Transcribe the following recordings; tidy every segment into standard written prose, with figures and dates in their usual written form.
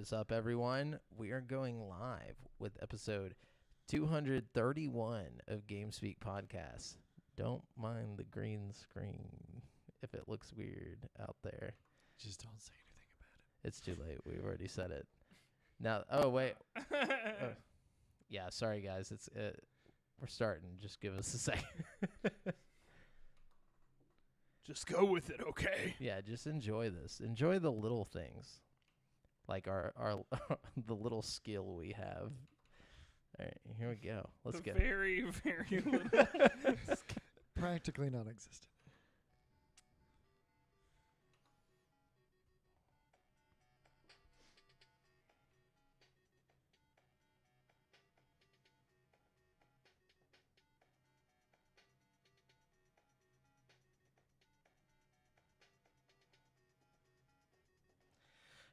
is up, everyone? We are going live with episode 231 of GameSpeak Podcast. Don't mind the green screen if it looks weird out there. Just don't say anything about it. It's too late. We've already said it. Now, oh, wait. Yeah, sorry, guys. It's we're starting. Just give us a second. Just go with it, okay? Yeah, just enjoy this. Enjoy the little things. Like our the little skill we have. All right, here we go. Let's get very, very little. Practically non-existent.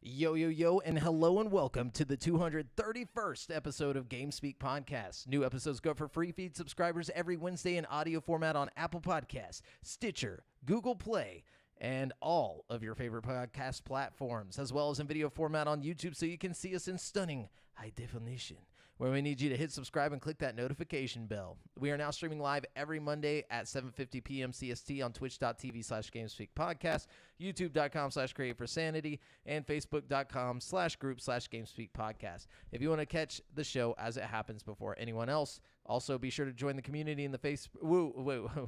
Yo, yo, yo, and hello and welcome to the 231st episode of GameSpeak Podcast. New episodes go for free feed subscribers every Wednesday in audio format on Apple Podcasts, Stitcher, Google Play, and all of your favorite podcast platforms, as well as in video format on YouTube so you can see us in stunning high definition, where we need you to hit subscribe and click that notification bell. We are now streaming live every Monday at 7:50 p.m. CST on twitch.tv/GameSpeakPodcast, youtube.com/CreateForSanity, and facebook.com/group/GameSpeakPodcast. If you want to catch the show as it happens before anyone else, also be sure to join the community in the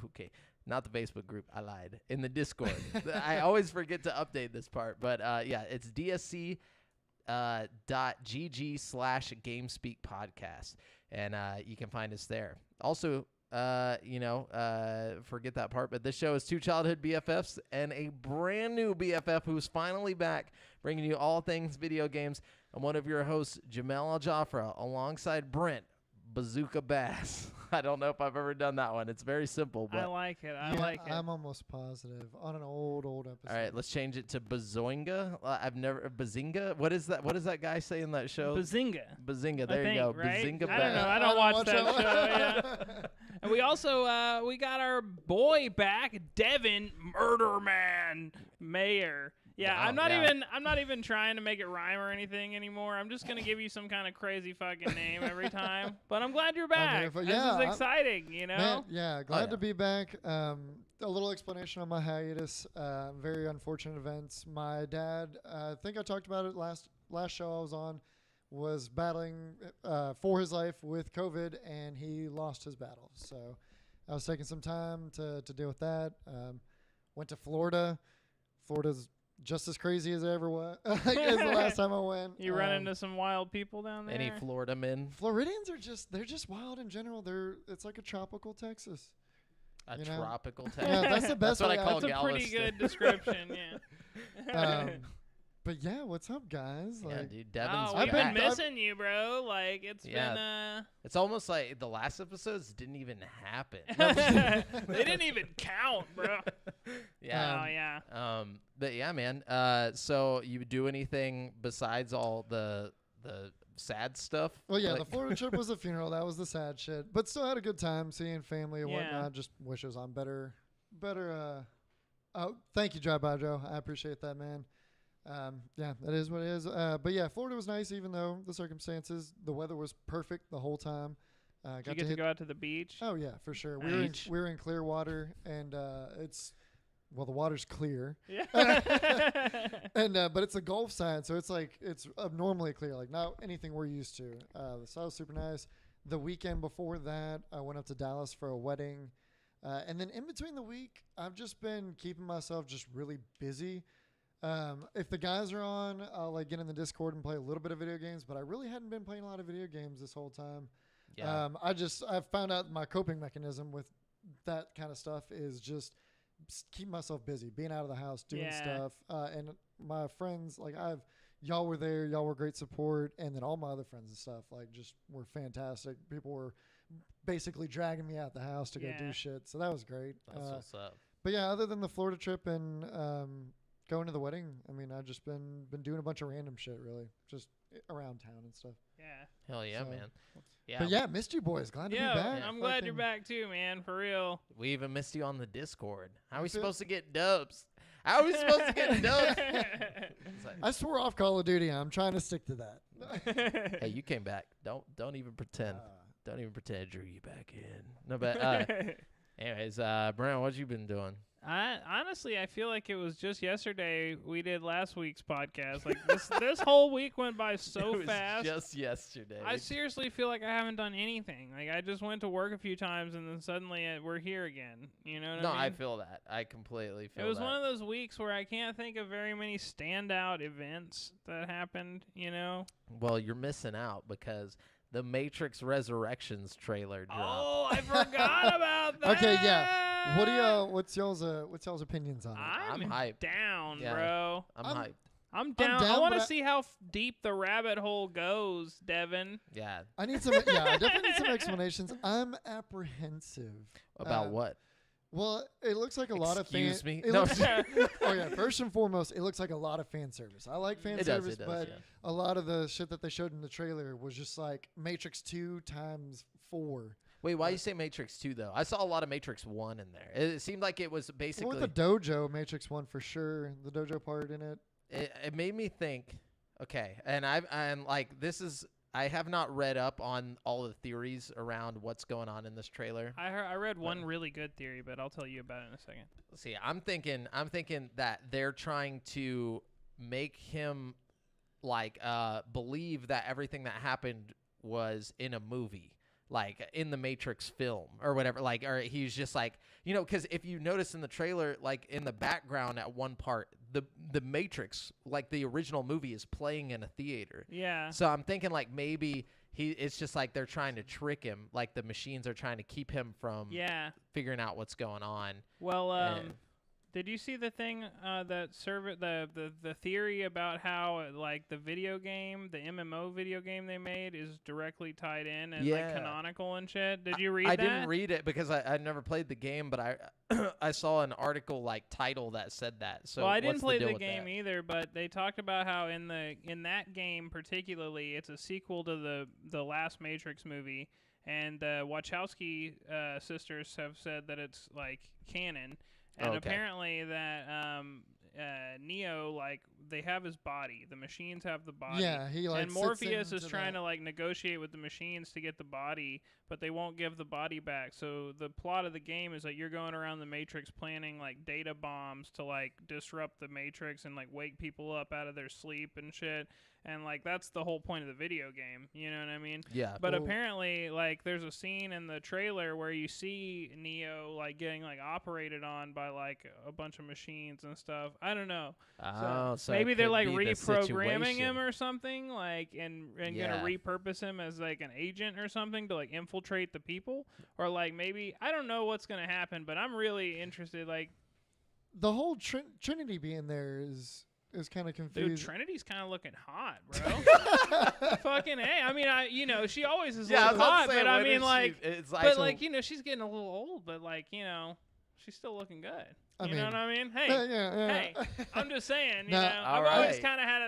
okay. Not the Facebook group. I lied. In the Discord. I always forget to update this part. But, yeah, it's dsc.gg/GameSpeak Podcast. And you can find us there. Also, forget that part. But this show is two childhood BFFs and a brand new BFF who's finally back, bringing you all things video games. I'm one of your hosts, Jamel Al-Jafra, alongside Brent Bazooka Bass. I don't know if I've ever done that one. It's very simple. But I like it. I like it. I'm almost positive on an old episode. All right, let's change it to Bazoinga. Bazinga. What is that? What does that guy say in that show? Bazinga. Bazinga. There you go. Right? Bazinga Bass. I don't know. I don't watch that show. Yeah. And we also we got our boy back, Devin Murder Man Mayer. Yeah, Oh, I'm not even trying to make it rhyme or anything anymore. I'm just gonna give you some kind of crazy fucking name every time. But I'm glad you're back. This is exciting, you know. Man, yeah, glad to be back. A little explanation on my hiatus. Very unfortunate events. My dad, I think I talked about it last show I was on, was battling for his life with COVID, and he lost his battle. So I was taking some time to deal with that. Went to Florida. Florida's just as crazy as I ever was. As the last time I went. You run into some wild people down there? Any Florida men? Floridians are they're just wild in general. It's like a tropical Texas. Tropical Texas. Yeah, that's the best. That's what I call That's a pretty good description, yeah. But yeah, what's up, guys? Yeah, like, dude, Devin's we've back. been missing you, bro. Like, it's been It's almost like the last episodes didn't even happen. They didn't even count, bro. Yeah. Oh, yeah. But yeah, man. So you do anything besides all the sad stuff? Well, yeah, the Florida trip was a funeral. That was the sad shit. But still had a good time seeing family and whatnot. Just wish it was on better. Oh, thank you, Drive By Joe. I appreciate that, man. Yeah, that is what it is. But yeah, Florida was nice, even though the circumstances, the weather was perfect the whole time. Did you get to go out to the beach? Oh yeah, for sure. Nice. We were in Clearwater, and the water's clear. Yeah. And but it's a Gulf side, so it's abnormally clear, like not anything we're used to. So that was super nice. The weekend before that, I went up to Dallas for a wedding, and then in between the week, I've just been keeping myself just really busy. If the guys are on, I'll like get in the Discord and play a little bit of video games, but I really hadn't been playing a lot of video games this whole time. Yeah. I've found out my coping mechanism with that kind of stuff is just keep myself busy, being out of the house, doing stuff. And my friends, like y'all were there, y'all were great support. And then all my other friends and stuff, like just were fantastic. People were basically dragging me out the house to go do shit. So that was great. That's what's up. But yeah, other than the Florida trip and, going to the wedding, I mean, I just been doing a bunch of random shit, really, just around town and stuff. Yeah. Hell yeah, man. Yeah. But yeah, missed you boys. Glad to be back. I'm glad you're back too, man. For real. We even missed you on the Discord. How are we supposed to get dubs? How are we supposed to get dubs? It's like, I swore off Call of Duty. I'm trying to stick to that. hey, you came back. Don't even pretend. Don't even pretend I drew you back in. No, but anyways, Brandon, what you been doing? Honestly, I feel like it was just yesterday we did last week's podcast. Like this whole week went by so it was fast. Just yesterday. I seriously feel like I haven't done anything. Like I just went to work a few times and then suddenly we're here again. You know what I mean? I feel that. I completely feel that. It was one of those weeks where I can't think of very many standout events that happened, you know? Well, you're missing out because the Matrix Resurrections trailer dropped. Oh, I forgot about that. Okay, yeah. What do you? What's y'all's opinions on it? I'm hyped. down, Yeah. bro. I'm hyped. I'm down. I down, want to but see how deep the rabbit hole goes, Devin. Yeah. I need some. Yeah, I definitely need some explanations. I'm apprehensive. About what? Well, it looks like a lot of fan. Excuse me? it No. looks- oh yeah. First and foremost, it looks like a lot of fan service. I like fan It service, does, but yeah. a lot of the shit that they showed in the trailer was just like Matrix 2 times 4. Wait, why you say Matrix 2 though? I saw a lot of Matrix 1 in there. It seemed like it was basically With the dojo, Matrix 1 for sure. The dojo part in it. it made me think, okay, and I'm like this is I have not read up on all the theories around what's going on in this trailer. I read one really good theory, but I'll tell you about it in a second. Let's see, I'm thinking that they're trying to make him like believe that everything that happened was in a movie, like in the Matrix film or whatever, like, or he's just like, you know, because if you notice in the trailer, like in the background at one part, the Matrix, like the original movie, is playing in a theater. Yeah. So I'm thinking like maybe it's just like they're trying to trick him, like the machines are trying to keep him from Yeah. figuring out what's going on. Well, And- did you see the thing that the theory about how like the video game, the MMO video game they made is directly tied in and like Yeah. canonical and shit? Did you read I that? didn't read it because I never played the game, but I I saw an article like title that said that. So well, I didn't what's play deal the with game that? either, but they talked about how in that game particularly, it's a sequel to the last Matrix movie, and the Wachowski sisters have said that it's like canon, and Okay. apparently that Neo, like, they have his body, the machines have the body. Yeah, he like And sits Morpheus is into trying that. to like negotiate with the machines to get the body, but they won't give the body back. So the plot of the game is that you're going around the Matrix planning like data bombs to like disrupt the Matrix and like wake people up out of their sleep and shit. And like that's the whole point of the video game. You know what I mean? Yeah. But Well- apparently, like, there's a scene in the trailer where you see Neo like getting like operated on by like a bunch of machines and stuff. I don't know. Oh, so maybe it they're could like be the reprogramming situation. him or something, like, and Yeah. gonna repurpose him as like an agent or something to like infiltrate the people, or like maybe I don't know what's gonna happen, but I'm really interested. Like, The whole Trinity being there is kind of dude, confusing. Trinity's kind of looking hot, bro. Fucking hey, I mean, she always is Yeah, I was looking about to hot, say, but I when mean, is like, she, it's but so- like, she's getting a little old, but like, she's still looking good. I You know mean, what I mean? Hey, yeah. hey, I'm just saying, No, I've all always right. kind of had a,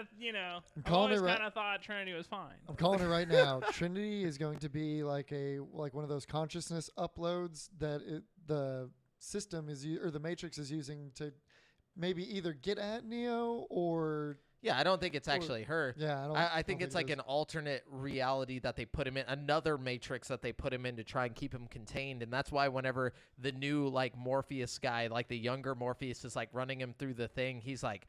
I've calling always it right- kind of thought Trinity was fine. I'm calling it right now. Trinity is going to be like one of those consciousness uploads that the system or the Matrix is using to maybe either get at Neo or yeah, I don't think it's actually her. yeah. I think it's like an alternate reality that they put him in, another Matrix that they put him in to try and keep him contained. And that's why whenever the new like Morpheus guy, like the younger Morpheus, is like running him through the thing, he's like,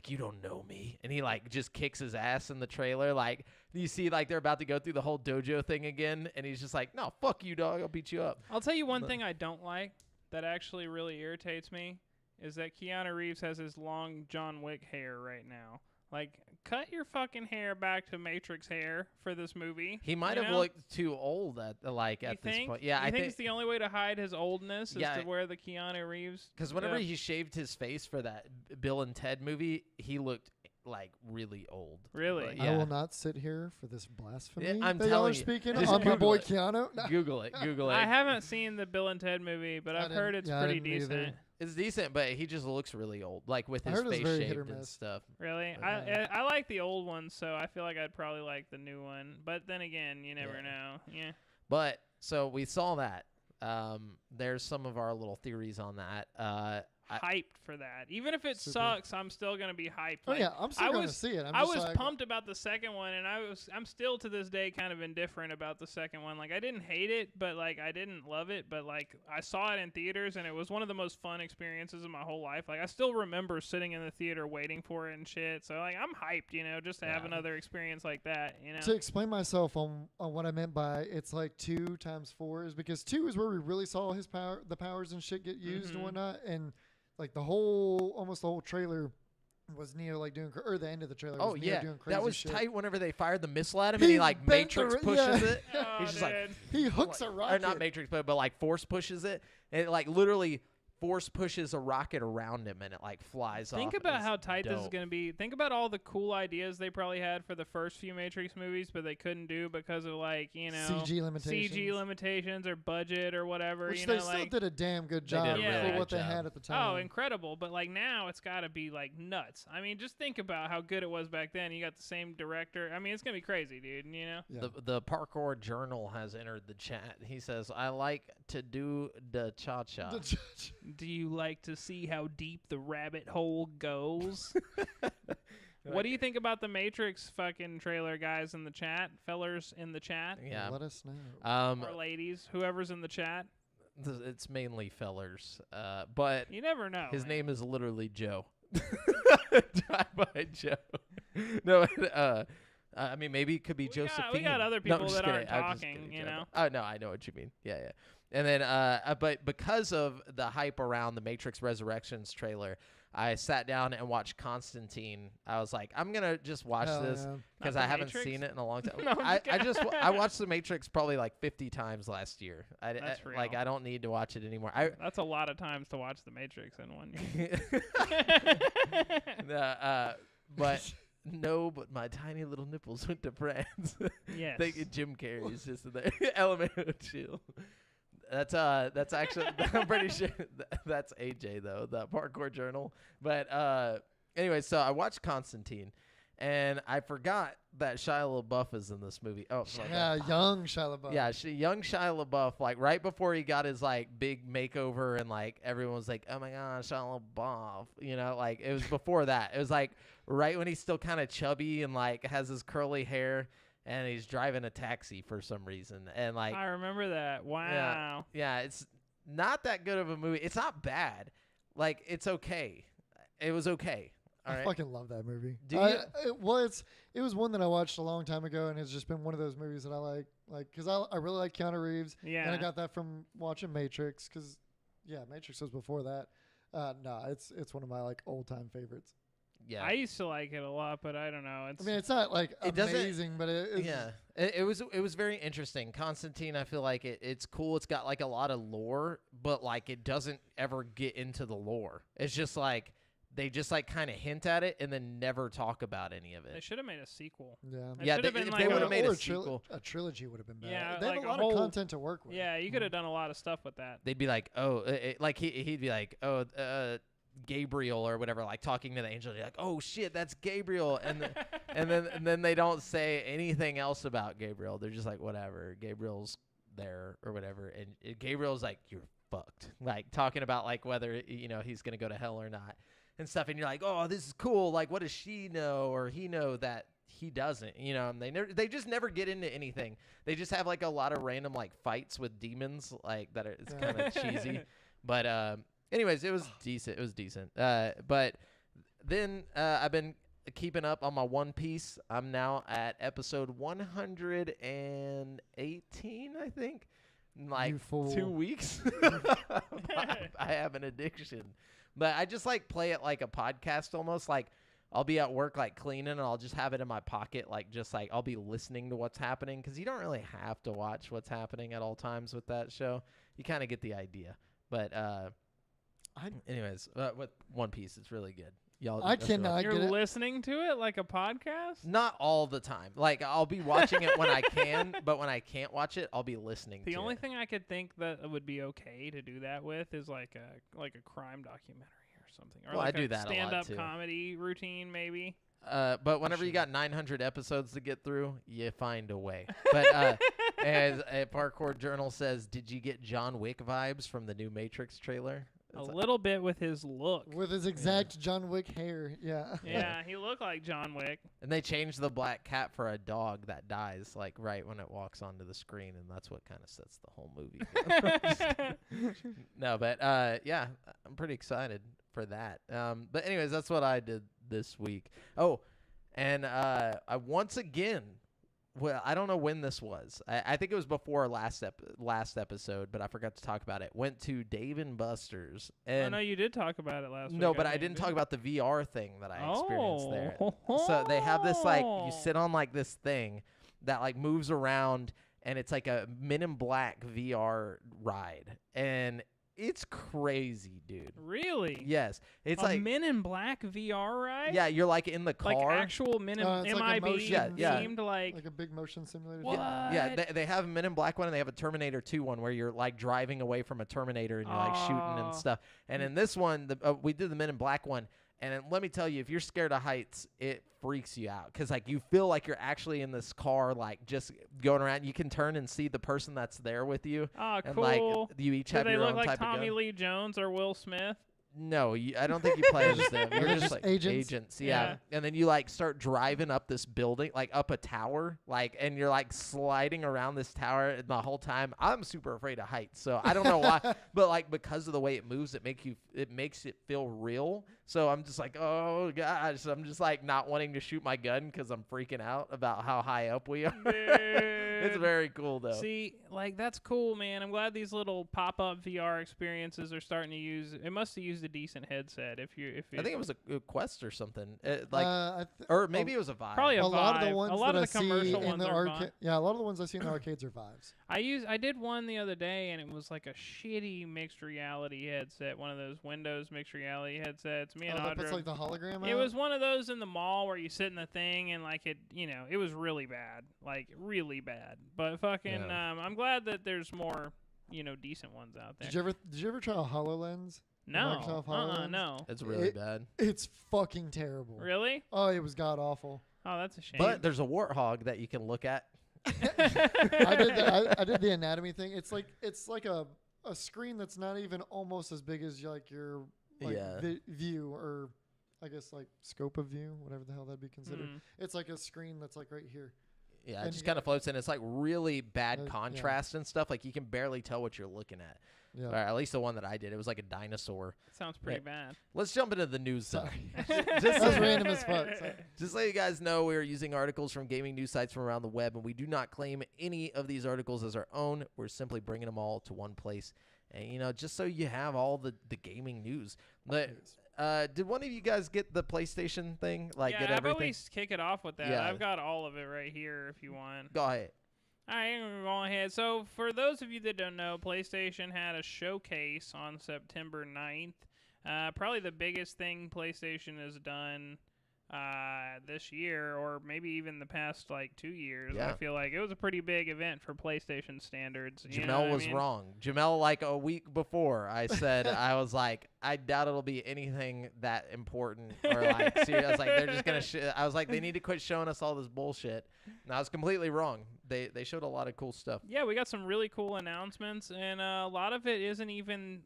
you don't know me. And he like just kicks his ass in the trailer. Like you see like they're about to go through the whole dojo thing again. And he's just like, no, fuck you, dog. I'll beat you up. I'll tell you one thing I don't like that actually really irritates me is that Keanu Reeves has his long John Wick hair right now. Like, cut your fucking hair back to Matrix hair for this movie. He might you have know? looked too old at You this think? point. Yeah, you I think think it's the only way to hide his oldness Yeah. is to wear the Keanu Reeves. because whenever uh, he shaved his face for that Bill and Ted movie, he looked like really old. Really? But, I yeah. will not sit here for this blasphemy I'm that y'all telling are you. speaking Just on my Google boy it. Keanu. No. Google it. Google it. I haven't seen the Bill and Ted movie, but I I've heard didn't- it's yeah, I pretty didn't either. decent. It's decent, but he just looks really old, like with I his heard it's face very hit or shaved and miss. stuff. Really? Yeah. I like the old one, so I feel like I'd probably like the new one. But then again, you never Yeah. know. Yeah. But so we saw that. There's some of our little theories on that. hyped for that. Even if it Super. sucks, I'm still gonna be hyped. Oh Like, yeah, I'm still I going to was- see it. I just was like, pumped about the second one, and I'm still to this day kind of indifferent about the second one. Like, I didn't hate it, but like I didn't love it. But like I saw it in theaters, and it was one of the most fun experiences of my whole life. Like I still remember sitting in the theater waiting for it and shit. So like I'm hyped, just to have Yeah. another experience like that. To explain myself on what I meant by it's like 2 times 4 is because 2 is where we really saw the powers and shit get used and Mhm. whatnot, and like almost the whole trailer was Neo like doing, or the end of the trailer was Oh Neo yeah, doing crazy that was shit. tight. Whenever they fired the missile at him, He and he like bent Matrix the- pushes yeah. it. Oh, He's just like, dude. He hooks like- a rocket. Or not Matrix, but like force pushes it, and it like literally force pushes a rocket around him, and it like flies off. Think about It's how tight this is dope. going to be. Think about all the cool ideas they probably had for the first few Matrix movies, but they couldn't do because of CG limitations. CG limitations or budget or whatever. Which you they know, still like did a damn good They job did a really for good what they job. had at the time. oh, incredible! But like now, it's got to be like nuts. I mean, just think about how good it was back then. You got the same director. I mean, it's gonna be crazy, dude. Yeah. The parkour journal has entered the chat. He says, "I like to do the cha cha." The judge- Do you like to see how deep the rabbit hole goes? What do you think about the Matrix fucking trailer, guys in the chat, fellers in the chat, Yeah. Let us know. or ladies, whoever's in the chat? It's mainly fellers, but You never know. his man. name is literally Joe. Drive-by Joe. No, I mean maybe it could be We Josephine. got- we got other No, I'm people just that aren't kidding. I'm just talking, kidding, you Joe. know? Oh no, I know what you mean. Yeah. And then, but because of the hype around the Matrix Resurrections trailer, I sat down and watched Constantine. I was like, I'm gonna just watch Hell this yeah. because Not I The haven't Matrix? seen it in a long time. No, I'm I just I watched the Matrix probably like 50 times last year. That's Like real. I don't need to watch it anymore. That's a lot of times to watch The Matrix in one year. But no, but my tiny little nipples went to France. Yes. Jim Carrey's just in there. Elemental chill. That's actually I'm pretty sure that's AJ though, the parkour journal. But anyway, so I watched Constantine, and I forgot that Shia LaBeouf is in this movie. Oh, fuck. Yeah, young Shia LaBeouf. Yeah, young Shia LaBeouf, like right before he got his like big makeover, and like everyone was like, "Oh my God, Shia LaBeouf," like it was before that. It was like right when he's still kind of chubby and like has his curly hair, and he's driving a taxi for some reason, and like I remember that. Wow. yeah, it's not that good of a movie. It's not bad, like it's okay. It was okay. All I right. fucking love that movie. Do you? It was one that I watched a long time ago, and it's just been one of those movies that I like because I really like Keanu Reeves, Yeah. and I got that from watching Matrix because Matrix was before that. It's one of my like old time favorites. Yeah. I used to like it a lot, but I don't know. It's I mean, it's not like It doesn't- amazing, but it's Yeah, it was very interesting. Constantine, I feel like it's cool. It's got like a lot of lore, but like it doesn't ever get into the lore. It's just like they just like kind of hint at it and then never talk about any of they it. should have made a sequel. yeah. It Yeah, should have been if like they would a- have made Or a sequel, a trilogy would have been better. Yeah, they have like a a lot whole- of content to work with. Yeah, you could have done a lot of stuff with that. they'd be like, oh, like he'd be like, oh, Gabriel or whatever, like talking to the angel. You're like, oh shit, that's Gabriel, and then they don't say anything else about Gabriel. They're just like, whatever, Gabriel's there or whatever, and Gabriel's like, you're fucked, like talking about like whether he's gonna go to hell or not and stuff, and you're like, oh, this is cool. Like, what does she know or he know that he doesn't? And they just never get into anything. They just have like a lot of random like fights with demons, like that. It's kind of cheesy, but anyways, it was decent. It was decent. But then I've been keeping up on my One Piece. I'm now at episode 118, I think. In like You fool. 2 weeks. I have an addiction. But I just like play it like a podcast almost. Like I'll be at work like cleaning and I'll just have it in my pocket. Like just like I'll be listening to what's happening because you don't really have to watch what's happening at all times with that show. You kind of get the idea. But anyways, with One Piece, it's really good. Y'all, I that's what cannot You're get it. listening to it like a podcast? Not all the time. Like I'll be watching it when I can, but when I can't watch it, I'll be listening. The to only it. thing I could think that would be okay to do that with is like a crime documentary or something, or Well, I like do a that a lot, stand-up too. comedy routine, maybe. But whenever you got 900 episodes to get through, you find a way. But as a Parkour Journal says, did you get John Wick vibes from the new Matrix trailer? A little bit with his look. With his exact John Wick hair. Yeah. Yeah, he looked like John Wick. And they changed the black cat for a dog that dies like right when it walks onto the screen, and that's what kind of sets the whole movie. No, but yeah, I'm pretty excited for that. But anyways, that's what I did this week. Oh, and I once again, well, I don't know when this was. I think it was before last episode, but I forgot to talk about it. Went to Dave and Buster's. And I know you did talk about it last week. no, but I didn't talk about the VR thing that I experienced there. So they have this, like, you sit on, like, this thing that, like, moves around, and it's like a Men in Black VR ride. And it's crazy, dude. Really? Yes. It's a like Men in Black VR ride? yeah, you're like in the car. Like actual Men in it's like a MIB motion- Yeah. seemed like Like a big motion simulator. What? Yeah, they have a Men in Black one, and they have a Terminator 2 one where you're like driving away from a Terminator and you're like shooting and Oh. stuff. And in this one, we did the Men in Black one, and let me tell you, if you're scared of heights, it freaks you out because like you feel like you're actually in this car, like just going around. You can turn and see the person that's there with you, oh, and cool. like you each Do have they your look own like type Tommy of gun. Lee Jones or Will Smith? No, I don't think you play as them. You're They're just just like agents? Yeah. Yeah. And then you like start driving up this building, like up a tower, like, and you're like sliding around this tower, and the whole time I'm super afraid of heights. So I don't know why, but like because of the way it moves, it makes it feel real. So I'm just like, oh gosh, so I'm just like not wanting to shoot my gun because I'm freaking out about how high up we are. It's Dude. very cool though. See, like that's cool, man. I'm glad these little pop-up VR experiences are starting to use. It must have used a decent headset. If I think it was a Quest or something, like, I or maybe it was a Vive. probably a lot of the Vive. ones a lot that of the I see commercial in ones the are arcade. Yeah, a lot of the ones I see in the arcades are Vives. I did one the other day, and it was like a shitty mixed reality headset, one of those Windows mixed reality headsets. Me and That puts Audra. like the hologram. It out? was one of those in the mall where you sit in the thing and like it, it was really bad, like really bad. But fucking, Yeah. I'm glad that there's more, decent ones out there. Did you ever try a HoloLens? No, Microsoft HoloLens? no, It's really It- bad. It's fucking terrible. really? Oh, it was god awful. Oh, that's a shame. But there's a warthog that you can look at. I did the anatomy thing. It's like a screen that's not even almost as big as like your Yeah. view, or I guess like scope of view, whatever the hell that'd be considered. Mm. It's like a screen that's like right here. Yeah, And it just you kind of floats in. It's like really bad yeah. contrast and stuff. Like you can barely tell what you're looking at. Yeah. Or at least the one that I did. It was like a dinosaur. Sounds pretty bad. Let's jump into the news. Though. Sorry. Just That was random as fuck. Sorry. Just so you guys know, we are using articles from gaming news sites from around the web, and we do not claim any of these articles as our own. We're simply bringing them all to one place. And, just so you have all the gaming news. But, did one of you guys get the PlayStation thing? Like, yeah, get how everything? about we kick it off with that? Yeah. I've got all of it right here if you want. Go ahead. All right, I'm gonna go ahead. So, for those of you that don't know, PlayStation had a showcase on September 9th. Probably the biggest thing PlayStation has done this year, or maybe even the past, 2 years. Yeah. I feel like it was a pretty big event for PlayStation standards. You know Jamel what I was mean? wrong. Jamel, like a week before, I said, I was like, I doubt it'll be anything that important or like serious. I was like, they're just gonna. I was like, they need to quit showing us all this bullshit. And I was completely wrong. They showed a lot of cool stuff. Yeah, we got some really cool announcements, and a lot of it isn't even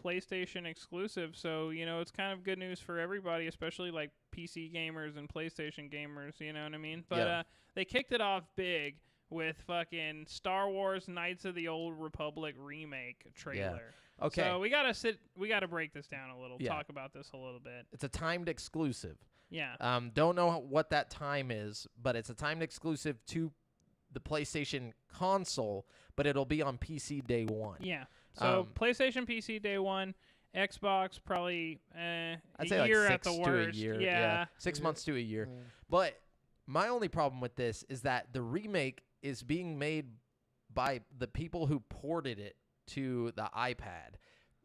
PlayStation exclusive. So it's kind of good news for everybody, especially PC gamers and PlayStation gamers. You know what I mean? But Yeah. they kicked it off big with fucking Star Wars Knights of the Old Republic remake trailer. Okay. So we gotta break this down a little. Yeah. Talk about this a little bit. It's a timed exclusive. Yeah. Don't know what that time is, but it's a timed exclusive to the PlayStation console, but it'll be on PC day one. Yeah. So PlayStation PC day one, Xbox probably I'd a say year like at 6 the to a worst. year. Yeah. 6 months to a year. Yeah. But my only problem with this is that the remake is being made by the people who ported it to the iPad.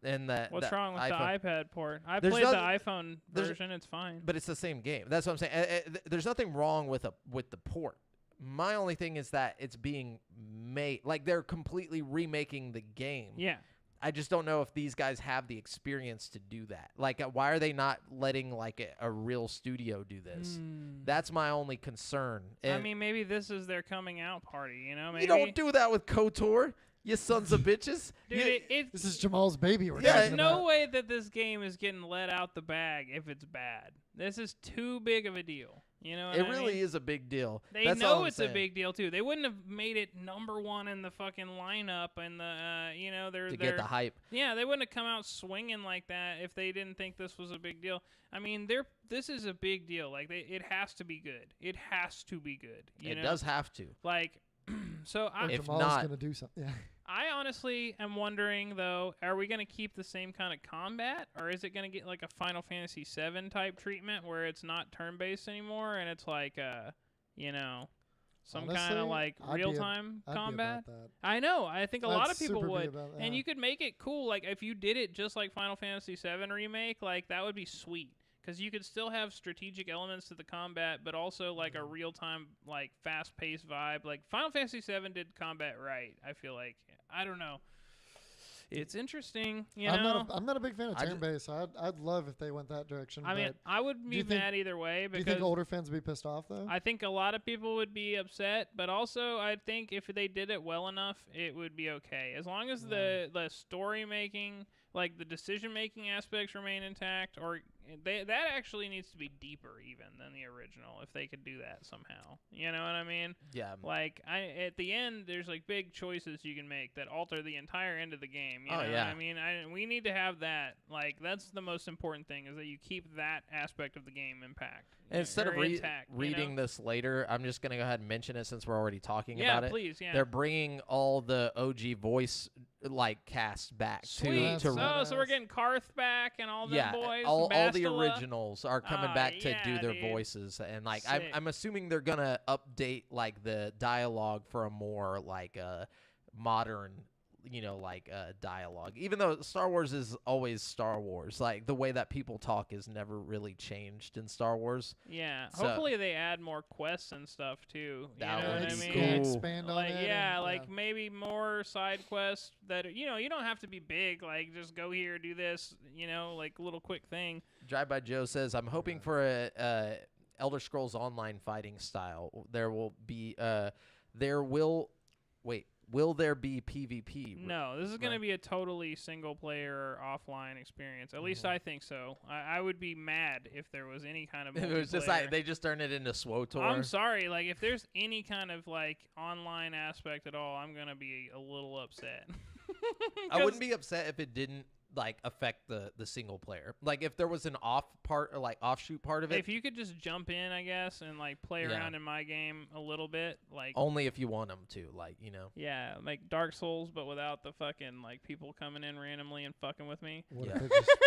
And What's the wrong with iPhone. the iPad port? I There's played the nothing- iPhone there's- version. It's fine. But it's the same game. That's what I'm saying. There's nothing wrong with the port. My only thing is that it's being made like they're completely remaking the game. Yeah. I just don't know if these guys have the experience to do that. Like, why are they not letting a real studio do this? That's my only concern. I And mean, maybe this is their coming out party. Maybe you don't do that with KOTOR. You sons of bitches. Dude, You- This is Jamal's baby. We're Yeah, there's talking no about. way that this game is getting let out the bag if it's bad. This is too big of a deal. You know what it I really mean? is a big deal. They That's all know I'm it's saying. a big deal too. They wouldn't have made it number one in the fucking lineup and the they're to get the hype. yeah, they wouldn't have come out swinging like that if they didn't think this was a big deal. I mean, this is a big deal. Like it has to be good. It has to be good. You It know? does have to. Like so Or If Jamal's not- gonna do something. Yeah. I honestly am wondering though, are we going to keep the same kind of combat, or is it going to get like a Final Fantasy VII type treatment where it's not turn-based anymore and it's like some kind Honestly, of like I'd be real-time I'd combat? Be about that. I know. I think a I'd lot of people super be would. about And that. you could make it cool. Like, if you did it just like Final Fantasy VII Remake, like, that would be sweet. Because you could still have strategic elements to the combat, but also, like, a real-time, like, fast-paced vibe. Like, Final Fantasy VII did combat right, I feel like. I don't know. It's interesting, you know? I'm not a big fan of I ju- turn-based. I'd love if they went that direction. I mean, but I would do be you think- mad either way do you because think older fans would be pissed off though? I think a lot of people would be upset, but also I think if they did it well enough, it would be okay. As long as the story making, like the decision making aspects remain intact, or that actually needs to be deeper even than the original if they could do that somehow. You know what I mean? Yeah. Like at the end, there's like big choices you can make that alter the entire end of the game. You Oh, know yeah. what I mean? We need to have that. Like that's the most important thing is that you keep that aspect of the game intact. And instead of or intact, you reading know? this later, I'm just going to go ahead and mention it since we're already talking Yeah, about it. please, yeah. They're bringing all the OG voice like cast back Sweet. to So we're getting Karth back and all them yeah, boys. all the Bastila. originals are coming Ah, back to do yeah, their dude. voices, and like Sick. I'm assuming they're gonna update like the dialogue for a more like modern, dialogue. Even though Star Wars is always Star Wars, like the way that people talk is never really changed in Star Wars. Yeah. So- Hopefully they add more quests and stuff too. You That know would what I be mean? cool. Expand on Like it. yeah, and, like maybe more side quests that you don't have to be big. Like just go here, do this. Like a little quick thing. Drive by Joe says, "I'm hoping for a Elder Scrolls Online fighting style. There will be Will there be PvP? No, this is going Right. to be a totally single player offline experience. At least Mhm. I think so. I would be mad if there was any kind of It was just multiplayer. like they just turned it into SWOTOR. I'm sorry, like if there's any kind of like online aspect at all, I'm gonna be a little upset. I wouldn't be upset if it didn't like affect the single player. Like if there was an offshoot part of it. If you could just jump in, I guess, and like play Yeah. around in my game a little bit, like only if you want them to, yeah, like Dark Souls, but without the fucking like people coming in randomly and fucking with me. What, Yeah.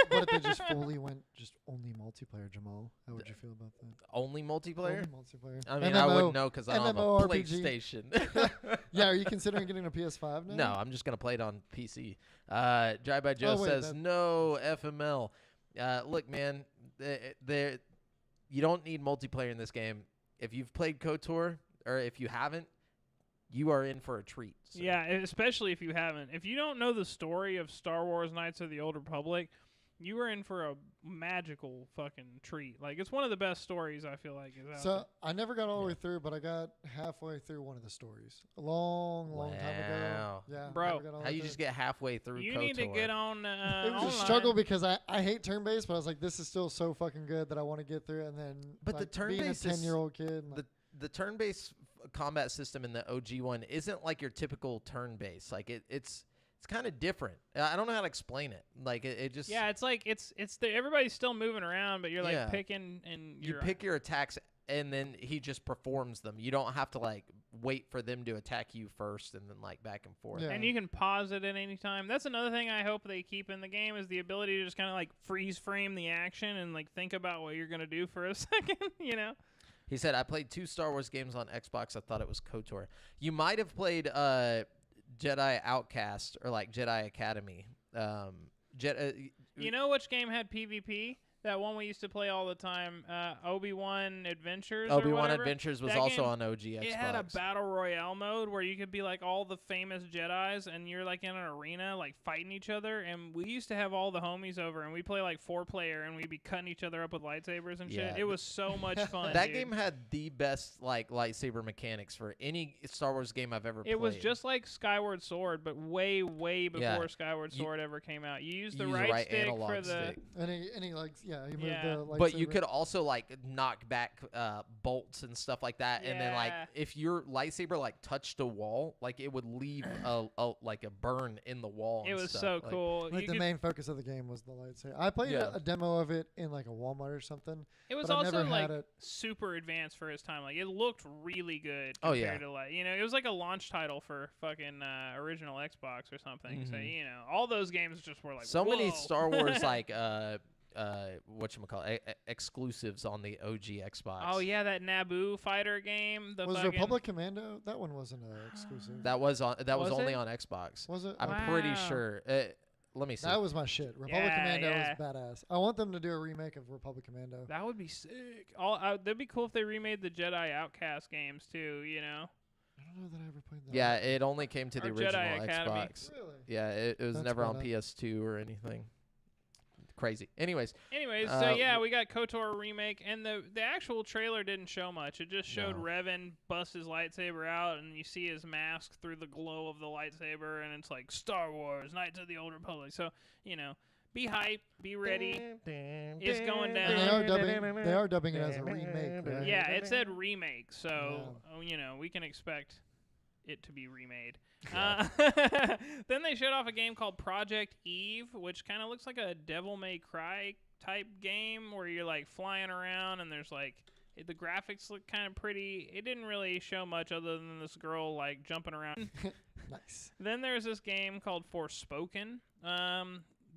what if they just fully went just only multiplayer, Jamal? How would you feel about that? Only multiplayer. Only multiplayer. I mean, I wouldn't know because I don't have a MMORPG. PlayStation. Yeah, are you considering getting a PS5 now? No, I'm just gonna play it on PC. Drive by Joe Oh, wait, says that- no FML. Look, man, you don't need multiplayer in this game. If you've played KOTOR or if you haven't, you are in for a treat. So. Yeah, especially if you haven't. If you don't know the story of Star Wars Knights of the Old Republic, you are in for a magical fucking treat. Like it's one of the best stories I feel like is out So there. I never got all the way through, but I got halfway through one of the stories a long time ago. Wow. Yeah, Bro, never got all the How way you through. just get halfway through You KOTOR? need to get on. It was online. a struggle because I hate turn-based, but I was like, this is still so fucking good that I want to get through it. And then, But the like, being a turn-based is- 10-year-old kid, and, like, the turn-based combat system in the OG one isn't like your typical turn-based. Like it's kind of different. I don't know how to explain it. Like it just Yeah, it's like it's everybody's still moving around, but you're like Yeah. picking and you you're, pick your attacks and then he just performs them. You don't have to like wait for them to attack you first and then like back and forth. Yeah. and you can pause it at any time. That's another thing I hope they keep in the game is the ability to just kind of like freeze frame the action and like think about what you're gonna do for a second. He said, I played 2 Star Wars games on Xbox. I thought it was KOTOR. You might have played Jedi Outcast or like Jedi Academy. You know which game had PvP? That one we used to play all the time, Obi-Wan Adventures. Obi-Wan or whatever. Adventures was That also game, on OG Xbox. It had a battle royale mode where you could be like all the famous Jedis, and you're like in an arena, like fighting each other. And we used to have all the homies over, and we play like 4-player, and we'd be cutting each other up with lightsabers and shit. Yeah. It was so much fun. That dude. game had the best like lightsaber mechanics for any Star Wars game I've ever played. It was just like Skyward Sword, but way, way before Yeah. Skyward Sword ever came out. You used the use right stick analog for the. stick. And he like, yeah, he moved Yeah. the But you lightsaber. could also like knock back bolts and stuff like that, and then like Yeah. if your lightsaber like touched a wall, like it would leave like a burn in the wall. It and was stuff. so Like, cool. Like You the could- main focus of the game was the lightsaber. I played Yeah. a demo of it in like a Walmart or something. It was but I also never like had it. super advanced for his time. Like it looked really good Oh, compared yeah. to like it was like a launch title for fucking original Xbox or something. So Mhm. all those games just were like so many whoa. Star Wars like whatchamacallit, exclusives on the OG Xbox. Oh yeah, that Naboo fighter game. The Was fucking, Republic Commando? That one wasn't exclusive. That was on. That was Was only it? on Xbox. was it? I'm Wow. pretty sure. Let me see. That was my shit. Republic Yeah, Commando yeah. was badass. I want them to do a remake of Republic Commando. That would be sick. That'd be cool if they remade the Jedi Outcast games too. I don't know that I ever played that. yeah, it only came to the Or Jedi original Academy. Xbox. Really? Yeah, it was That's never on bad. PS2 or anything. Crazy. Anyways, Anyways, Uh, so yeah, we got KOTOR remake, and the actual trailer didn't show much. It just showed No. Revan bust his lightsaber out, and you see his mask through the glow of the lightsaber, and it's like Star Wars, Knights of the Old Republic. So be hyped, be ready. It's going down. And they are dubbing it as a remake, right? Yeah, it said remake, so we can expect it to be remade. Then they showed off a game called Project Eve, which kind of looks like a Devil May Cry type game where you're like flying around and there's like the graphics look kind of pretty. It didn't really show much other than this girl like jumping around. Nice. Then there's this game called Forspoken.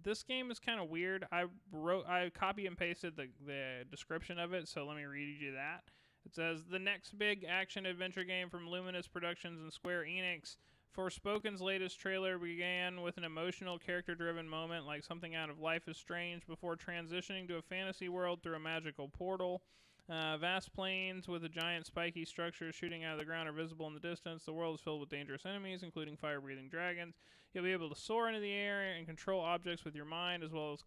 This game is kind of weird. I copy and pasted the description of it, so let me read you that. It says, the next big action-adventure game from Luminous Productions and Square Enix. Forspoken's latest trailer began with an emotional, character-driven moment like something out of Life is Strange before transitioning to a fantasy world through a magical portal. Vast plains with a giant spiky structure shooting out of the ground are visible in the distance. The world is filled with dangerous enemies, including fire-breathing dragons. You'll be able to soar into the air and control objects with your mind, as well as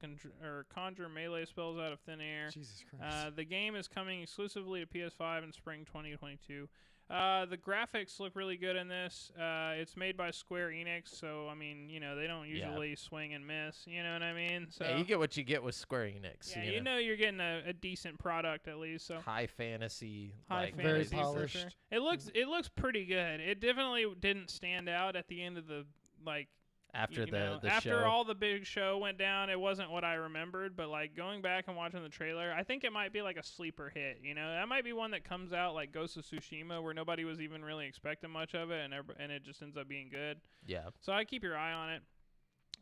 conjure melee spells out of thin air. Jesus Christ. The game is coming exclusively to PS5 in spring 2022. The graphics look really good in this. It's made by Square Enix, so I mean, they don't usually swing and miss. You know what I mean? So yeah, you get what you get with Square Enix. yeah, you know? you're getting a decent product at least. So High fantasy. high like, Very fantasy for polished. sure. It looks pretty good. It definitely didn't stand out at the end of the after the after show. all the big show went down. It wasn't what I remembered, but like going back and watching the trailer, I think it might be like a sleeper hit. That might be one that comes out like Ghost of Tsushima, where nobody was even really expecting much of it, and it just ends up being good. Yeah. So I keep your eye on it.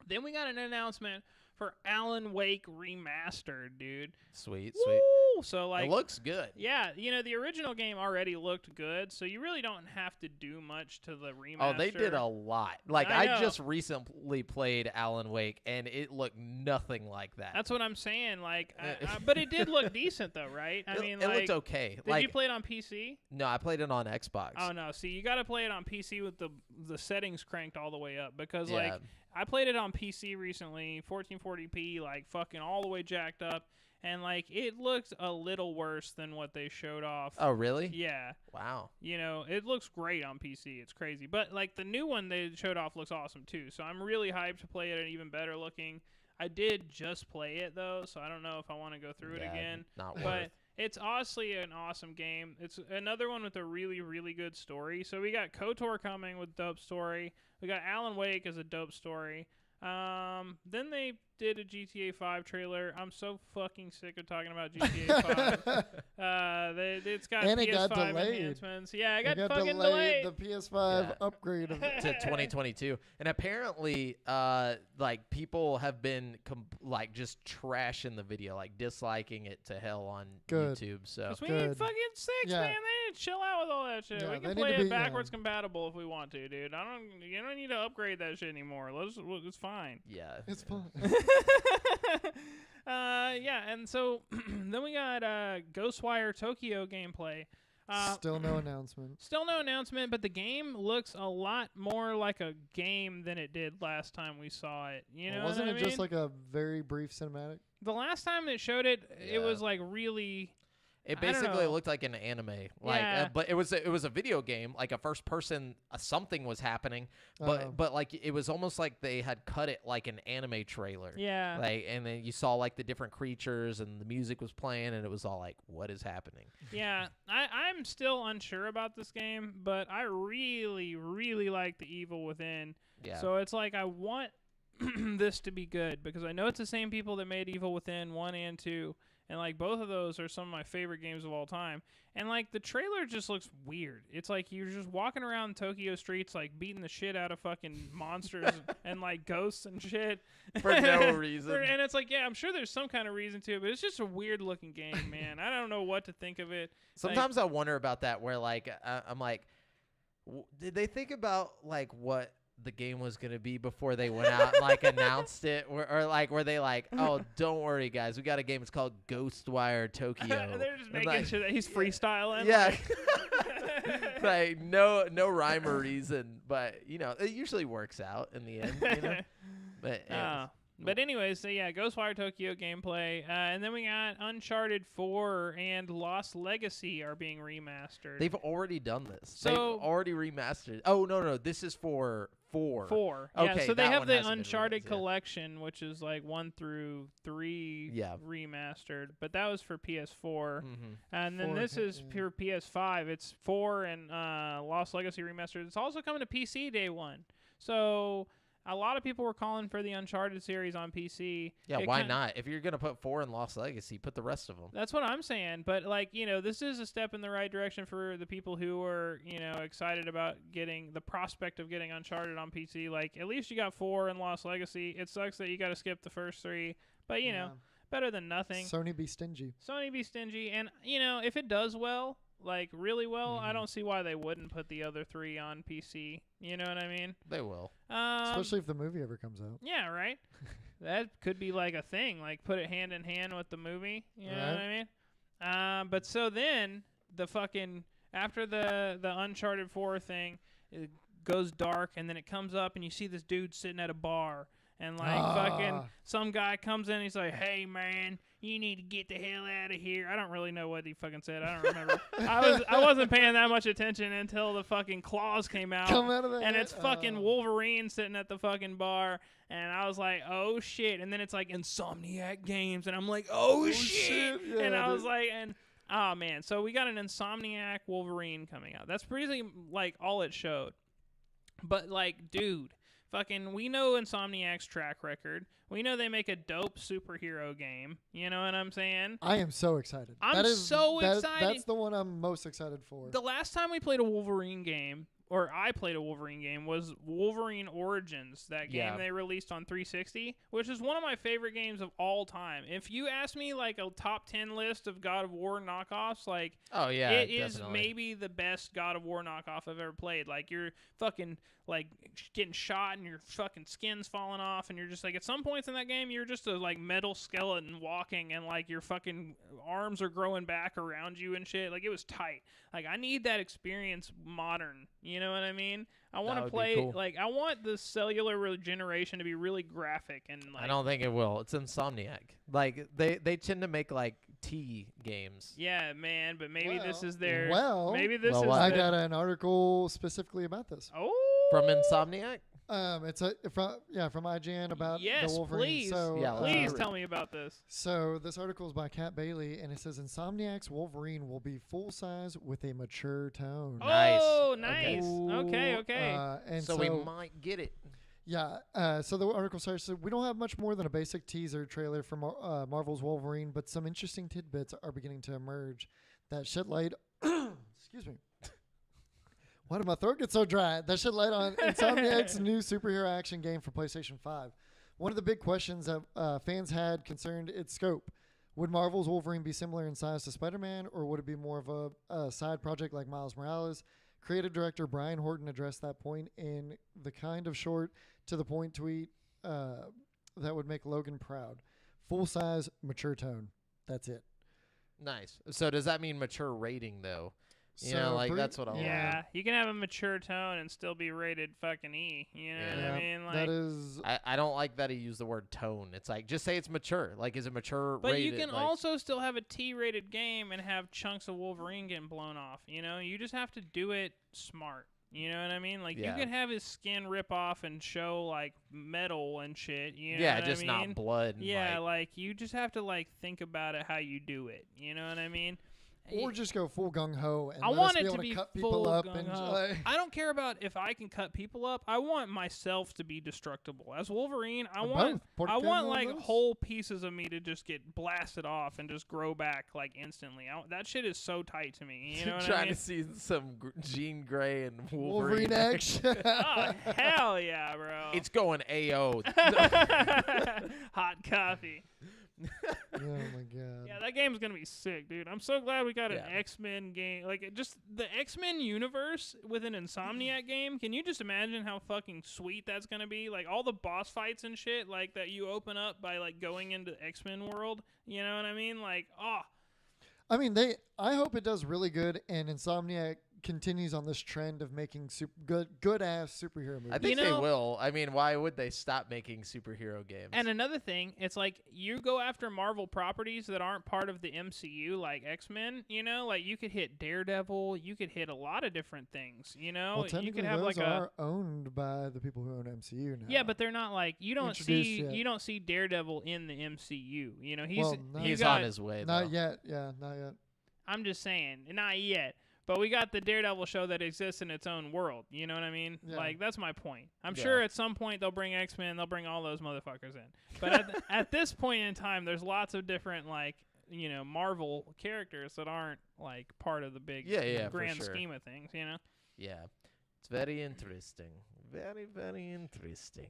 Then we got an announcement for Alan Wake Remastered, dude. Sweet. Woo! So like It looks good. yeah, the original game already looked good, so you really don't have to do much to the remaster. Oh, they did a lot. Like I know. I just recently played Alan Wake, and it looked nothing like that. That's what I'm saying. Like, but it did look decent though, right? I mean, it like, looked okay. did Like you play it on PC? no, I played it on Xbox. Oh no, see, you got to play it on PC with the settings cranked all the way up because Yeah. like I played it on PC recently, 1440p, like fucking all the way jacked up, and like it looked a little worse than what they showed off. Oh, really? Yeah. Wow. It looks great on PC. It's crazy. But, like, the new one they showed off looks awesome, too. So I'm really hyped to play it and even better looking. I did just play it, though, so I don't know if I want to go through it Yeah, again. Not But worth. it's honestly an awesome game. It's another one with a really, really good story. So we got KOTOR coming with dope story. We got Alan Wake as a dope story. Then they did a GTA 5 trailer. I'm so fucking sick of talking about GTA 5. It's got And it PS5 got delayed. enhancements. Yeah, it It got fucking delayed. the PS5 Yeah. upgrade of it. To 2022, and apparently, like people have been just trashing the video, like disliking it to hell on Good. YouTube. So Because we Good. ain't fucking six, Yeah. man. They need to chill out with all that shit. Yeah, We they can need play to it be, backwards compatible if we want to, dude. You don't need to upgrade that shit anymore. It's fine. Yeah. It's fun. Yeah, and so then we got Ghostwire Tokyo gameplay. Still no announcement. Still no announcement, but the game looks a lot more like a game than it did last time we saw it. You know, Wasn't what it I mean? just like a very brief cinematic? The last time it showed it, it was like really. It I don't basically know. looked like an anime, like, Yeah. but it was a video game, like a first person. Something was happening, Oh. but like it was almost like they had cut it like an anime trailer. Yeah. Like, and then you saw like the different creatures and the music was playing, and it was all like, what is happening? Yeah, I'm still unsure about this game, but I really, really like The Evil Within. Yeah. So it's like I want this to be good because I know it's the same people that made Evil Within 1 and 2. And, like, both of those are some of my favorite games of all time. And, like, the trailer just looks weird. It's like you're just walking around Tokyo streets, like, beating the shit out of fucking monsters and, like, ghosts and shit. For no reason. And it's like, yeah, I'm sure there's some kind of reason to it, but it's just a weird-looking game, man. I don't know what to think of it. Sometimes I wonder about that, where like I'm like, did they think about like what the game was gonna be before they went out and like announced it, or like were they like, oh, don't worry guys, we got a game, it's called Ghostwire Tokyo. They're just And, making like, sure that he's freestyling. Yeah. Like no rhyme or reason, but you know it usually works out in the end. You know? But anyways, so yeah, Ghostwire Tokyo gameplay, and then we got Uncharted 4 and Lost Legacy are being remastered. They've already done this. So- They've already remastered. Oh no, this is for 4. 4. Okay, Yeah, so they that have one the hasn't been Uncharted released yet. collection, which is like 1 through 3 Yeah. remastered, but that was for PS4. Mm-hmm. And then 4, this is yeah. pure PS5. It's 4 and Lost Legacy remastered. It's also coming to PC day 1. So a lot of people were calling for the Uncharted series on PC. Yeah, It why kin- not? If you're gonna put 4 in Lost Legacy, put the rest of them. That's what I'm saying. But, like, you know, this is a step in the right direction for the people who are, you know, excited about getting the prospect of getting Uncharted on PC. Like, at least you got 4 in Lost Legacy. It sucks that you got to skip the first 3. But, you know, better than nothing. Sony be stingy. Sony be stingy. And, you know, if it does well, like, really well, I Mhm. don't see why they wouldn't put the other 3 on PC. You know what I mean? They will. Especially if the movie ever comes out. Yeah, right? That could be like a thing, like put it hand in hand with the movie. You know what I mean? But so then the fucking after the Uncharted 4 thing, it goes dark and then it comes up and you see this dude sitting at a bar and like fucking some guy comes in and he's like, "Hey man, you need to get the hell out of here." I don't really know what he fucking said. I don't remember. I wasn't paying that much attention until the fucking claws came out. Come out of the And head. it's fucking Wolverine sitting at the fucking bar. And I was like, oh, shit. And then it's like Insomniac Games. And I'm like, oh, shit. Yeah, and I was dude. like, oh, man. So we got an Insomniac Wolverine coming out. That's pretty like all it showed. But, like, dude, fucking, we know Insomniac's track record. We know they make a dope superhero game. You know what I'm saying? I am so excited. I'm so excited. That's the one I'm most excited for. The last time we played a Wolverine game, or I played a Wolverine game, was Wolverine Origins, that game Yeah. they released on 360, which is one of my favorite games of all time. If you ask me, like, a top 10 list of God of War knockoffs, like, Oh yeah, it is definitely. maybe the best God of War knockoff I've ever played. Like, you're fucking, like, getting shot and your fucking skin's falling off, and you're just, like, at some points in that game, you're just a, like, metal skeleton walking, and, like, your fucking arms are growing back around you and shit. Like, it was tight. Like, I need that experience modern. You know what I mean? I want to would be play, cool. like, I want the cellular regeneration to be really graphic and, like, I don't think it will. It's Insomniac. Like they tend to make like T games. yeah, man, but maybe this is their, Well, maybe this Well, is what? I the- got an article specifically about this. oh, From Insomniac? It's from IGN about yes, the Wolverine. please, So, Yeah, please read it. tell me about this. So this article is by Kat Bailey, and it says Insomniac's Wolverine will be full size with a mature tone. Nice. Oh, Okay. nice. Okay. And So we might get it. Yeah. So the article starts. So we don't have much more than a basic teaser trailer for Marvel's Wolverine, but some interesting tidbits are beginning to emerge that shed light. Excuse me. Why did my throat get so dry? That shed light on Insomniac's new superhero action game for PlayStation 5. One of the big questions that fans had concerned its scope. Would Marvel's Wolverine be similar in size to Spider-Man, or would it be more of a side project like Miles Morales? Creative director Brian Horton addressed that point in the kind of short to the point tweet that would make Logan proud. Full size, mature tone. That's it. Nice. So does that mean mature rating though? You So know, like Bru- that's what I want. Yeah, you can have a mature tone and still be rated fucking E. You know what I mean? Like, that is. I don't like that he used the word tone. It's like just say it's mature. Like is it mature but rated? you can like, also still have a T-rated game and have chunks of Wolverine getting blown off. You know, you just have to do it smart. You know what I mean? Like Yeah. you can have his skin rip off and show like metal and shit. You know yeah, what just I mean? not blood. And, Yeah, like, like you just have to like think about it how you do it. You know what I mean? Or just go full gung ho and I let want us be it able to to be cut people full up and gung-ho. like, I don't care about if I can cut people up. I want myself to be destructible. As Wolverine, I Or want both. I Put want them on like those. whole pieces of me to just get blasted off and just grow back like instantly. That shit is so tight to me. You know what I trying mean? to see some Jean Grey and Wolverine action. Oh hell yeah, bro! It's going AO. Hot coffee. Oh my god. Yeah, that game's gonna be sick, dude. I'm so glad we got an Yeah. X-Men game. Like, just the X-Men universe with an Insomniac game. Can you just imagine how fucking sweet that's gonna be? Like, all the boss fights and shit, like, that you open up by, like, going into X-Men world. You know what I mean? Like, I mean, I hope it does really good, and Insomniac continues on this trend of making good ass superhero movies. I think You know- they will. I mean, why would they stop making superhero games? and another thing, it's like you go after Marvel properties that aren't part of the MCU, like X-Men, you know? Like, you could hit Daredevil, you could hit a lot of different things, you know? well, you technically, could have, those like, are owned by the people who own MCU now. Yeah, but they're not like you don't Introduced see yet. you don't see Daredevil in the MCU. You know, he's Well, no. you he's got, on his way. not though. yet. Yeah, not yet. I'm just saying, not yet. But we got the Daredevil show that exists in its own world. You know what I mean? Yeah. Like that's my point. I'm Yeah. sure at some point they'll bring X-Men, they'll bring all those motherfuckers in. But at this point in time, there's lots of different like Marvel characters that aren't like part of the big Yeah, for grand sure. scheme of things. You know? Yeah, it's very interesting. Very, very interesting.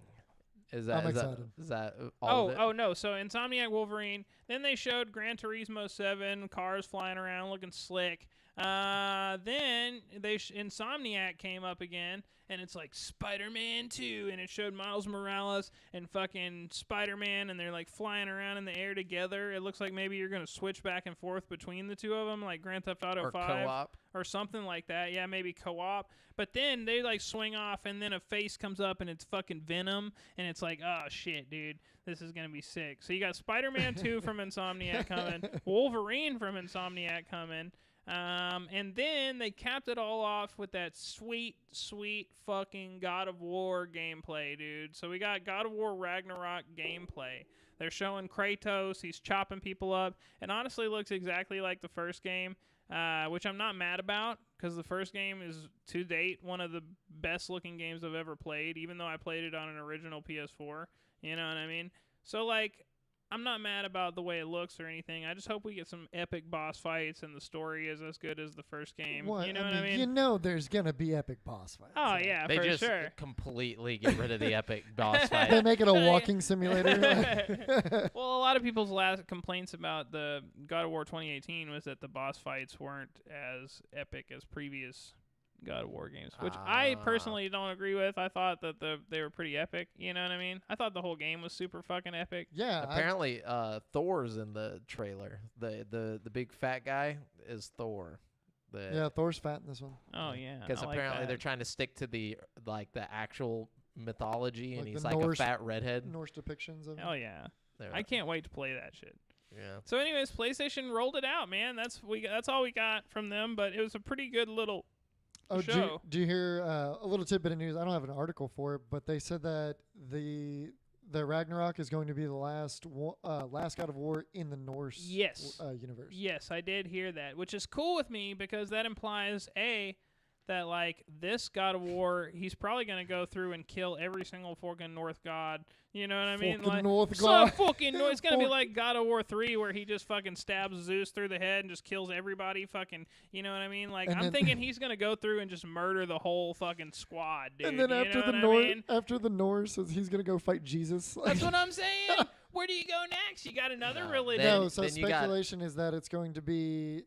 Is I'm that excited. is that all of it? Oh no! So Insomniac Wolverine. Then they showed Gran Turismo 7, cars flying around, looking slick. Then Insomniac came up again, and it's like Spider-Man 2, and it showed Miles Morales and fucking Spider-Man, and they're like flying around in the air together. It looks like maybe you're gonna switch back and forth between the two of them, like Grand Theft Auto Or 5 co-op? or something like that. Yeah, maybe co-op. But then they like swing off, and then a face comes up, and it's fucking Venom, and it's like, oh shit, dude, this is gonna be sick. So you got Spider-Man 2 from Insomniac coming, Wolverine from Insomniac coming, and then they capped it all off with that sweet, sweet fucking God of War gameplay, dude. So we got God of War Ragnarok gameplay. They're showing Kratos, he's chopping people up, and honestly looks exactly like the first game. Which I'm not mad about, because the first game is, to date, one of the best looking games I've ever played, even though I played it on an original PS4. You know what I mean? So, like, I'm not mad about the way it looks or anything. I just hope we get some epic boss fights and the story is as good as the first game. What? You know what I mean? You know there's going to be epic boss fights. Oh, yeah, They for just sure. completely get rid of the epic boss They fight. make it a Yeah. walking simulator. Well, a lot of people's last complaints about the God of War 2018 was that the boss fights weren't as epic as previous God of War games, which I personally don't agree with. I thought that they were pretty epic. You know what I mean? I thought the whole game was super fucking epic. Yeah. Apparently, Thor's in the trailer. The big fat guy is Thor. Yeah, Thor's fat in this one. Oh yeah, Because I like apparently that. they're trying to stick to the actual mythology, and Like he's the like Norse- a fat redhead. Norse depictions of Hell yeah, There. I can't wait to play that shit. Yeah. So, anyways, PlayStation rolled it out, man. That's all we got from them, but it was a pretty good little show. Do you hear a little tidbit of news? I don't have an article for it, but they said that the Ragnarok is going to be the last God of War in the Norse Yes. universe. Yes, I did hear that, which is cool with me because that implies that like this God of War, he's probably gonna go through and kill every single fucking North god. You know what I mean? Fucking Like North some god. fucking It's gonna be Fuck. like God of War 3, where he just fucking stabs Zeus through the head and just kills everybody. Fucking, you know what I mean? Like And I'm then- thinking he's gonna go through and just murder the whole fucking squad, dude. And then you after know the what I mean? after the Norse, he's gonna go fight Jesus. That's what I'm saying. where do you go next? You got another No, religion. then- No, so you got- speculation is that it's going to be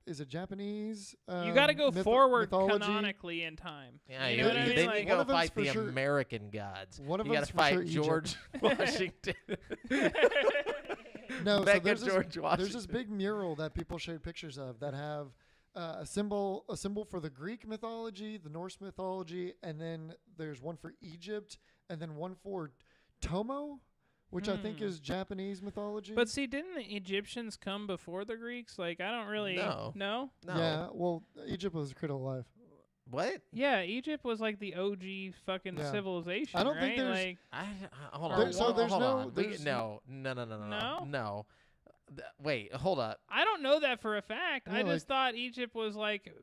is it Japanese? You got to go forward mythology? canonically in time. Yeah, you know what I mean? then Like, you go one of them's fight for the sure- American gods. One of You got them's to for fight sure Egypt. George Washington. No, so Mega there's George this, Washington. there's this big mural that people shared pictures of that have a symbol for the Greek mythology, the Norse mythology, and then there's one for Egypt, and then one for Tomo, which I think is Japanese mythology. But see, didn't the Egyptians come before the Greeks? Like, I don't really No. know. No. Yeah, well, Egypt was cradle of life. What? Yeah, Egypt was like the OG fucking Yeah. civilization. I don't right? think there's- like, Hold There- on. so hold there's no- on. there's No. No? No. Wait, hold up. I don't know that for a fact. I Yeah, just thought Egypt was like,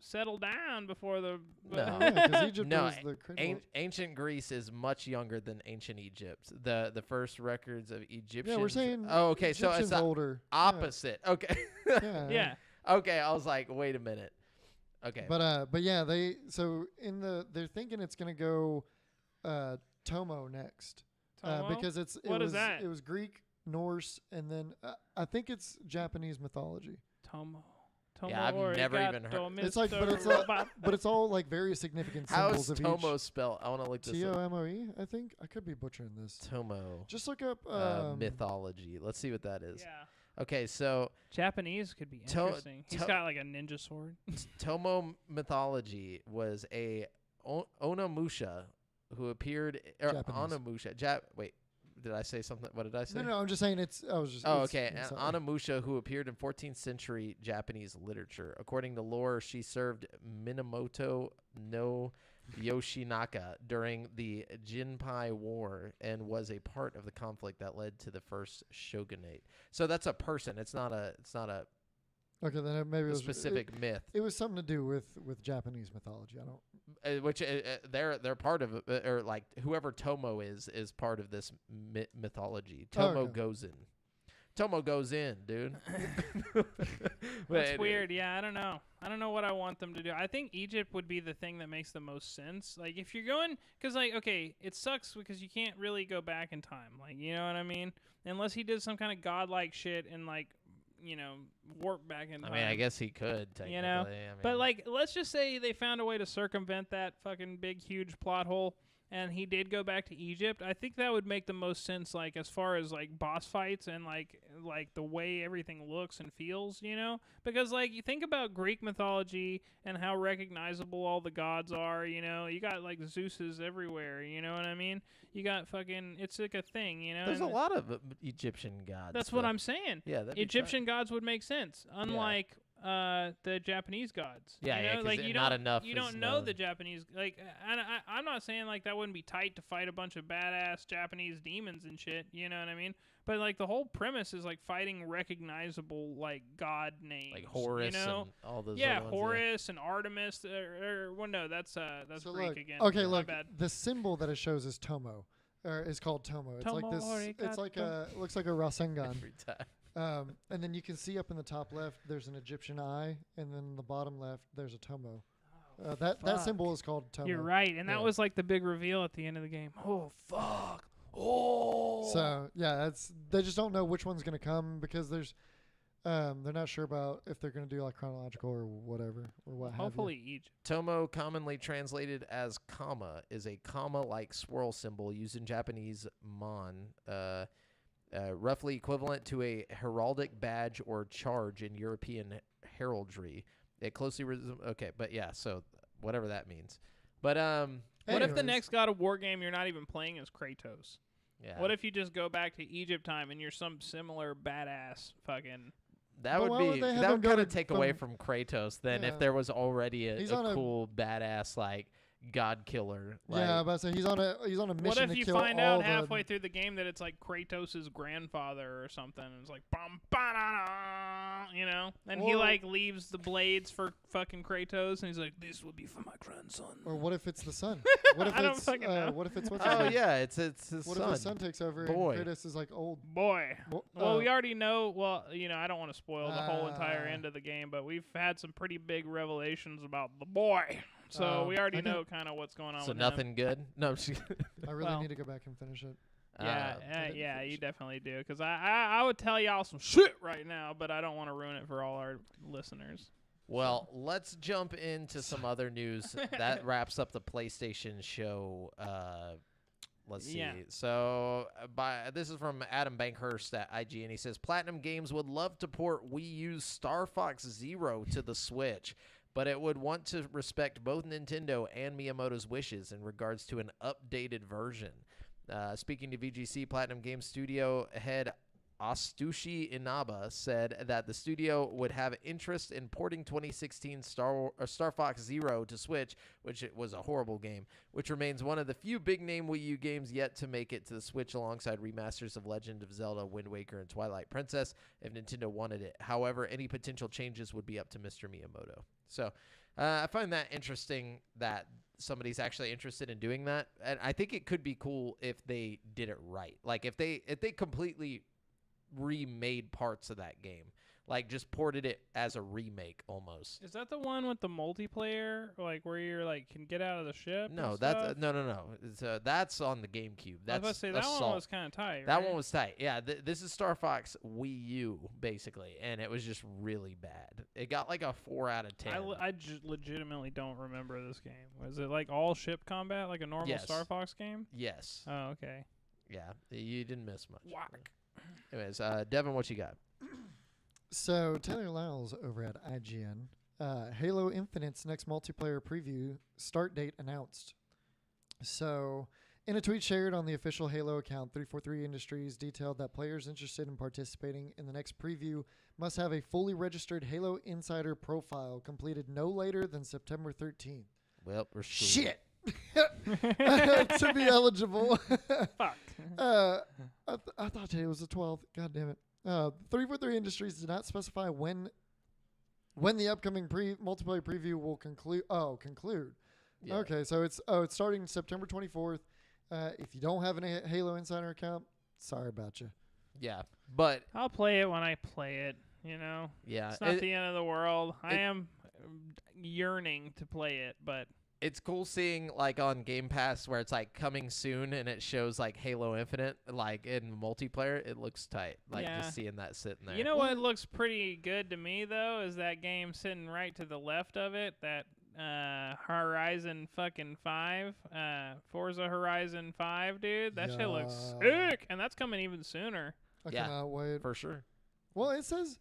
settled down before the. No. Yeah, because Egypt No, was the cradle. Ancient Greece is much younger than ancient Egypt. The first records of Egyptians. Yeah, we're saying Oh, okay. So it's Egyptians the older. opposite. Okay. Yeah. Yeah. Okay. I was like, wait a minute. Okay. But yeah, they're thinking it's gonna go Tomo next. Tomo? Because it What was is that? It was Greek, Norse, and then I think it's Japanese mythology. Tomo. Yeah, I've never even heard- It's like, but it's but it's all like very significant How symbols is of Tomo spelled? I want to look each. this up. Tomoe, I think. I could be butchering this. Tomo Just look up mythology. Let's see what that is. Yeah. Okay, so Japanese could be To- interesting. He's to- got like a ninja sword. Tomo mythology was a Onamusha who appeared Japanese. Onamusha. Wait, did I say something? What did I say? No, I'm just saying it's. I was just. Oh, it's- okay. it's An something. Onamusha, who appeared in 14th century Japanese literature. According to lore, she served Minamoto no Yoshinaka during the Jinpai War and was a part of the conflict that led to the first shogunate. So that's a person. It's not a Okay, then maybe it was specific myth. It was something to do with Japanese mythology. I don't. Which they're part of it, or like whoever Tomo is part of this mythology. Tomo okay. goes in. Tomo goes in, dude. That's weird. Yeah, I don't know. I don't know what I want them to do. I think Egypt would be the thing that makes the most sense. Like, if you're going, because, like, okay, it sucks because you can't really go back in time. Like, you know what I mean? Unless he did some kind of godlike shit and, like, warp back in time. I mean, I guess he could, technically. You know? I mean, But, like, let's just say they found a way to circumvent that fucking big, huge plot hole, and he did go back to Egypt. I think that would make the most sense, like, as far as, like, boss fights and, like the way everything looks and feels, Because, like, you think about Greek mythology and how recognizable all the gods are, You got, like, Zeus's everywhere, you know what I mean? You got fucking, it's like a thing, There's a and lot of Egyptian gods. that's what I'm saying. Yeah, that'd be Egyptian gods would make sense, unlike the Japanese gods. Yeah, yeah, 'cause like it- you not don't, enough You is don't know known. the Japanese. Like, I'm not saying like that wouldn't be tight to fight a bunch of badass Japanese demons and shit. You know what I mean? But like the whole premise is like fighting recognizable like god names, like Horus You know? and all those. Yeah, other ones, Horus and Artemis. Well, no, that's So Greek look, again. okay, My look. bad. The symbol that it shows is Tomo, or is called Tomo. It's like Tomo this. It's like arigato. it looks like a Rasengan. Every time. And then you can see up in the top left, there's an Egyptian eye, and then in the bottom left, there's a Tomo. That fuck. symbol is called Tomo. You're right, and that Yeah. was like the big reveal at the end of the game. Oh fuck! Oh. So yeah, they just don't know which one's gonna come because they're not sure about if they're gonna do like chronological or whatever or what. Hopefully Egypt. Tomo, commonly translated as kama, is a kama-like swirl symbol used in Japanese mon, roughly equivalent to a heraldic badge or charge in European heraldry. It closely okay, but yeah, so whatever that means. But What if the Anyways. next God of War game you're not even playing as Kratos? yeah, What if you just go back to Egypt time and you're some similar badass fucking? that But would why be would they have that him would go kind of to- take away from Kratos then Yeah. if there was already He's a on a- cool badass like god killer. Yeah, Like, but so he's on a mission What if to you kill find all out the halfway through the game that it's like Kratos' grandfather or something? And it's like bum ba and he Or- like leaves the blades for fucking Kratos, and he's like, "This will be for my grandson." Or what if it's the son? What if I don't it's fucking know. what if it's what's his oh name? yeah, it's his What son. if his son takes over Boy. and Kratos is like old? Boy. Well, Well, we already know. Well, I don't want to spoil the whole entire Ah. end of the game, but we've had some pretty big revelations about the boy. So we already I know kind of what's going on So with nothing good. No, I'm just I really well- need to go back and finish it. Yeah, you definitely do. Because I would tell y'all some shit right now, but I don't want to ruin it for all our listeners. Well, let's jump into some other news. That wraps up the PlayStation show. Let's see. Yeah. So this is from Adam Bankhurst at IGN. He says, Platinum Games would love to port Wii U's Star Fox Zero to the Switch, but it would want to respect both Nintendo and Miyamoto's wishes in regards to an updated version. Speaking to VGC, Platinum Games studio head Atsushi Inaba said that the studio would have interest in porting 2016 Star Fox Zero to Switch, which it was a horrible game, which remains one of the few big-name Wii U games yet to make it to the Switch alongside remasters of Legend of Zelda, Wind Waker, and Twilight Princess if Nintendo wanted it. However, any potential changes would be up to Mr. Miyamoto. So I find that interesting that somebody's actually interested in doing that, and I think it could be cool if they did it right. Like if they completely remade parts of that game, like just ported it as a remake almost. Is that the one with the multiplayer, like where you're like can get out of the ship? No, and that's stuff? no. That's on the GameCube. I was That's about to say that Assault. one was kind of tight. That right? one was tight. Yeah, this is Star Fox Wii U basically, and it was just really bad. It got like a 4 out of 10. I legitimately don't remember this game. Was it like all ship combat, like a normal Yes. Star Fox game? Yes. Oh, okay. Yeah, you didn't miss much. Whack. Anyways, Devin, what you got? So Taylor Lyles over at IGN, Halo Infinite's next multiplayer preview start date announced. So in a tweet shared on the official Halo account, 343 Industries detailed that players interested in participating in the next preview must have a fully registered Halo Insider profile completed no later than September 13th. Well, we're screwed. Shit! To be eligible. Fuck. I thought today was the 12th. God damn it. 343 Industries did not specify when the upcoming multiplayer preview will conclude. Yeah. Okay, so it's starting September 24th. If you don't have a Halo Insider account, sorry about you. Yeah, but I'll play it when I play it. You know, yeah, it's not the end of the world. I am yearning to play it, but it's cool seeing like on Game Pass where it's like coming soon and it shows like Halo Infinite like in multiplayer. It looks tight. Like Yeah. just seeing that sitting there. you know what looks pretty good to me though is that game sitting right to the left of it. That Horizon fucking 5, Forza Horizon 5, dude. That shit looks Yeah. sick, and that's coming even sooner. I Yeah. cannot wait. For sure. Well, it says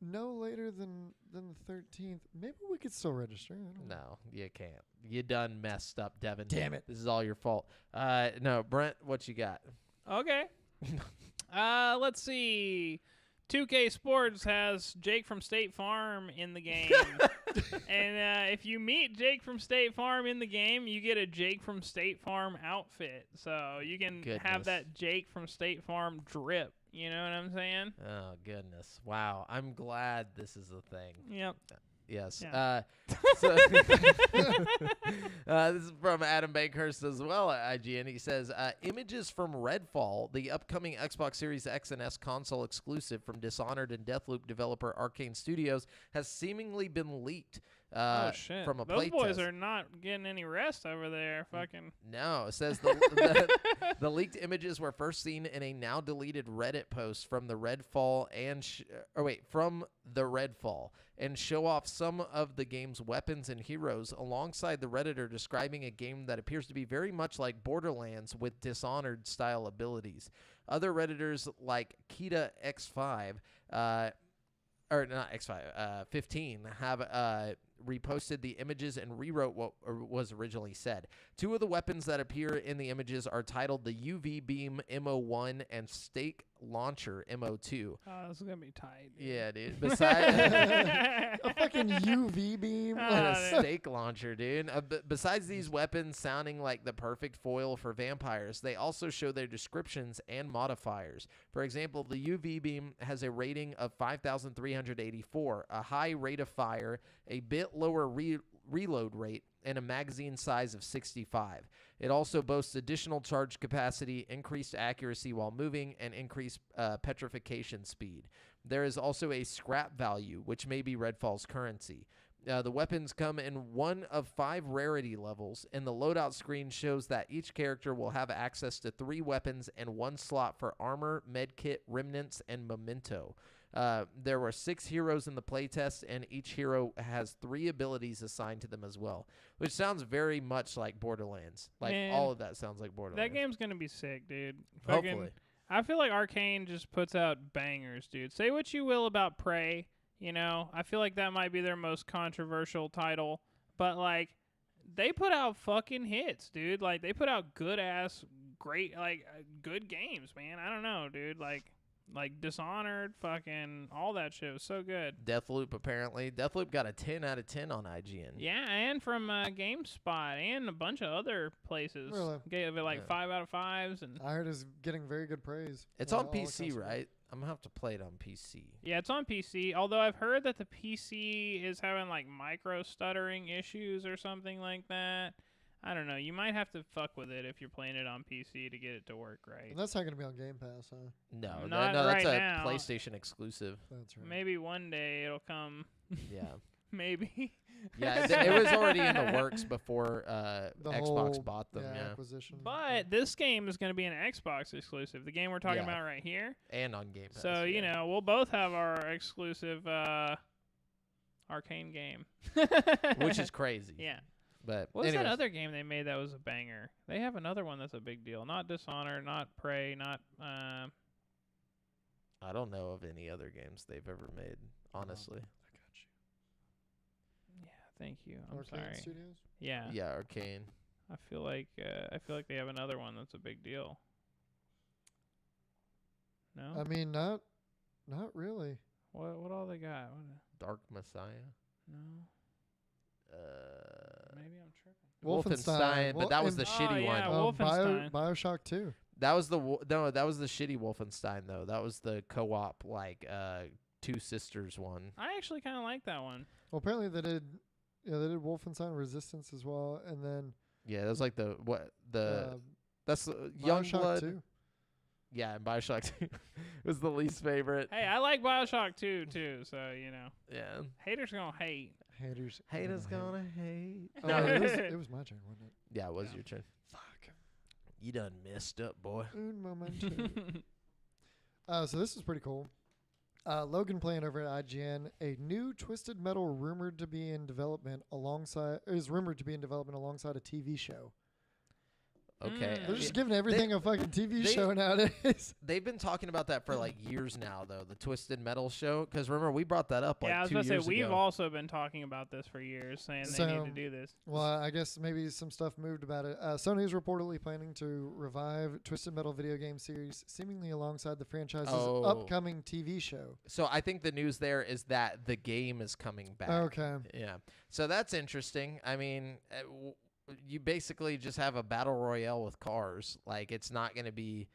no later than the 13th. Maybe we could still register. I don't know. No, you can't. You done messed up, Devin. Damn it. This is all your fault. No, Brent, what you got? Okay. Let's see. 2K Sports has Jake from State Farm in the game. And if you meet Jake from State Farm in the game, you get a Jake from State Farm outfit. So you can have Goodness. that Jake from State Farm drip. You know what I'm saying? Oh goodness! Wow, I'm glad this is a thing. Yep. Yes. Yeah. So this is from Adam Bankhurst as well at IGN. He says, images from Redfall, the upcoming Xbox Series X and S console exclusive from Dishonored and Deathloop developer Arcane Studios, has seemingly been leaked. Oh shit! From a Those boys playtest. are not getting any rest over there. Fucking. No, it says the leaked images were first seen in a now deleted Reddit post from the Redfall and show off some of the game's weapons and heroes alongside the Redditor describing a game that appears to be very much like Borderlands with Dishonored style abilities. Other Redditors like Kita X5 or not X5, 15 have reposted the images and rewrote what was originally said. Two of the weapons that appear in the images are titled the UV Beam MO1 and Stake Launcher MO2. Oh, this is gonna be tight. Dude. Yeah, dude. Besides A fucking UV beam. and a dude. stake launcher, dude. Besides these weapons sounding like the perfect foil for vampires, they also show their descriptions and modifiers. For example, the UV beam has a rating of 5,384, a high rate of fire, a bit lower reload rate, and a magazine size of 65. It also boasts additional charge capacity, increased accuracy while moving, and increased petrification speed. There is also a scrap value, which may be Redfall's currency. The weapons come in one of 5 rarity levels, and the loadout screen shows that each character will have access to 3 weapons and 1 slot for armor, medkit, remnants, and memento. There were 6 heroes in the playtest, and each hero has 3 abilities assigned to them as well, which sounds very much like Borderlands. Like, Man, all of that sounds like Borderlands. That game's gonna be sick, dude. Hopefully. I feel like Arcane just puts out bangers, dude. Say what you will about Prey, you know. I feel like that might be their most controversial title, but like they put out fucking hits, dude. Like they put out good ass, great, like good games, man. I don't know, dude. Like Dishonored, fucking all that shit was so good. Deathloop, apparently. Deathloop got a 10 out of 10 on IGN. Yeah, and from GameSpot and a bunch of other places. Really? Gave it like Yeah. 5 out of 5s, and I heard it's getting very good praise. It's Well, on all PC, across the board. right? I'm going to have to play it on PC. yeah, it's on PC. Although I've heard that the PC is having like micro stuttering issues or something like that. I don't know. You might have to fuck with it if you're playing it on PC to get it to work right. And that's not going to be on Game Pass, huh? No, Not no, that's right a now. PlayStation exclusive. That's right. Maybe one day it'll come. Yeah. Maybe. Yeah, it was already in the works before The Xbox whole, bought them, yeah. acquisition. But this game is going to be an Xbox exclusive. The game we're talking Yeah. about right here. And on Game Pass. So, you yeah. know, we'll both have our exclusive Arcane game. Which is crazy. Yeah. But What's anyways, that other game they made that was a banger? They have another one that's a big deal. Not Dishonored, not Prey, not I don't know of any other games they've ever made, honestly. I got you. yeah, thank you. I'm Arcane sorry. Studios? Yeah. Yeah, Arcane. I feel like they have another one that's a big deal. No? I mean, not really. what all they got? Dark Messiah. No. Maybe I'm tripping. Wolfenstein, but that was the Oh, shitty yeah, one. Wolfenstein. BioShock 2. That was the that was the shitty Wolfenstein though. That was the co-op like Two Sisters one. I actually kind of like that one. Well, apparently they did Wolfenstein Resistance as well, and then Yeah, that was like that's BioShock Youngblood. 2. Yeah, and BioShock 2 was the least favorite. Hey, I like BioShock 2 too, so you know. Yeah. Haters gonna hate. Haters. Haters gonna hate. Oh, No, it was my turn, wasn't it? yeah, it was Yeah. your turn. Fuck. You done messed up, boy. Un momento. So this is pretty cool. Logan playing over at IGN. A new Twisted Metal is rumored to be in development alongside a TV show. Okay. They're Yeah. just giving everything a fucking TV they- show nowadays. They've been talking about that for like years now, though. The Twisted Metal show, because remember we brought that up like yeah, I was 2 about to years say we've ago. also been talking about this for years, saying they need to do this. Well, I guess maybe some stuff moved about it. Sony is reportedly planning to revive Twisted Metal video game series, seemingly alongside the franchise's Oh. upcoming TV show. So I think the news there is that the game is coming back. Okay. Yeah. So that's interesting. I mean, you basically just have a battle royale with cars. Like, it's not going to be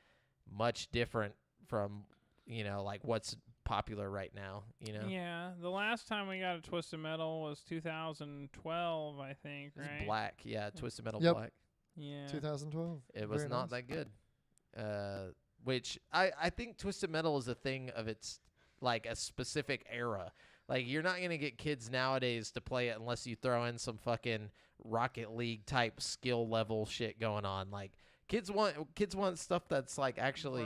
much different from, like what's popular right now, Yeah, the last time we got a Twisted Metal was 2012, I think, It was right? Black. Yeah, Twisted Metal Yep. Black. Yeah. 2012. It was Very not nice. that good. Which I think Twisted Metal is a thing of its, like, a specific era. Like, you're not going to get kids nowadays to play it unless you throw in some fucking Rocket League type skill level shit going on. Like, kids want stuff that's like actually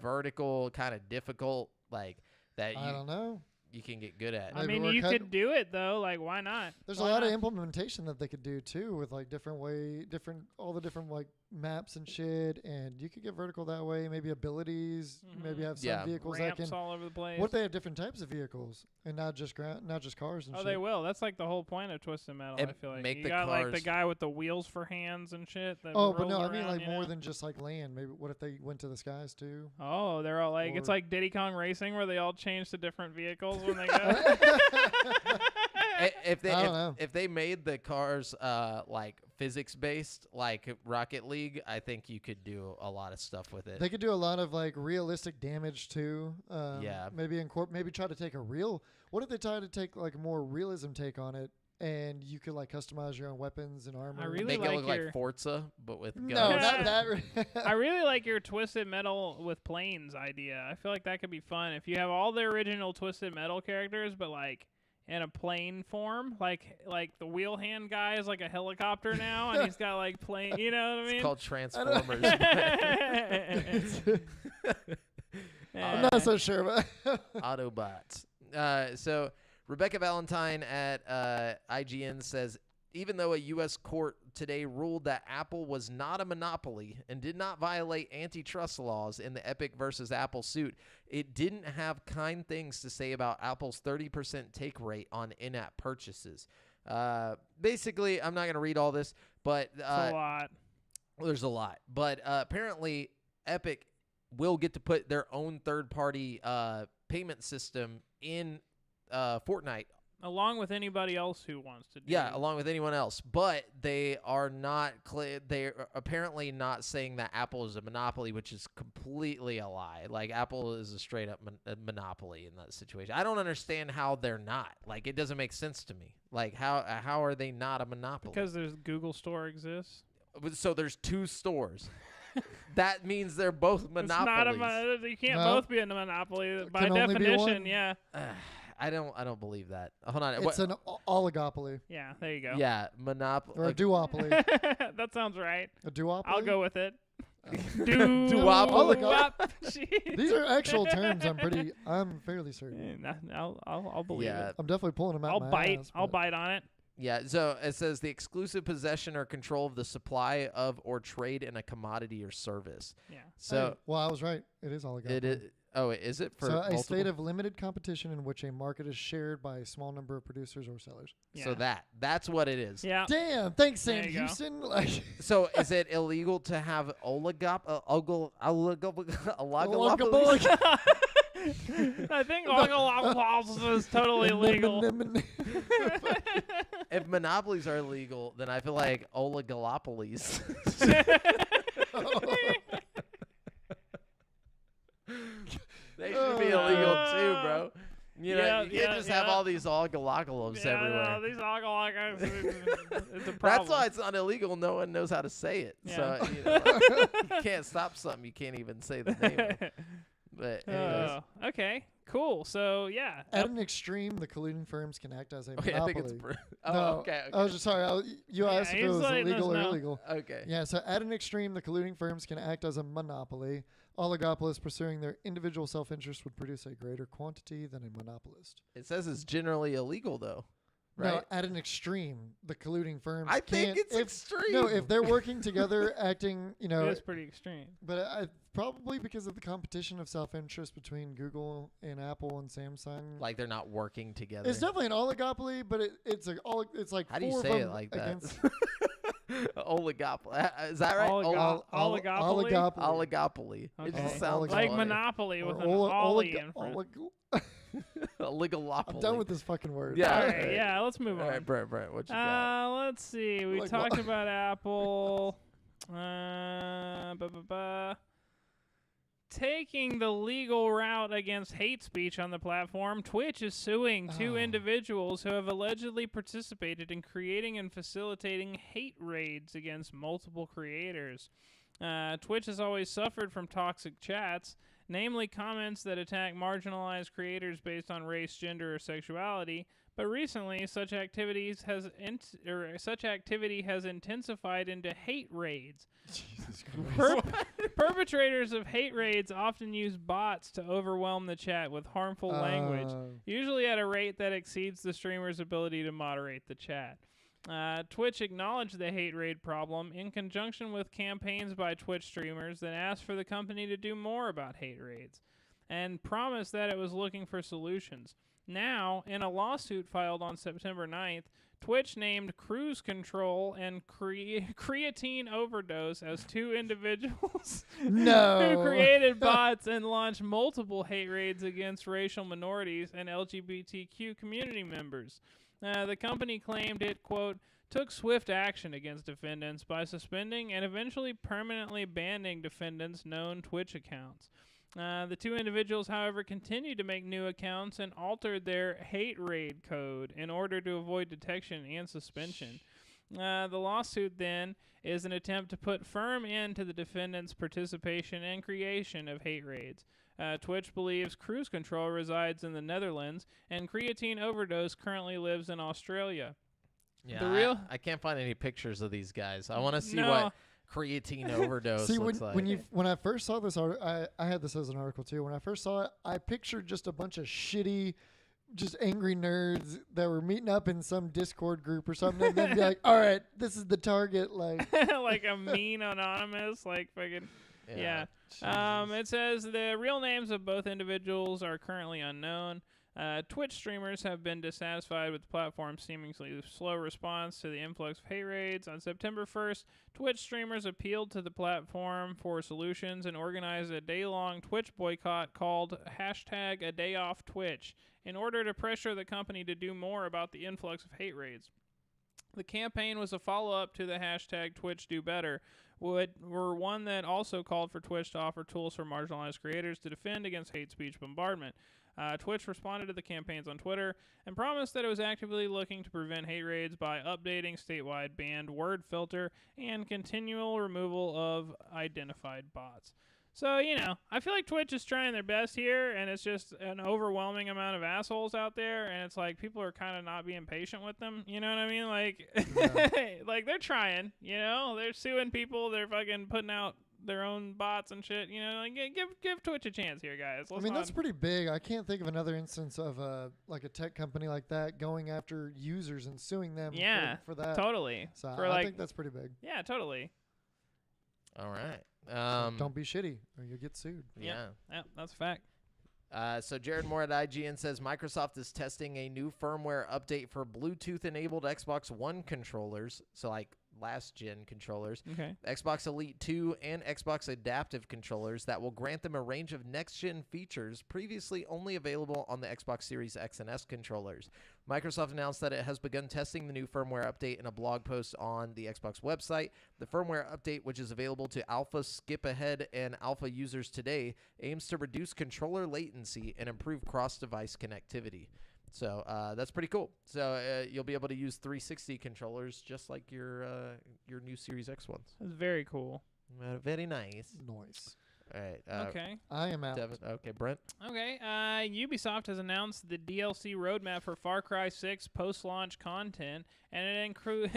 vertical, kind of difficult, like that I don't know. you can get good at. I Maybe mean, we're you cutting- could do it though. Like, why not? There's Why a lot of not? implementation that they could do too, with like all the different like maps and shit, and you could get vertical that way. Maybe abilities, maybe Mhm. have some Yeah. vehicles that Ramps can. all over the place. What if they have different types of vehicles and not just cars and Oh, shit. they will. That's like the whole point of Twisted Metal. And I feel like make you the got like the cars- guy with the wheels for hands and shit. That Oh, but rolls no, I mean around, like you more know? than just like land. Maybe what if they went to the skies too? Oh, they're all like it's Or- like Diddy Kong Racing where they all change to different vehicles when they go. If they I don't know. if they made the cars like physics based like Rocket League, I think you could do a lot of stuff with it. They could do a lot of like realistic damage too. Yeah. Maybe maybe try to take a real. What if they try to take like a more realism take on it, and you could like customize your own weapons and armor? I really Make it like look like your- Forza, but with guns. No, Yeah. not that. I really like your Twisted Metal with planes idea. I feel like that could be fun if you have all the original Twisted Metal characters, but like in a plane form, like the wheel hand guy is like a helicopter now, and he's got like plane. You know what I mean? It's called Transformers. I'm not so sure about Autobots. So Rebecca Valentine at IGN says, even though a U.S. court today ruled that Apple was not a monopoly and did not violate antitrust laws in the Epic versus Apple suit, it didn't have kind things to say about Apple's 30% take rate on in-app purchases. Basically, I'm not going to read all this, but It's a lot. there's a lot. But apparently, Epic will get to put their own third-party payment system in Fortnite. Along with anybody else who wants to do Yeah, along with anyone else. But they are not they're apparently not saying that Apple is a monopoly, which is completely a lie. Like, Apple is a straight-up monopoly in that situation. I don't understand how they're not. Like, it doesn't make sense to me. Like, how are they not a monopoly? Because there's Google Store exists. So there's two stores. That means they're both monopolies. It's not you can't No. both be in a monopoly by Can only be definition. one. Yeah. I don't believe that. Hold on. it's an oligopoly Yeah. There you go. Yeah, monopoly. or a duopoly. That sounds right. A duopoly. I'll go with it. Duopoly. These are actual terms. I'm fairly certain. I'll believe Yeah. it. I'm definitely pulling them out. I'll my bite. ass, I'll but- bite on it. Yeah, so it says the exclusive possession or control of the supply of or trade in a commodity or service. Yeah. So Hey, well, I was right. It is oligopoly. it is. Oh, is it for So a multiple? state of limited competition in which a market is shared by a small number of producers or sellers. Yeah. So that's what it is. Yeah. Damn! Thanks, There Sam you go. Houston. Like, So is it illegal to have oligopoly? I think oligopoly is totally illegal. If monopolies are illegal, then I feel like oligopolies. They should be illegal too, bro. You know, Yeah, you can't yeah, just have yeah. all these oligopoly everywhere. No, these oligopoly it's a problem. That's why it's not illegal. No one knows how to say it. Yeah. So you, know, you can't stop something you can't even say the name of. But anyways. Okay, cool. So yeah, at an extreme, the colluding firms can act as a Okay, I monopoly. think it's. Oh, No, okay. I was just sorry. You Yeah, asked if it he's was letting us illegal or know. illegal. Okay. Yeah, so at an extreme, the colluding firms can act as a monopoly. Oligopolists pursuing their individual self-interest would produce a greater quantity than a monopolist. It says it's generally illegal, though. Right? No, at an extreme, the colluding firms I think can't. it's if, extreme. No, if they're working together, acting, it is pretty extreme. but probably because of the competition of self-interest between Google and Apple and Samsung. like they're not working together. It's definitely an oligopoly, but it's like How do you four of say it them like that? against- Oligopoly. Is that right? Oligopoly? Oligopoly. Oligopoly. It Okay. just sounds Like Oligopoly. Monopoly with Or an ollie in front. Oligopoly. I'm done with this fucking word. Yeah. All Okay. right, yeah, let's move All on. right, Brent, what you got? Let's see. We Like talked what? about Apple. Taking the legal route against hate speech on the platform, Twitch is suing two Oh. individuals who have allegedly participated in creating and facilitating hate raids against multiple creators. Twitch has always suffered from toxic chats, namely comments that attack marginalized creators based on race, gender, or sexuality. But recently, such activity has intensified into hate raids. Jesus Christ. Perpetrators of hate raids often use bots to overwhelm the chat with harmful language, usually at a rate that exceeds the streamer's ability to moderate the chat. Twitch acknowledged the hate raid problem in conjunction with campaigns by Twitch streamers that asked for the company to do more about hate raids, and promised that it was looking for solutions. Now, in a lawsuit filed on September 9th, Twitch named Cruise Control and Creatine Overdose as two individuals No. who created bots and launched multiple hate raids against racial minorities and LGBTQ community members. The company claimed it, quote, took swift action against defendants by suspending and eventually permanently banning defendants' known Twitch accounts. The two individuals, however, continued to make new accounts and altered their hate raid code in order to avoid detection and suspension. The lawsuit, then, is an attempt to put firm end to the defendants' participation and creation of hate raids. Twitch believes cruise control resides in the Netherlands, and creatine overdose currently lives in Australia. Yeah, The real- I can't find any pictures of these guys. I want to see No. what creatine overdose See, looks like. when I first saw this, I had this as an article too. When I first saw it, I pictured just a bunch of shitty, just angry nerds that were meeting up in some Discord group or something, and then be like, "All right, this is the target." Like, Like a mean anonymous, like fucking. Yeah. Jesus. It says the real names of both individuals are currently unknown. Twitch streamers have been dissatisfied with the platform's seemingly slow response to the influx of hate raids. On September 1st, Twitch streamers appealed to the platform for solutions and organized a day-long Twitch boycott called #ADayOffTwitch in order to pressure the company to do more about the influx of hate raids. The campaign was a follow-up to the #TwitchDoBetter, were one that also called for Twitch to offer tools for marginalized creators to defend against hate speech bombardment. Twitch responded to the campaigns on Twitter and promised that it was actively looking to prevent hate raids by updating statewide banned word filter and continual removal of identified bots. So, I feel like Twitch is trying their best here, and it's just an overwhelming amount of assholes out there, and it's like people are kind of not being patient with them. You know what I mean? Like, like they're trying, they're suing people, they're fucking putting out their own bots and shit. Like, give Twitch a chance here, guys. I mean, that's pretty big. I can't think of another instance of a tech company like that going after users and suing them for that. Totally. So For I think that's pretty big. Yeah, totally. All right. Don't be shitty or you'll get sued. Yeah. Yeah, that's a fact. So Jared Moore at IGN says Microsoft is testing a new firmware update for Bluetooth-enabled Xbox One controllers, so like last-gen controllers, Okay. Xbox Elite 2, and Xbox Adaptive controllers that will grant them a range of next-gen features previously only available on the Xbox Series X and S controllers. Microsoft announced that it has begun testing the new firmware update in a blog post on the Xbox website. The firmware update, which is available to Alpha, Skip Ahead, and Alpha users today, aims to reduce controller latency and improve cross-device connectivity. So that's pretty cool. So you'll be able to use 360 controllers just like your new Series X ones. That's very cool. Very nice. Noise. All right. Okay. I am out. Devin, okay, Brent. Okay. Ubisoft has announced the DLC roadmap for Far Cry 6 post-launch content, and it includes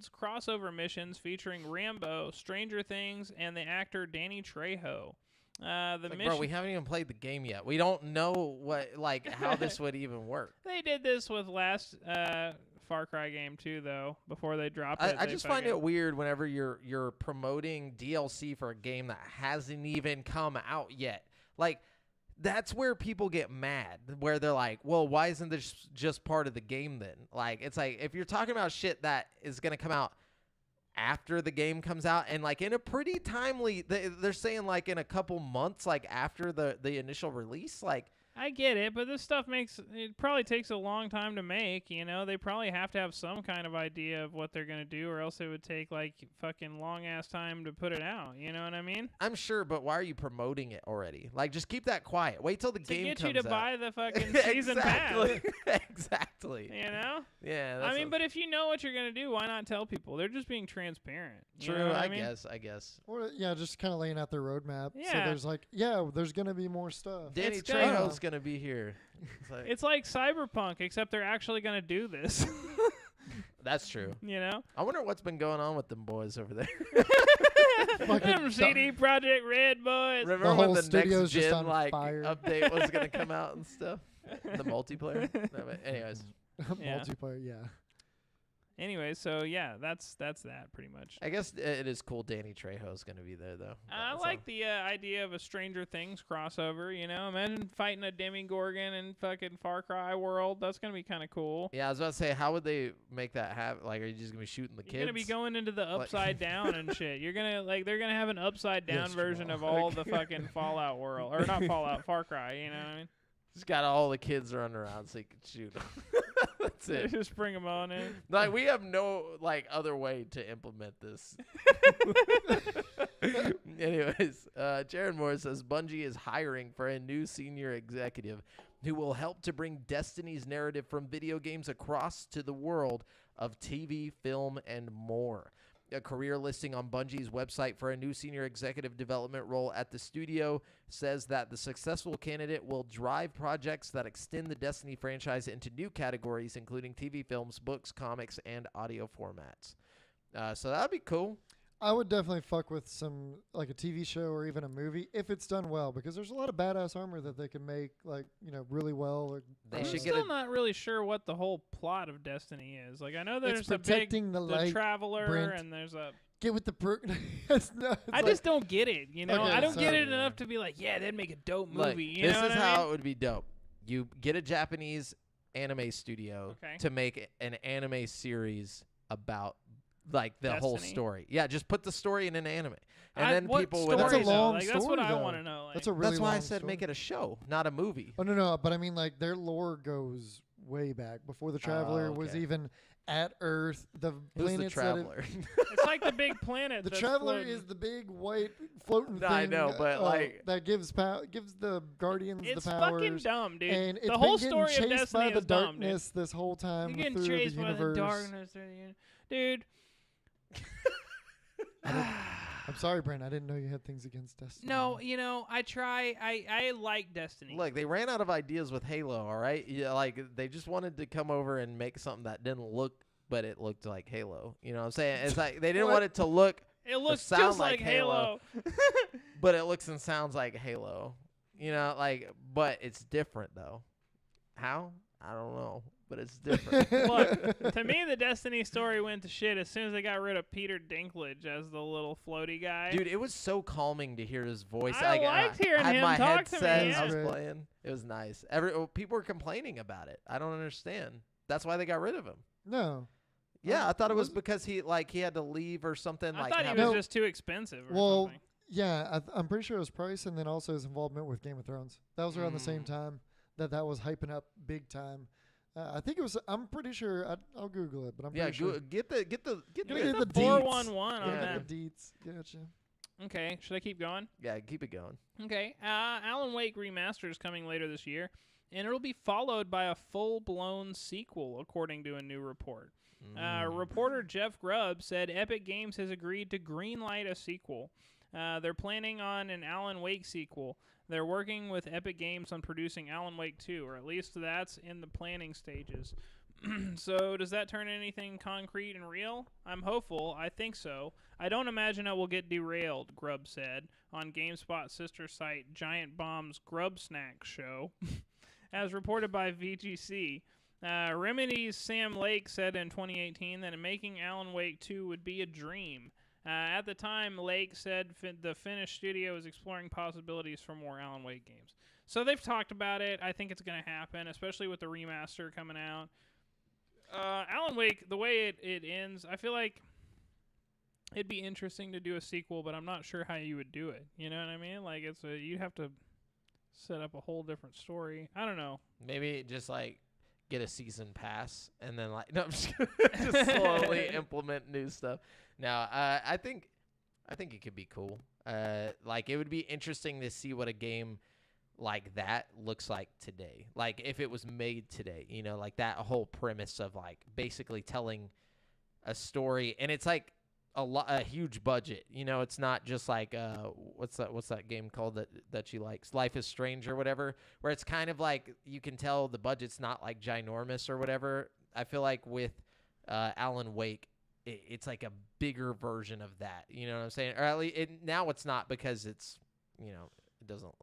crossover missions featuring Rambo, Stranger Things, and the actor Danny Trejo. Bro, we haven't even played the game yet. We don't know how this would even work. They did this with last Far Cry game too, though. Before they dropped it, I just find it weird whenever you're promoting DLC for a game that hasn't even come out yet. Like, that's where people get mad, where they're like, well, why isn't this just part of the game then? Like, it's like, if you're talking about shit that is going to come out after the game comes out, and like in a pretty timely, they're saying like in a couple months, like after the initial release, like, I get it, but this stuff it probably takes a long time to make, They probably have to have some kind of idea of what they're going to do, or else it would take, like, fucking long-ass time to put it out. You know what I mean? I'm sure, but why are you promoting it already? Like, just keep that quiet. Wait till the game comes out. To get you to buy the fucking season exactly. pass. Exactly. Yeah, that's but if you know what you're going to do, why not tell people? They're just being transparent. You know True, what I mean? guess. Or just kind of laying out their roadmap. Yeah. So there's there's going to be more stuff. Danny It's Trejo's going to be here. It's like Cyberpunk, except they're actually going to do this. That's true. I wonder what's been going on with them boys over there. Them CD Projekt Red boys. Remember The when whole the studio's next just gen on fire. update was going to come out and stuff? The multiplayer? No, but anyways. Yeah. Multiplayer, yeah. Anyway, so yeah, that's that pretty much. I guess it is cool Danny Trejo's going to be there, though. I like the idea of a Stranger Things crossover, Imagine fighting a Demogorgon in fucking Far Cry world. That's going to be kind of cool. Yeah, I was about to say, how would they make that happen? Like, are you just going to be shooting the kids? You're going to be going into the upside down and shit. You're going to, they're going to have an upside down Yes, version Jamal. of all the fucking Fallout world. Or not Fallout, Far Cry, you know what I mean? Just got all the kids running around so you can shoot them. That's it. Just bring them on in. Like, we have no, other way to implement this. Anyways, Jared Moore says Bungie is hiring for a new senior executive who will help to bring Destiny's narrative from video games across to the world of TV, film, and more. A career listing on Bungie's website for a new senior executive development role at the studio says that the successful candidate will drive projects that extend the Destiny franchise into new categories, including TV, films, books, comics, and audio formats. So that would be cool. I would definitely fuck with some, like a TV show or even a movie if it's done well, because there's a lot of badass armor that they can make, like, really well. They I'm should get still not really sure what the whole plot of Destiny is. Like, I know there's It's a big protecting the light, Traveler, Brent. and there's a. Get with the I just don't get it. You know, Okay, I don't get so- it enough to be like, yeah, that'd make a dope Look, movie. You this know is what I how mean? it would be dope. You get a Japanese anime studio Okay. to make an anime series about like the whole Destiny? story. Yeah, just put the story in an anime, and I- then what people story, would. That's a though? long Like, that's what story, I though. want to know. Like, That's a really That's why I long said story. make it a show, not a movie. Oh no, but I mean, like, their lore goes way back before the Traveler was okay. even at Earth. The Who's the planets that Traveler? it's like the big planet. the that's Traveler floating. is the big white floating No, thing. I know, but, like- that gives gives the Guardians It's the fucking powers. dumb, dude. And it's the whole been story getting of chased Destiny by the is dumb, darkness this whole dude. time You're getting through chased the by universe. the darkness, dude. I'm sorry, Brent. I didn't know you had things against Destiny. No, you know, I like Destiny. Look, they ran out of ideas with Halo. All right, yeah, like they just wanted to come over and make something that didn't look, but it looked like Halo. You know what I'm saying? It's like they didn't What? want it to look, it looks sound just like like Halo. but it looks and sounds like Halo. You know, like, but it's different though. How? I don't know, but it's different. Look, to me, the Destiny story went to shit as soon as they got rid of Peter Dinklage as the little floaty guy. Dude, it was so calming to hear his voice. I liked hearing I had him my talk to me, headset, yeah. I was Great. playing. It was nice. People were complaining about it. I don't understand. That's why they got rid of him. No. Yeah, I thought it was Was it? because he had to leave or something. I like thought he have- was No. just too expensive or Well, something. yeah, I'm pretty sure it was Price, and then also his involvement with Game of Thrones. That was around the same Mm. time that was hyping up big time. I think it was. I'm pretty sure. I'll Google it, but I'm yeah, pretty sure. get the Gotta Give get me the the deets. 411 on Yeah. that. The deets. Gotcha. Okay, should I keep going? yeah, keep it going. Okay, Alan Wake Remaster is coming later this year, and it'll be followed by a full-blown sequel, according to a new report. Reporter Jeff Grubb said Epic Games has agreed to greenlight a sequel. They're planning on an Alan Wake sequel. They're working with Epic Games on producing Alan Wake 2, or at least that's in the planning stages. So does that turn anything concrete and real? I'm hopeful. I think so. I don't imagine it will get derailed, Grubb said on GameSpot's sister site Giant Bomb's Grub Snack Show. As reported by VGC, Remedy's Sam Lake said in 2018 that making Alan Wake 2 would be a dream. At the time, Lake said the Finnish studio is exploring possibilities for more Alan Wake games. So they've talked about it. I think it's going to happen, especially with the remaster coming out. Alan Wake, the way it ends, I feel like it'd be interesting to do a sequel, but I'm not sure how you would do it. You know what I mean? Like, you'd have to set up a whole different story. I don't know. Maybe just like get a season pass and then like no, I'm just just slowly implement new stuff. Now, I think it could be cool. Like it would be interesting to see what a game like that looks like today. Like if it was made today, you know, like that whole premise of like basically telling a story, and it's like a huge budget. You know, it's not just like what's that game called that she likes, Life is Strange or whatever, where it's kind of like you can tell the budget's not like ginormous or whatever. I feel like with Alan Wake, it's like a bigger version of that. You know what I'm saying? Or at least now it's not, because it's, you know, it doesn't.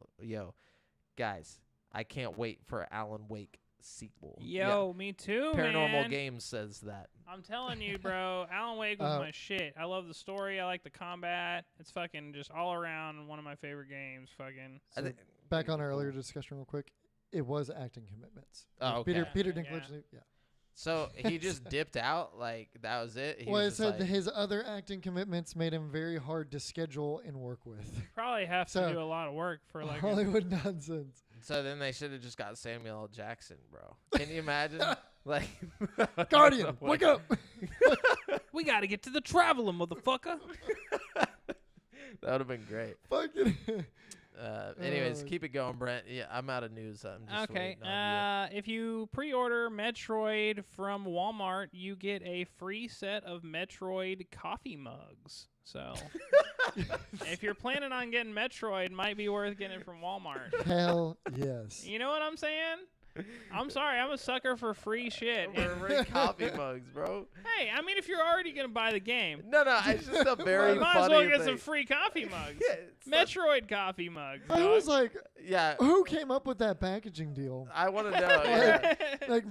Guys, I can't wait for Alan Wake sequel. Yo, me too, yeah. Paranormal man. Games says that. I'm telling you, bro. Alan Wake was my shit. I love the story. I like the combat. It's fucking just all around one of my favorite games. Fucking. I So think- back on our earlier discussion, real quick. It was acting commitments. Oh, Peter okay. Peter Yeah. Dinklage. Yeah. So he just dipped out, like that was it. He Well, it was just said that like, his other acting commitments made him very hard to schedule and work with. Probably have So, to do a lot of work for like. Hollywood nonsense. so then they should have just got Samuel L. Jackson, bro. Can you imagine? Like Guardian, wake up! We got to get to the Traveler, motherfucker. That would have been great. Fucking. Anyways, Oh. keep it going, Brent. Yeah, I'm out of news. I'm just Okay. waiting on If you pre-order Metroid from Walmart, you get a free set of Metroid coffee mugs. So, if you're planning on getting Metroid, might be worth getting it from Walmart. Hell yes. You know what I'm saying? I'm sorry, I'm a sucker for free shit. you. We're coffee mugs, bro. Hey, I mean, if you're already gonna buy the game, No, it's just a very you might funny as well get thing. some free coffee mugs. Yeah, it's like- Metroid coffee mugs. I was like, yeah, who came up with that packaging deal? I want to know. Yeah. Like,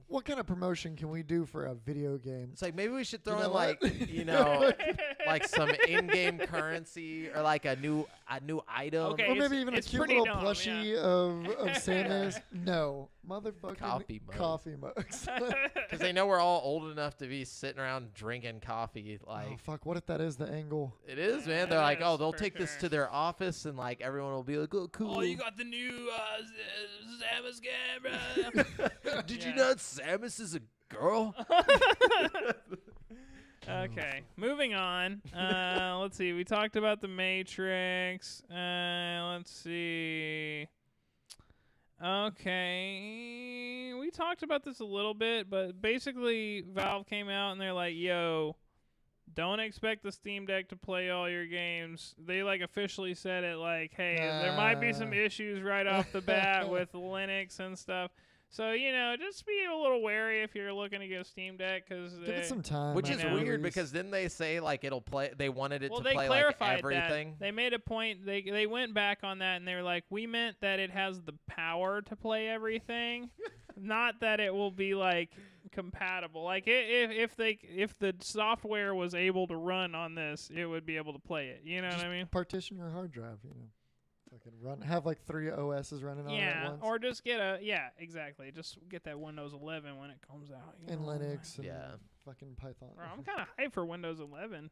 what kind of promotion can we do for a video game? It's like maybe we should throw You in know what? like like some in-game currency or like a new item. Okay. Or maybe it's- even a it's cute pretty little dumb, plushie of Samus. No, motherfucking Coffee mugs. mugs. Because they know we're all old enough to be sitting around drinking coffee. Like Oh fuck! What if that is the angle? it is, man. It They're like, is, oh, they'll for take this sure. to their office, and like everyone will be like, oh, cool. Oh, you got the new Samus game, bro. Did you Yeah. know Samus is a girl? Okay, moving on. Let's see. We talked about the Matrix. Let's see. Okay, we talked about this a little bit, but basically, Valve came out and they're like, "Yo, don't expect the Steam Deck to play all your games." They like officially said it, like, "Hey, there might be some issues right off the bat with Linux and stuff." So, just be a little wary if you're looking to get a Steam Deck, because Give it some time. Which I is know. weird because didn't they say like it'll play? They wanted it well, to they play like clarified everything. that. They made a point. They went back on that and they were like, we meant that it has the power to play everything, not that it will be like compatible. Like if the software was able to run on this, it would be able to play it. You know Just what I mean? partition your hard drive. Fucking have like 3 OSs running on it at Yeah, once. or just get exactly. Just get that Windows 11 when it comes out. and Linux and Yeah. fucking Python. Bro, I'm kind of hyped for Windows 11.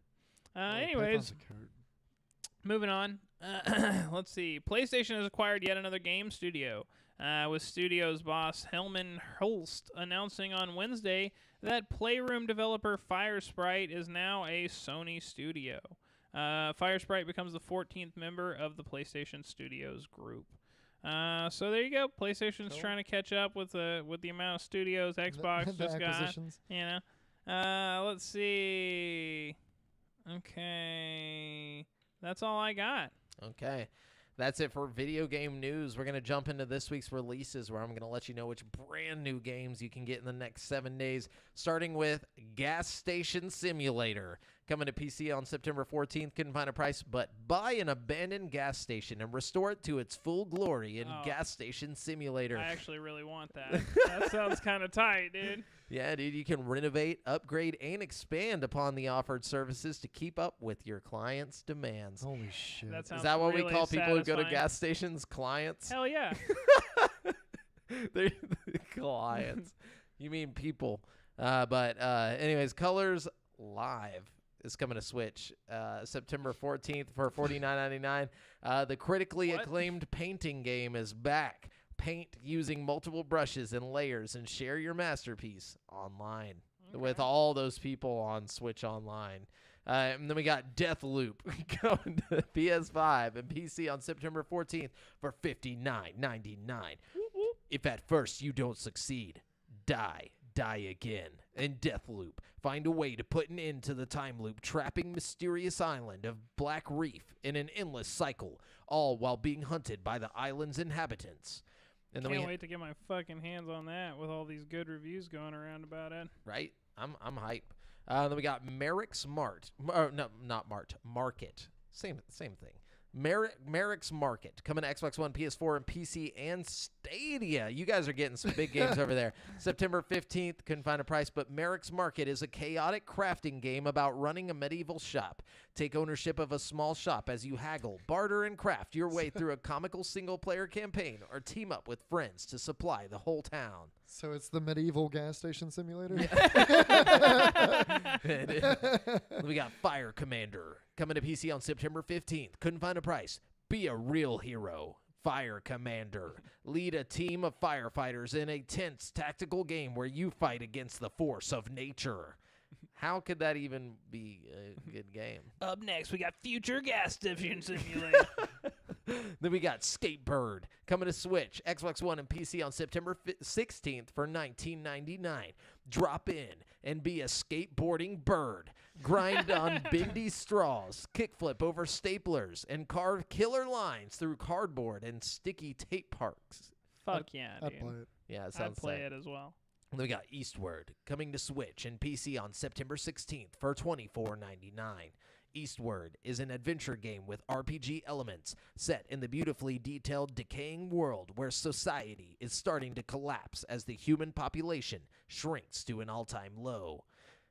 Oh, Anyways, Python's a code. moving on. Let's see. PlayStation has acquired yet another game studio, with studio's boss Helman Hulst announcing on Wednesday that Playroom developer Firesprite is now a Sony studio. Firesprite becomes the 14th member of the PlayStation Studios group. So there you go. PlayStation's Cool. trying to catch up with the amount of studios Xbox the just got. acquisitions. Let's see. Okay, that's all I got. Okay. That's it for video game news. We're going to jump into this week's releases where I'm going to let you know which brand new games you can get in the next 7 days, starting with Gas Station Simulator. Coming to PC on September 14th. Couldn't find a price, but buy an abandoned gas station and restore it to its full glory in Oh. Gas Station Simulator. I actually really want that. That sounds kind of tight, dude. Yeah, dude, you can renovate, upgrade, and expand upon the offered services to keep up with your clients' demands. Holy shit. That Is sounds that what we really call people who go to satisfying. gas stations? Clients? Hell yeah. They're the clients. You mean people. Anyways, Colors Live is coming to Switch September 14th for $49.99. The critically What? acclaimed painting game is back. Paint using multiple brushes and layers and share your masterpiece online with all those people on Switch Online. And then we got Deathloop going to PS5 and PC on September 14th for $59.99. If at first you don't succeed, die again. In Deathloop, find a way to put an end to the time loop, trapping mysterious island of Black Reef in an endless cycle, all while being hunted by the island's inhabitants. And then Can't wait to get my fucking hands on that with all these good reviews going around about it. right? I'm hype. Then we got Merrick's Mart. Not Mart. Market. Same thing. Merrick's Market coming to Xbox One, PS4, and PC, and Stadia. You guys are getting some big games over there. September 15th, couldn't find a price, but Merrick's Market is a chaotic crafting game about running a medieval shop. Take ownership of a small shop as you haggle, barter, and craft your way through a comical single-player campaign, or team up with friends to supply the whole town. So it's the medieval gas station simulator? We got Fire Commander coming to PC on September 15th. Couldn't find a price. Be a real hero. Fire Commander. Lead a team of firefighters in a tense tactical game where you fight against the force of nature. How could that even be a good game? Up next, we got Future Gas Station Simulator. Then we got Skatebird coming to Switch, Xbox One, and PC on September 16th for $19.99. Drop in and be a skateboarding bird. Grind on bendy straws, kickflip over staplers, and carve killer lines through cardboard and sticky tape parks. Fuck yeah, I'd dude. play it. Yeah, it I'd sounds play sick. it as well. Then we got Eastward coming to Switch and PC on September 16th for $24.99. Eastward is an adventure game with RPG elements set in the beautifully detailed decaying world where society is starting to collapse as the human population shrinks to an all-time low.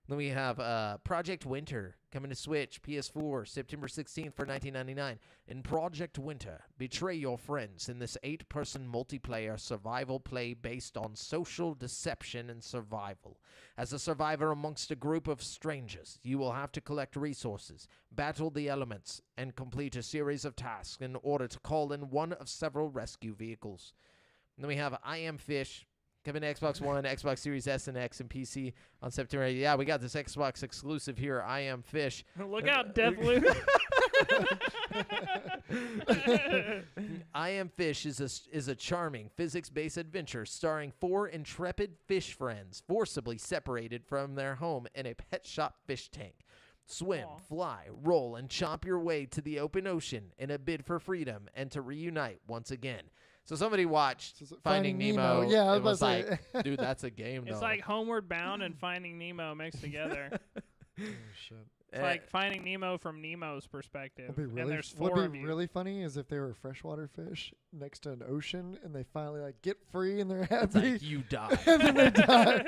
Then we have Project Winter coming to Switch, PS4, September 16th for $19.99. In Project Winter, betray your friends in this 8-person multiplayer survival play based on social deception and survival. As a survivor amongst a group of strangers, you will have to collect resources, battle the elements, and complete a series of tasks in order to call in one of several rescue vehicles. And then we have I Am Fish coming to Xbox One, Xbox Series S and X, and PC on September 8th. Yeah, we got this Xbox exclusive here, I Am Fish. Look out, Deathloop. I Am Fish is a charming physics-based adventure starring 4 intrepid fish friends forcibly separated from their home in a pet shop fish tank. Swim, Aw. fly, roll, and chomp your way to the open ocean in a bid for freedom and to reunite once again. So somebody watched Finding Nemo. Yeah, I and was was about to like, say. dude, that's a game, It's though. like Homeward Bound and Finding Nemo mixed together. Oh, shit. It's like Finding Nemo from Nemo's perspective. What'd be really, and there's what'd 4 be of you. really funny is if they were freshwater fish next to an ocean and they finally like get free and they're happy. like, you die. and then they die.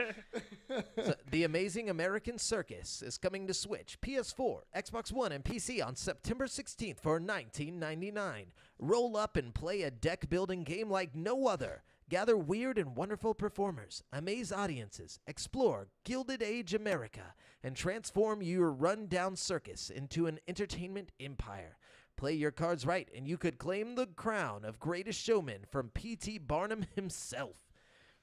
So, The Amazing American Circus is coming to Switch, PS4, Xbox One, and PC on September 16th for $19.99. Roll up and play a deck-building game like no other. Gather weird and wonderful performers, amaze audiences, explore Gilded Age America, and transform your run-down circus into an entertainment empire. Play your cards right, and you could claim the crown of greatest showman from P.T. Barnum himself.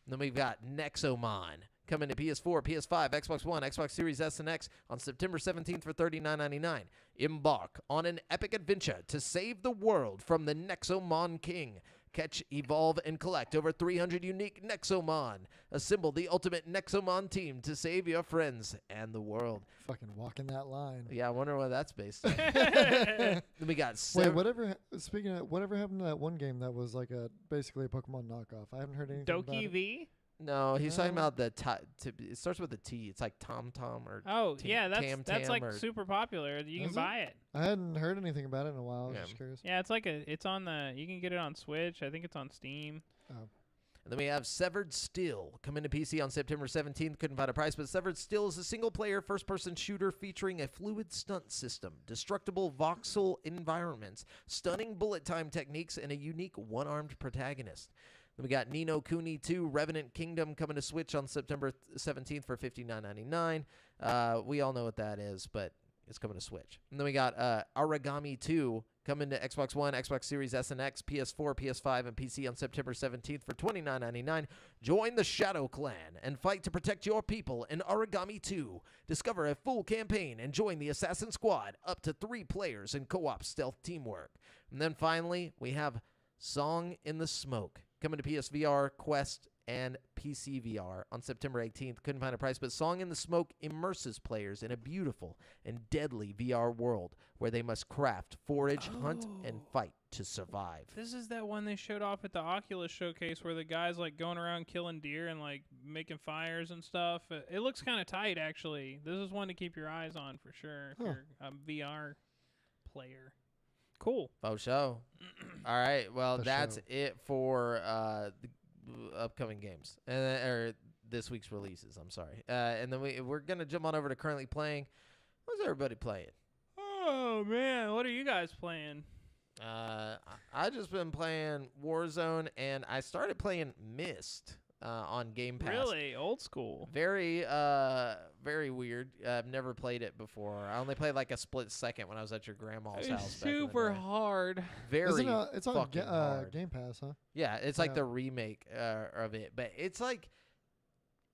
And then we've got Nexomon coming to PS4, PS5, Xbox One, Xbox Series S and X on September 17th for $39.99. Embark on an epic adventure to save the world from the Nexomon King. Catch, evolve, and collect over 300 unique Nexomon. Assemble the ultimate Nexomon team to save your friends and the world. Fucking walking that line. Yeah, I wonder what that's based on. Then we got Wait, speaking of, whatever happened to that one game that was like basically a Pokemon knockoff? I haven't heard anything about Doki it. V? No, he's talking No. about it starts with a T. It's like Tom Tom or Oh, Tam- yeah, Tam that's Tam like or- super popular. You can Is it? buy it. I hadn't heard anything about it in a while. I was Yeah. just curious. Yeah, it's on you can get it on Switch. I think it's on Steam. And then we have Severed Steel coming to PC on September 17th. Couldn't find a price, but Severed Steel is a single-player first-person shooter featuring a fluid stunt system, destructible voxel environments, stunning bullet time techniques, and a unique one-armed protagonist. Then we got Ni no Kuni 2 Revenant Kingdom coming to Switch on September 17th for $59.99. We all know what that is, but it's coming to Switch. And then we got Origami 2 coming to Xbox One, Xbox Series S and X, PS4, PS5, and PC on September 17th for $29.99. Join the Shadow Clan and fight to protect your people in Origami 2. Discover a full campaign and join the Assassin Squad, up to 3 players in co-op stealth teamwork. And then finally, we have Song in the Smoke coming to PSVR, Quest, and PC VR on September 18th. Couldn't find a price, but Song in the Smoke immerses players in a beautiful and deadly VR world where they must craft, forage, hunt, and fight to survive. This is that one they showed off at the Oculus showcase where the guy's like going around killing deer and like making fires and stuff. It looks kind of tight, actually. This is one to keep your eyes on for sure if Huh. you're a VR player. Cool. Faux show. All right. Well, For that's show. it for the upcoming games or this week's releases. I'm sorry. And then we're gonna jump on over to currently playing. What's everybody playing? Oh man, what are you guys playing? I just been playing Warzone, and I started playing Myst on Game Pass. Really old school. Very weird. I've never played it before. I only played like a split second when I was at your grandma's house. It's back in the super day. hard. Very. It's on fucking hard. Game Pass, huh? Yeah, it's like Yeah. the remake of it, but it's like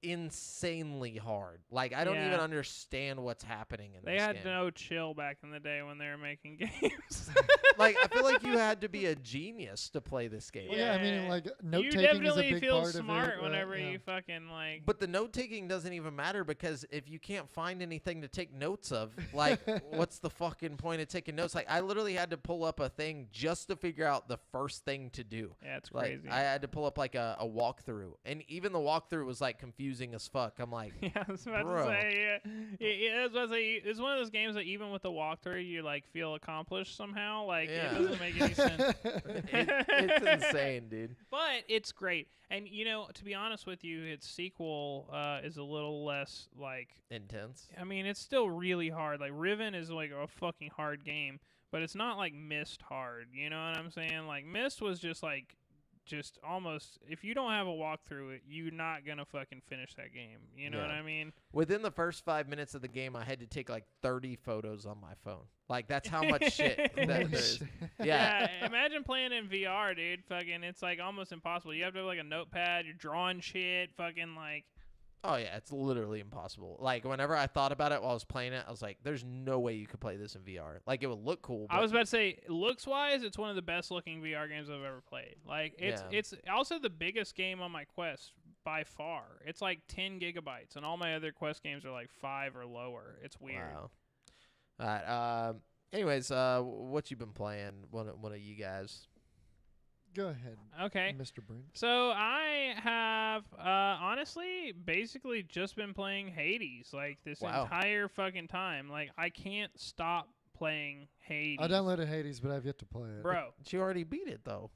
insanely hard. Like, I don't Yeah. even understand what's happening in They this had game. no chill back in the day when they were making games. Like, I feel like you had to be a genius to play this game. Well, yeah, I mean, Yeah. like You note taking is a definitely big feel part smart of it. whenever yeah. you fucking like. But the note taking doesn't even matter because if you can't find anything to take notes of, like, what's the fucking point of taking notes? Like, I literally had to pull up a thing just to figure out the first thing to do. Yeah, it's Like, crazy. I had to pull up like a walkthrough, and even the walkthrough was like confusing as fuck. I'm like, Yeah, I was about Bro. to say. Yeah, I was about to say it's one of those games that even with the walkthrough, you like feel accomplished somehow. Like Yeah. it doesn't make any sense. it's insane, dude. But it's great, and to be honest with you, its sequel is a little less like. Intense. I mean, it's still really hard. Like Riven is like a fucking hard game, but it's not like Myst hard. You know what I'm saying? Like Myst was just like. Just almost, if you don't have a walkthrough, you're not gonna fucking finish that game. You know Yeah. what I mean? Within the first 5 minutes of the game, I had to take like 30 photos on my phone. Like, that's how much shit that there is. Yeah. Imagine playing in VR, dude. Fucking, it's like almost impossible. You have to have like a notepad. You're drawing shit. Fucking like. Oh, yeah. It's literally impossible. Like, whenever I thought about it while I was playing it, I was like, there's no way you could play this in VR. Like, it would look cool. I was about to say, looks wise, it's one of the best looking VR games I've ever played. Like, it's Yeah. it's also the biggest game on my Quest by far. It's like 10 gigabytes, and all my other Quest games are like 5 or lower. It's weird. Wow. All right. Anyways, what you been playing? One of you guys. Go ahead, Okay. Mr. Brent. So I have honestly basically just been playing Hades like this Wow. entire fucking time. Like I can't stop playing Hades. I downloaded Hades, but I've yet to play it. Bro. But you already beat it though.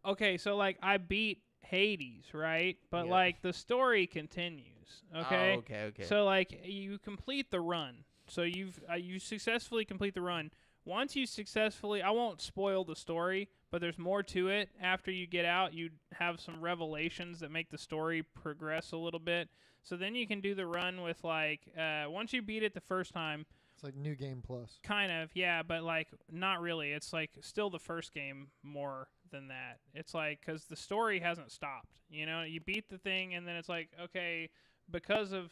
Okay, so like I beat Hades, right? But Yeah. like the story continues. Okay. Oh, okay. So like you complete the run. So you successfully complete the run. Once you successfully, I won't spoil the story, but there's more to it. After you get out, you have some revelations that make the story progress a little bit. So then you can do the run with like once you beat it the first time, It's like New Game Plus. kind of, yeah, but like not really. It's like still the first game more than that. It's like because the story hasn't stopped. You beat the thing, and then it's like, okay, because of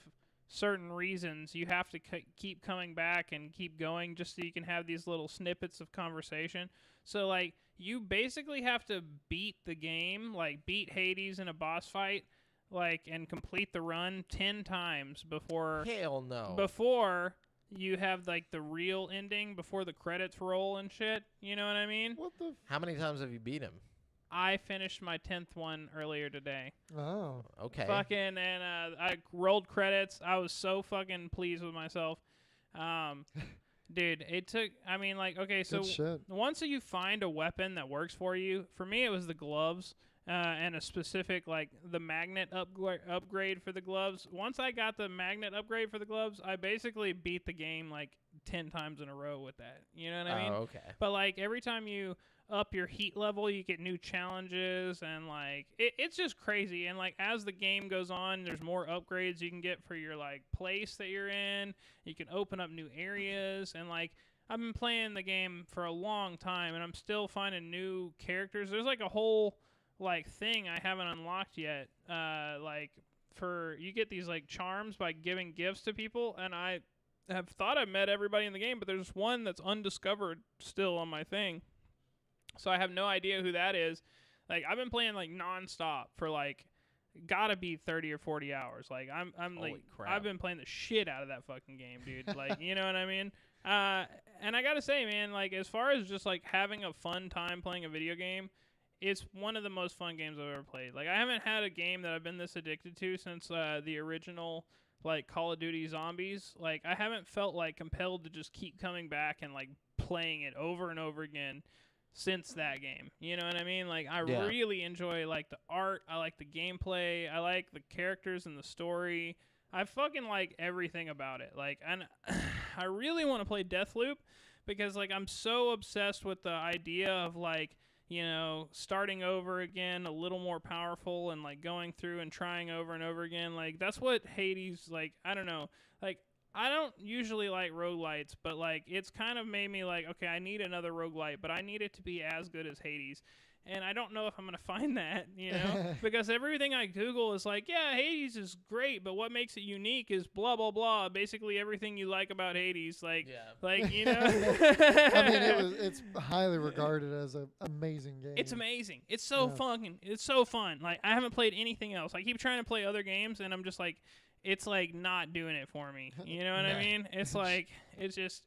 certain reasons, you have to keep coming back and keep going just so you can have these little snippets of conversation. So like you basically have to beat the game, like beat Hades in a boss fight, like and complete the run 10 times before Hell no. before you have like the real ending, before the credits roll and shit. You know what I mean? What the? How many times have you beat him? I finished my 10th one earlier today. Oh, Okay. Fucking, and I rolled credits. I was so fucking pleased with myself. Dude, it took, I mean, like, okay, so good shit. once you find a weapon that works for you, for me it was the gloves and a specific, like, the magnet upgrade for the gloves. Once I got the magnet upgrade for the gloves, I basically beat the game, like, 10 times in a row with that. You know what I mean? Oh, okay. But, like, every time you up your heat level, you get new challenges, and like it's just crazy. And like as the game goes on, there's more upgrades you can get for your like place that you're in. You can open up new areas, and like I've been playing the game for a long time, and I'm still finding new characters. There's like a whole like thing I haven't unlocked yet. Like you get these like charms by giving gifts to people, and I have thought I've met everybody in the game, but there's one that's undiscovered still on my thing. So I have no idea who that is. Like I've been playing like nonstop for like gotta be 30 or 40 hours. Like I'm Holy like crap. I've been playing the shit out of that fucking game, dude. Like you know what I mean? And I gotta say, man, like as far as just like having a fun time playing a video game, it's one of the most fun games I've ever played. Like I haven't had a game that I've been this addicted to since the original like Call of Duty Zombies. Like I haven't felt like compelled to just keep coming back and like playing it over and over again since that game. You know what I mean? Like I Yeah. really enjoy like the art, I like the gameplay, I like the characters and the story. I fucking like everything about it. Like and I really want to play Deathloop because like I'm so obsessed with the idea of like, you know, starting over again, a little more powerful, and like going through and trying over and over again. Like that's what Hades, like I don't know. Like I don't usually like roguelites, but like it's kind of made me like, okay, I need another roguelite, but I need it to be as good as Hades. and I don't know if I'm going to find that, because everything I Google is like, yeah, Hades is great, but what makes it unique is blah, blah, blah. Basically everything you like about Hades. I mean, it's highly regarded as an amazing game. It's amazing. It's so it's so fun. Like, I haven't played anything else. I keep trying to play other games, and I'm just like, it's like not doing it for me. You know what I mean? It's like, it's just,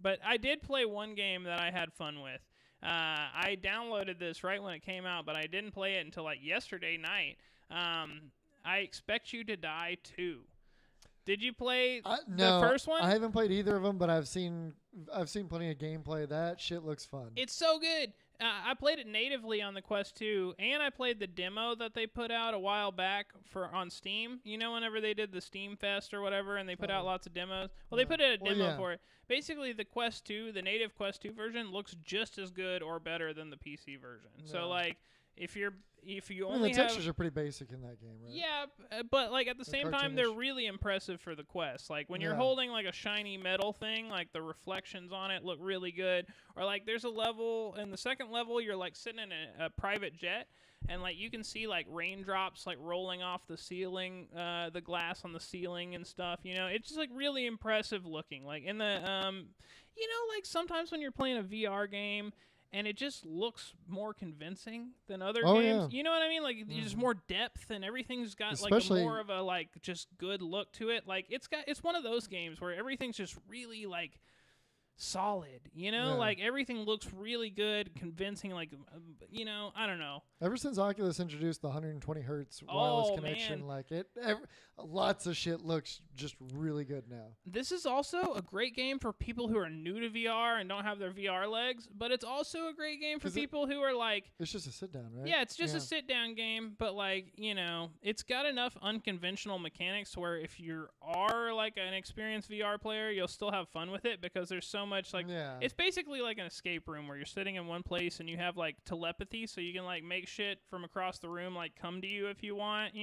But I did play one game that I had fun with. I downloaded this right when it came out, but I didn't play it until like yesterday night. I Expect You to Die 2. Did you play the first one? I haven't played either of them, but I've seen plenty of gameplay. That shit looks fun. It's so good. I played it natively on the Quest 2, and I played the demo that they put out a while back on Steam. Whenever they did the Steam Fest or whatever, and they put out lots of demos. Well, they put out a demo for it. Basically, the Quest 2, the native Quest 2 version, looks just as good or better than the PC version. Yeah. So, like, if you only the textures are pretty basic in that game, right? Yeah, but like at the same time, they're really impressive for the Quest. Like when you're holding like a shiny metal thing, like the reflections on it look really good. Or like there's a level in the second level, you're like sitting in a private jet, and like you can see like raindrops like rolling off the ceiling, the glass on the ceiling and stuff. It's just like really impressive looking. Like in the like sometimes when you're playing a VR game, and it just looks more convincing than other games. Yeah. You know what I mean? Like, there's more depth, and everything's got like more of a like just good look to it. Like, it's one of those games where everything's just really like solid. Like everything looks really good, convincing. Like, I don't know. Ever since Oculus introduced the 120 hertz wireless connection, like lots of shit looks just really good now. This is also a great game for people who are new to VR and don't have their VR legs, but it's also a great game for people who are like... It's just a sit-down, right? Yeah, it's just a sit-down game, but like, it's got enough unconventional mechanics where if you are like an experienced VR player, you'll still have fun with it because there's so much like... Yeah. It's basically like an escape room where you're sitting in one place and you have like telepathy, so you can like make shit from across the room like come to you if you want,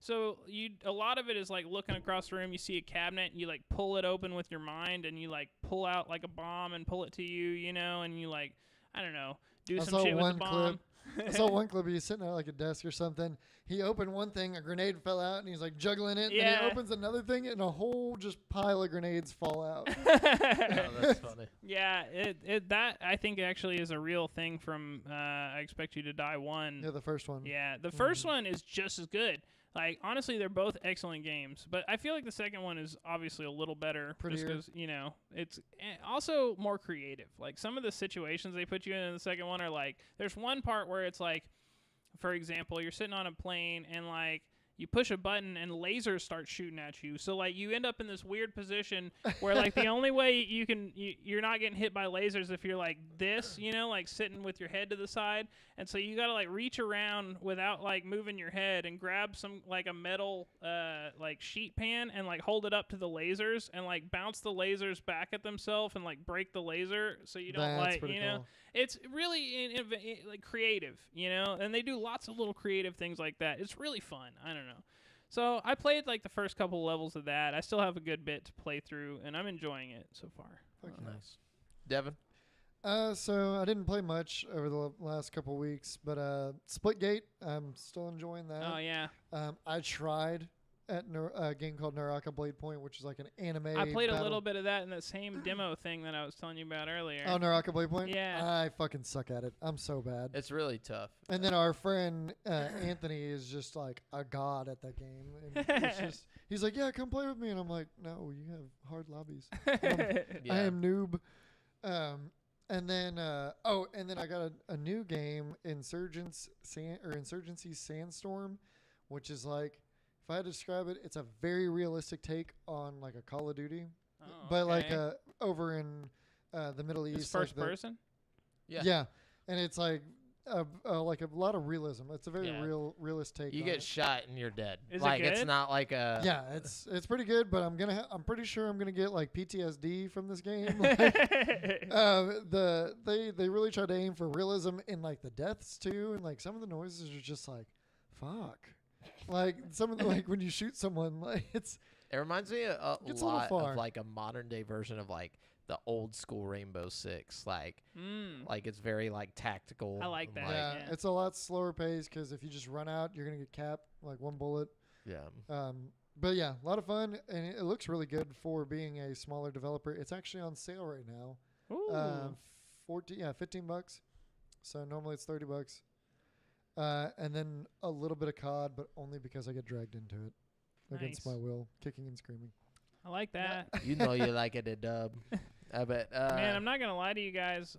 So a lot of it is like looking across the room, you see a cabinet, you like pull it open with your mind, and you like pull out like a bomb and pull it to you, and you like, I don't know, do some shit with the bomb. I saw one clip. He's sitting at like a desk or something. He opened one thing, a grenade fell out, and he's like juggling it. And then he opens another thing, and a whole just pile of grenades fall out. Oh, that's funny. Yeah, that I think actually is a real thing from I Expect You to Die 1. Yeah, the first one. Yeah, the first one is just as good. Like, honestly, they're both excellent games, but I feel like the second one is obviously a little better. Prettier. Just because, it's also more creative. Like, some of the situations they put you in the second one are like, there's one part where it's like, for example, you're sitting on a plane and like, you push a button and lasers start shooting at you. So like you end up in this weird position where like the only way you're not getting hit by lasers if you're like this, like sitting with your head to the side. And so you got to like reach around without like moving your head and grab some like a metal like sheet pan and like hold it up to the lasers and like bounce the lasers back at themselves and like break the laser so you don't That's pretty cool. It's really like creative, and they do lots of little creative things like that. It's really fun. I don't know. So I played like the first couple levels of that. I still have a good bit to play through, and I'm enjoying it so far. Nice. Devin? So I didn't play much over the last couple weeks, but Splitgate, I'm still enjoying that. Oh, yeah. I tried at a game called Naraka Blade Point, which is like an anime. I played a little bit of that in that same demo thing that I was telling you about earlier. Oh, Naraka Blade Point? Yeah. I fucking suck at it. I'm so bad. It's really tough. And then our friend Anthony is just like a god at that game. And it's just, he's like, yeah, come play with me. And I'm like, no, you have hard lobbies. I am noob. And then I got a new game, Insurgency Sandstorm, which is like, if I had to describe it, it's a very realistic take on like a Call of Duty, but like over in the Middle East. It's first person? Yeah. Yeah, and it's like like a lot of realism. It's a very realist take. You get shot and you're dead. Is like it good? It's not like a. Yeah, it's pretty good, but I'm pretty sure I'm gonna get like PTSD from this game. They really try to aim for realism in like the deaths too, and like some of the noises are just like, fuck. Like some of the like when you shoot someone, like it reminds me a lot of like a modern day version of like the old school Rainbow Six. Like it's very like tactical. I like and, that. Yeah, Yeah. it's a lot slower pace because if you just run out, you're gonna get capped like one bullet. Yeah. But yeah, a lot of fun, and it looks really good for being a smaller developer. It's actually on sale right now. Ooh. $15. So normally it's $30. And then a little bit of COD, but only because I get dragged into it against Nice. my will, kicking and screaming. I like that. You know you like it a dub. I bet. Man, I'm not gonna lie to you guys.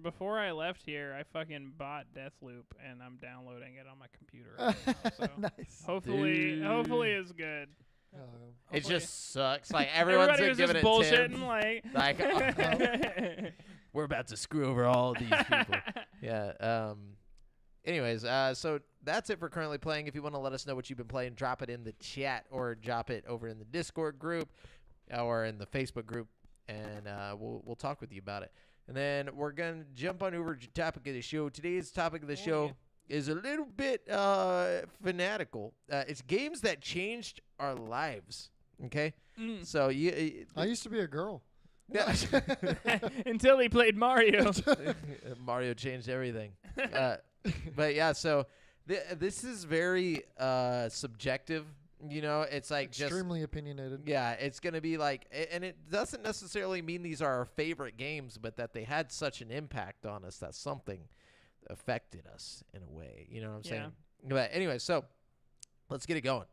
Before I left here, I fucking bought Deathloop, and I'm downloading it on my computer right now. So Nice. hopefully it's good. Oh, it Hopefully- just sucks. Like everyone's Everybody was giving just it 10. bullshitting, like. We're about to screw over all these people. Yeah. Anyways, so that's it for currently playing. If you want to let us know what you've been playing, drop it in the chat or drop it over in the Discord group or in the Facebook group, and we'll talk with you about it. And then we're gonna jump on over to the topic of the show. Today's topic of the show is a little bit fanatical. It's games that changed our lives. Okay, so I used to be a girl. yeah. Until he played Mario. Mario changed everything. But yeah, so this is very subjective. You know, it's like Extremely opinionated. yeah, it's going to be like, and it doesn't necessarily mean these are our favorite games, but that they had such an impact on us that something affected us in a way. You know what I'm Yeah. saying? But anyway, so let's get it going.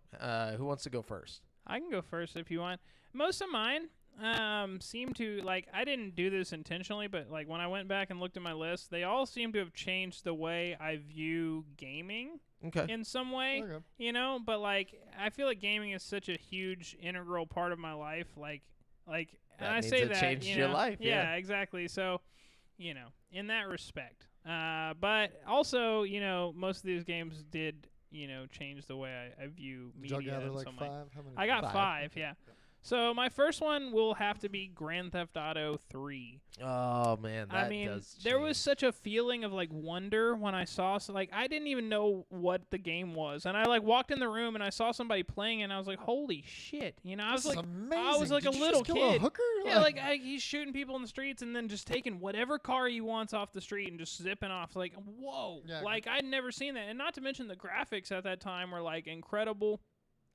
Who wants to go first? I can go first if you want. Most of mine seem to, like, I didn't do this intentionally, but like when I went back and looked at my list, they all seem to have changed the way I view gaming Okay. in some way. Okay. You know, but like I feel like gaming is such a huge integral part of my life. Like, and That I means say it that changed you your know, life, yeah. Yeah, exactly. So, you know, in that respect. But also, you know, most of these games did, you know, change the way I view Did y'all media. gather in like some way. 5? How many? I got Five. 5, yeah. So my first one will have to be Grand Theft Auto 3. Oh man, that I mean, does there was change. such a feeling of like wonder when I saw, like, I didn't even know what the game was, and I like walked in the room and I saw somebody playing, and I was like, "Holy shit!" You know, I was This is like, amazing. I was like Did a you little just kill kid. A hooker? Yeah, like he's shooting people in the streets and then just taking whatever car he wants off the street and just zipping off. Like, whoa! Yeah. Like I'd never seen that, and not to mention the graphics at that time were like incredible.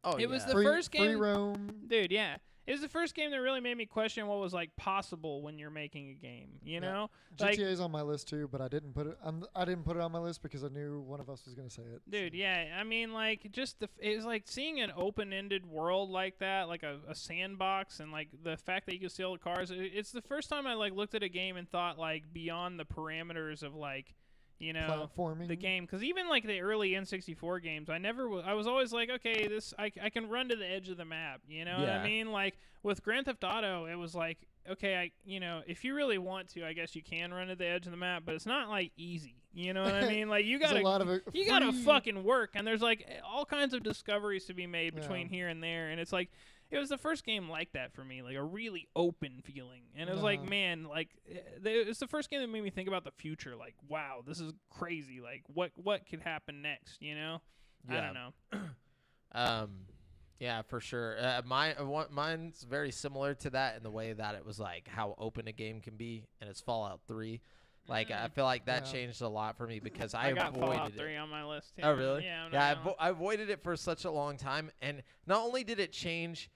Oh, it was yeah. the free, first free game- roam. Dude, yeah. It was the first game that really made me question what was like possible when you're making a game, you Yeah. know? Like, GTA's on my list too, but I didn't put it. I didn't put it on my list because I knew one of us was gonna say it. dude, yeah. I mean, like, just it was like seeing an open-ended world like that, like a sandbox, and like the fact that you could steal the cars. It's the first time I like looked at a game and thought like beyond the parameters of like, you know, Platforming. the game. Because even like the early N64 games, I was always like, okay, I can run to the edge of the map. You know what Yeah. I mean? Like with Grand Theft Auto, it was like, okay, if you really want to, I guess you can run to the edge of the map, but it's not like easy. You know what I mean? Like you There's gotta a lot of it you gotta free- fucking work, and there's like all kinds of discoveries to be made between Yeah. here and there, and it's like it was the first game like that for me, like a really open feeling, and it was like, Uh-huh. man, like it's the first game that made me think about the future. Like, wow, this is crazy. Like, what could happen next? You know? I Yeah. don't know. Yeah, for sure. Mine's very similar to that in the way that it was like how open a game can be, and it's Fallout 3. Like I feel like that Yeah. changed a lot for me because I I got avoided Fallout it. 3 on my list. Too. Oh really? Yeah. I'm Yeah, not gonna I avoided it for such a long time, and not only did it change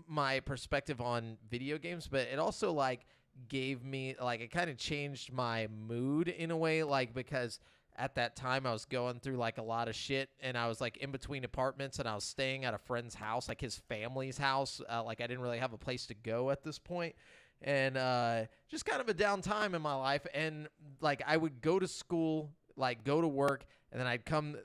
my perspective on video games, but it also like gave me like it kind of changed my mood in a way, like because at that time I was going through like a lot of shit, and I was like in between apartments, and I was staying at a friend's house, like his family's house. Like I didn't really have a place to go at this point, and just kind of a down time in my life. And like I would go to school, like go to work, and then I'd come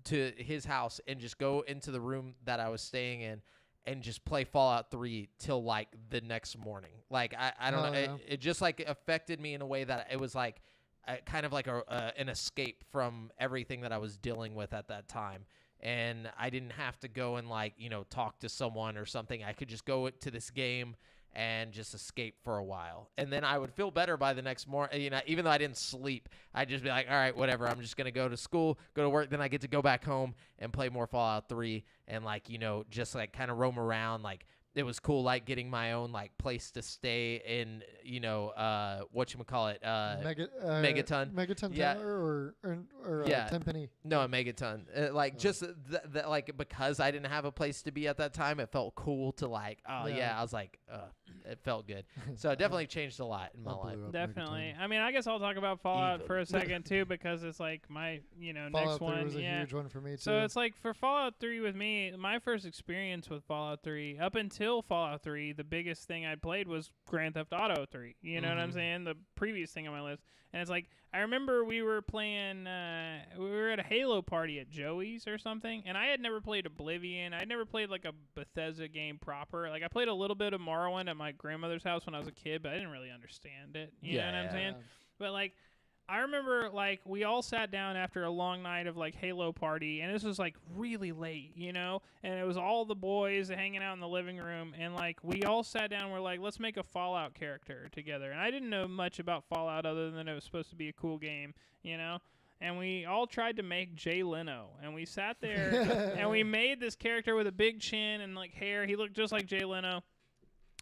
to his house and just go into the room that I was staying in and just play Fallout 3 till like the next morning. Like I don't Oh, know, yeah. it just like affected me in a way that it was like kind of like an escape from everything that I was dealing with at that time. And I didn't have to go and like, talk to someone or something. I could just go to this game and just escape for a while. And then I would feel better by the next morning. Even though I didn't sleep, I'd just be like, all right, whatever. I'm just going to go to school, go to work. Then I get to go back home and play more Fallout 3 and like, just like kind of roam around, like it was cool, like getting my own like place to stay in, whatchamacallit, Megaton. Megaton Yeah. Tower or Yeah. Tenpenny. No, a Megaton. Just like because I didn't have a place to be at that time, it felt cool to like. Oh yeah, I was like, it felt good. So it definitely changed a lot in my life. Definitely. I mean, I guess I'll talk about Fallout for a second too, because it's like my Fallout next 3 one. was a Yeah. huge one for me too. So it's like for Fallout 3 with me, my first experience with Fallout 3, up until Fallout 3, the biggest thing I played was Grand Theft Auto 3. You know what I'm saying? The previous thing on my list. And it's like, I remember we were playing, we were at a Halo party at Joey's or something, and I had never played Oblivion. I had never played like a Bethesda game proper. Like I played a little bit of Morrowind at my grandmother's house when I was a kid, but I didn't really understand it. You know what I'm saying? But like, I remember like we all sat down after a long night of like Halo party, and this was like really late, and it was all the boys hanging out in the living room, and like we all sat down and we're like, let's make a Fallout character together. And I didn't know much about Fallout other than it was supposed to be a cool game, and we all tried to make Jay Leno, and we sat there and we made this character with a big chin and like hair. He looked just like Jay Leno,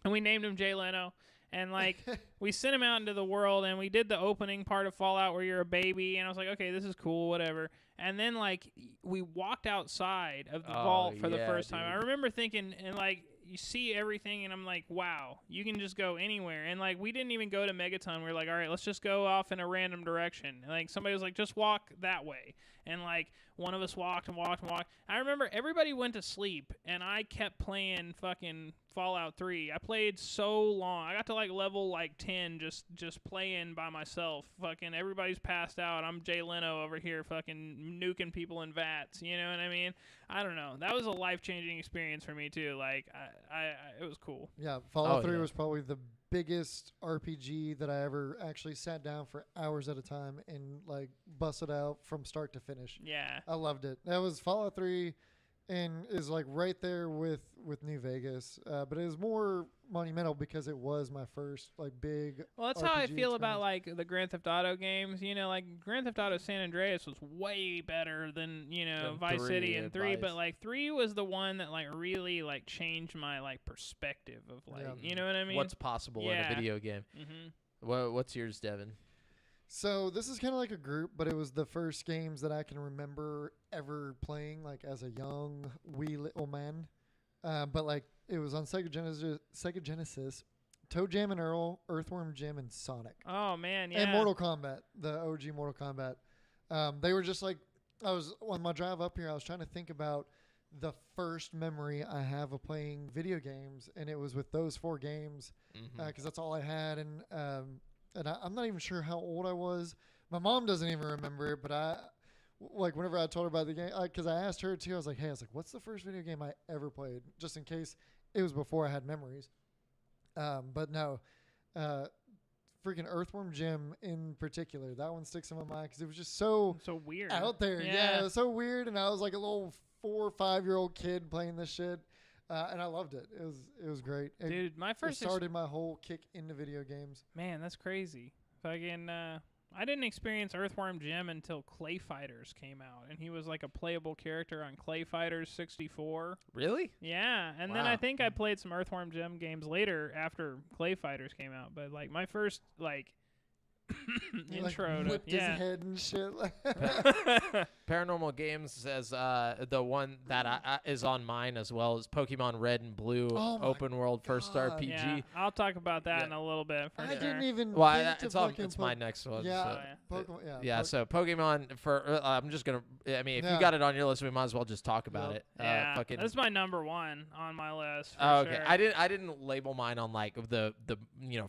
and we named him Jay Leno. And, like, we sent him out into the world, and we did the opening part of Fallout where you're a baby, and I was like, okay, this is cool, whatever. And then, like, we walked outside of the vault for the first time. I remember thinking, and, like, you see everything, and I'm like, wow, you can just go anywhere. And, like, we didn't even go to Megaton. We were like, all right, let's just go off in a random direction. And, like, somebody was like, just walk that way. And, like, one of us walked and walked and walked. I remember everybody went to sleep, and I kept playing fucking Fallout 3. I played so long. I got to, like, level, like, 10 just playing by myself. Fucking everybody's passed out. I'm Jay Leno over here fucking nuking people in vats. You know what I mean? I don't know. That was a life-changing experience for me, too. Like, it was cool. Yeah, Fallout 3 was probably the biggest RPG that I ever actually sat down for hours at a time and like busted out from start to finish. Yeah. I loved it. That was Fallout 3 and is like right there with New Vegas. But it was more monumental because it was my first like big Well, that's RPG how I feel about experience. like the Grand Theft Auto games. Like Grand Theft Auto San Andreas was way better than, Than Vice 3 City and and 3, Vice. but like 3 was the one that like really like changed my like perspective of like, Yeah. you know what I mean? What's possible in Yeah. a video game? What's yours, Devin? So this is kind of like a group, but it was the first games that I can remember ever playing like as a young wee little man. But like it was on Sega Genesis, Toe Jam and Earl, Earthworm Jim, and Sonic. Oh man, yeah. And Mortal Kombat, the OG Mortal Kombat. They were just like, I was on my drive up here, I was trying to think about the first memory I have of playing video games, and it was with those 4 games because that's all I had. And I'm not even sure how old I was. My mom doesn't even remember it, but like whenever I told her about the game, because I asked her too, I was like, what's the first video game I ever played? Just in case it was before I had memories. But no, freaking Earthworm Jim in particular, that one sticks in my mind because it was just so weird out there. Yeah, it was so weird, and I was like a little 4 or 5 year old kid playing this shit, and I loved it. It was great. Dude, my It first started my whole kick into video games. Man, that's crazy. Fucking, I didn't experience Earthworm Jim until Clay Fighters came out, and he was like a playable character on Clay Fighters 64. Really? Yeah, and then I Wow. think I played some Earthworm Jim games later after Clay Fighters came out, but like my first like intro like, to whipped his head and shit. Paranormal Games says the one that is on mine as well is Pokemon Red and Blue Oh my open world first God. RPG. yeah, I'll talk about that Yeah. in a little bit for I sure. didn't even Well, think to fucking it's my next one. Yeah, so. Pokemon, yeah. Yeah, so Pokemon for I'm just gonna. I mean, if Yeah. you got it on your list, we might as well just talk about Yep. it. Yeah, Fucking. that's my number 1 on my list. For Oh, okay. sure. I didn't label mine on like the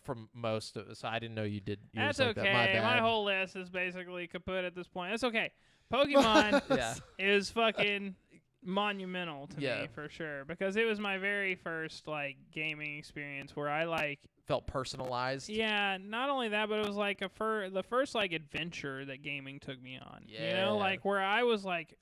from most, so I didn't know you did. Yours That's like okay. That. My bad. My whole list is basically kaput at this point. That's okay. Pokemon Yeah. is fucking monumental to Yeah. me for sure because it was my very first like gaming experience where I like Felt personalized. yeah, not only that, but it was like the first like adventure that gaming took me on. You Yeah. know, like where I was like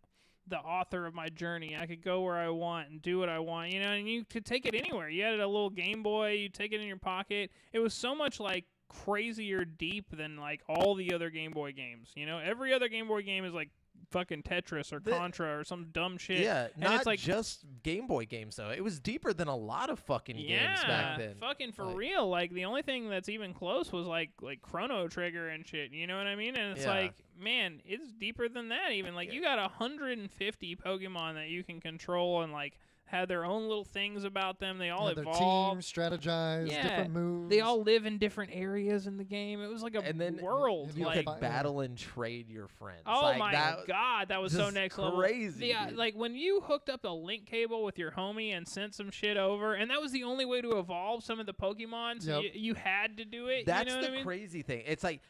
the author of my journey. I could go where I want and do what I want, and you could take it anywhere. You had a little Game Boy, you take it in your pocket. It was so much like crazier deep than like all the other Game Boy games. Every other Game Boy game is like fucking Tetris or The- Contra or some dumb shit. Yeah, and not it's like, just Game Boy games though. It was deeper than a lot of fucking games yeah, back then. fucking for Like- real. Like the only thing that's even close was like Chrono Trigger and shit. You know what I mean? And it's Yeah. like, man, it's deeper than that. Even like Yeah. you got 150 Pokemon that you can control and like have their own little things about them. They all Yeah, their evolve. teams, strategize, Yeah, different moves. They all live in different areas in the game. It was like a And then world. you You like, could battle and trade your friends. oh like, my that, god, that was so just next level. crazy, Yeah, dude. like when you hooked up a link cable with your homie and sent some shit over, and that was the only way to evolve some of the Pokemon. So Yep. you had to do it. That's you know the what I mean? crazy thing. It's like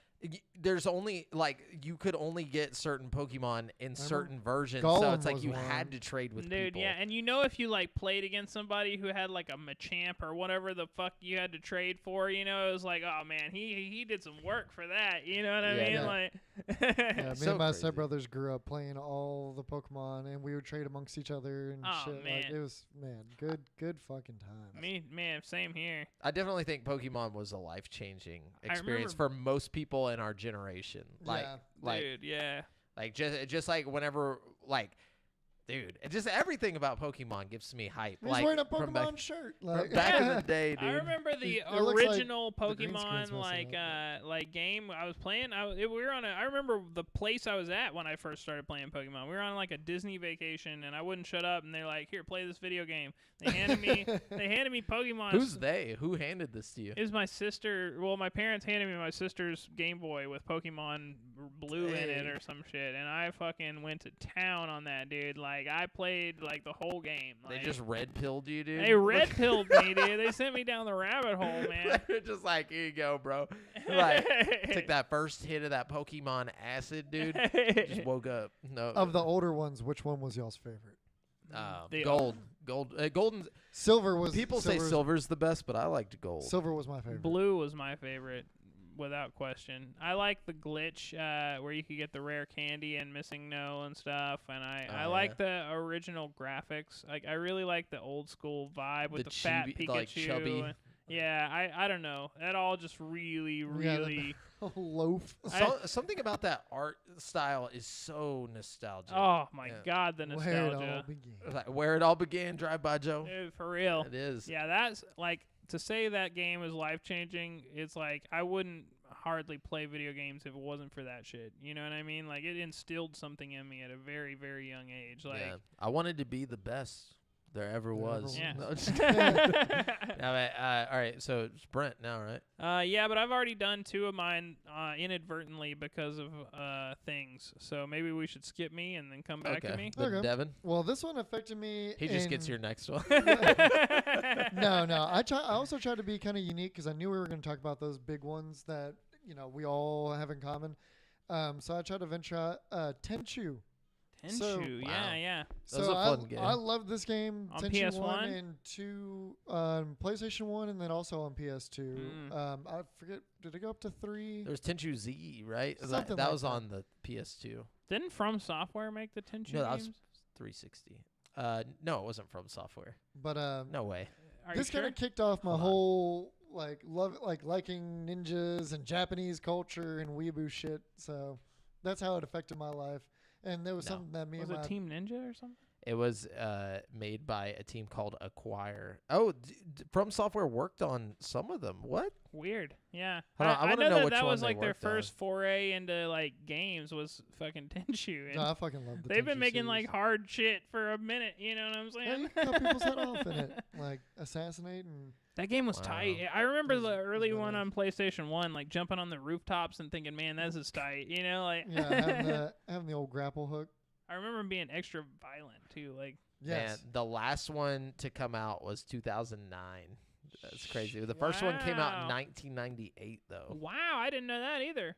there's only like you could only get certain Pokemon in certain versions, so Golem it's like was you one. had to trade with Dude, people. yeah, and you know if you like played against somebody who had like a Machamp or whatever the fuck you had to trade for, you know, it was like, oh man, he did some work for that. You know what I Yeah, mean? yeah. Like, Yeah, me So and my crazy. stepbrothers grew up playing all the Pokemon, and we would trade amongst each other and Oh, shit. Like man. it was good fucking times. man, same here. I definitely think Pokemon was a life-changing I experience remember- for most people in our generation. Like, Yeah. like, Dude, yeah. like just like whenever, like, dude, just everything about Pokemon gives me hype. He's like wearing a from Pokemon back, shirt. from Like back in the day, dude. I remember the It looks like original the green screen's Pokemon messing like game I was playing. We were on I remember the place I was at when I first started playing Pokemon. We were on like a Disney vacation, and I wouldn't shut up. And they're like, "Here, play this video game." They handed me Pokemon. Who's they? Who handed this to you? Is my sister? Well, my parents handed me my sister's Game Boy with Pokemon Blue in it Hey. or some shit, and I fucking went to town on that, dude. Like I played like the whole game. They Like, just red pilled you, dude. they red pilled me, dude. They sent me down the rabbit hole, man. They're just like, here you go, bro. Like, took that first hit of that Pokemon acid, dude. Just woke up. No, of the older ones, which one was y'all's favorite? The- golden. Silver was. People say silver's the best, but I liked gold. Silver was my favorite. Blue was my favorite, without question. I like the glitch where you could get the rare candy and missing no and stuff, and I Oh, like the original graphics. Like I really like the old school vibe with The the fat chibi- Pikachu. like chubby. and- yeah, I don't know. That all just really, Yeah, the- really. Loaf. Something about that art style is so nostalgic. Oh my Yeah. god, the Where it all nostalgia. began. Like where it all began, Drive By Joe. Dude, for real. It is. Yeah, that's like to say that game is life changing. It's like I wouldn't hardly play video games if it wasn't for that shit. You know what I mean? Like it instilled something in me at a very, very young age. Like, Yeah. I wanted to be the best there ever was. Yeah. No, just all right, so it's Brent now, right? yeah, but I've already done 2 of mine inadvertently because of things. So maybe we should skip me and then come back to me. Then Okay. Devin, Well, this one affected me. he just gets in- your next one. No. I also tried to be kind of unique because I knew we were going to talk about those big ones that we all have in common. So I tried to venture out Tenchu. Tenchu, So- yeah, Wow. yeah. That was So a fun game. I love this game. On Tenchu PS1? 1 and 2 on PlayStation 1 and then also on PS2. I forget, did it go up to 3? There was Tenchu Z, right? Something that like was that. on the PS2. Didn't From Software make the Tenchu No, that was games? 360. No, it wasn't from software. But No way. Are this you kind sure? of kicked off my Hold on. whole liking ninjas and Japanese culture and weeaboo shit. So that's how it affected my life. And there was No. something that me Was and it my Team Ninja or something? It was made by a team called Acquire. Oh, From Software worked on some of them. What? Weird. Yeah. Hold on, I wanna know know that which that one was they like their worked on. first foray into like games was fucking Tenchu. And No, I fucking love the they've been Tenchu making series. like hard shit for a minute, you know what I'm Yeah, saying? you can cut people's head off in it, like assassinate and That game was Wow. tight. I remember It was- the it was early one badass. on PlayStation 1, like jumping on the rooftops and thinking, man, this is tight, you know? Like yeah, having the old grapple hook. I remember being extra violent too. Like Yes, Man, the last one to come out was 2009. That's crazy. The first one came out in Wow. 1998, though. wow, I didn't know that either.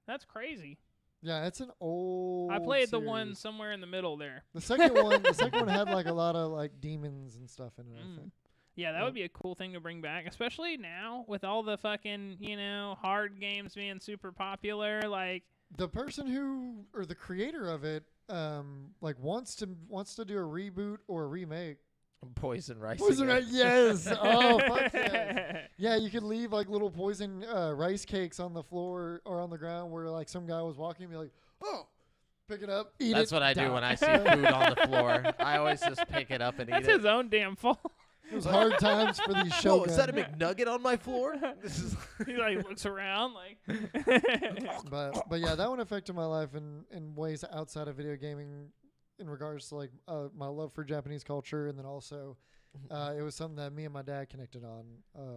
That's crazy. yeah, it's an old. I played the one series. somewhere in the middle there. The second one, had like a lot of like demons and stuff in it. I Mm. think. Yeah, that Yep. would be a cool thing to bring back, especially now with all the fucking, hard games being super popular. Like, The person who or the creator of it, like wants to do a reboot or a remake. Poison Rice. Poison again. rice, yes. Oh, fuck yes. Yeah, you could leave like little poison rice cakes on the floor or on the ground where like some guy was walking and be like, oh, Pick it up, eat That's it. what I do die. when I see food on the floor. I always just pick it up and That's eat it. his own damn fault. It was hard times for these Whoa, Shogun. is that a McNugget on my floor? This is He like looks around like. But yeah, that one affected my life in ways outside of video gaming, in regards to like my love for Japanese culture, and then also it was something that me and my dad connected on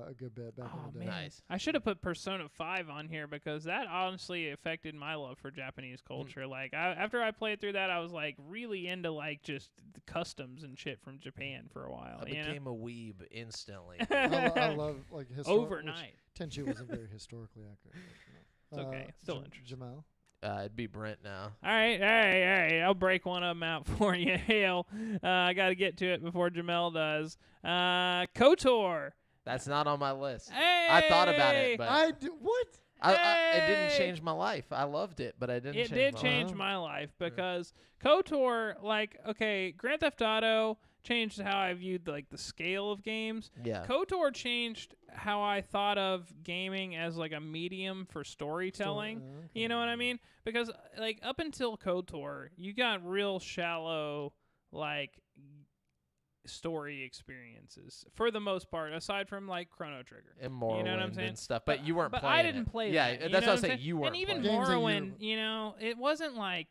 a good bit back Oh in the day. man, Nice. I should have put Persona 5 on here because that honestly affected my love for Japanese culture. Like after I played through that, I was like really into like just the customs and shit from Japan for a while. I you know? became a weeb instantly. I love like Overnight. Tenchu wasn't very historically accurate. But, It's okay. Still interesting. Jamal. It'd be Brent now. All right. I'll break one of them out for you. Hale, I got to get to it before Jamel does. KOTOR. That's not on my list. Hey! I thought about it, but What? it didn't Hey! change my life. I loved it, but I didn't. It change did my change life. my life because KOTOR, like, okay, Grand Theft Auto changed how I viewed like the scale of games. Yeah. KOTOR changed how I thought of gaming as like a medium for storytelling. You know what I mean? Because like up until KOTOR, you got real shallow like story experiences for the most part, aside from like Chrono Trigger. And Morrowind You know what I'm saying? and stuff, but you weren't But playing I didn't it. play Yeah, that. You that's know what I'm saying. saying? You weren't And even playing it. Games that you- Morrowind, you know, it wasn't like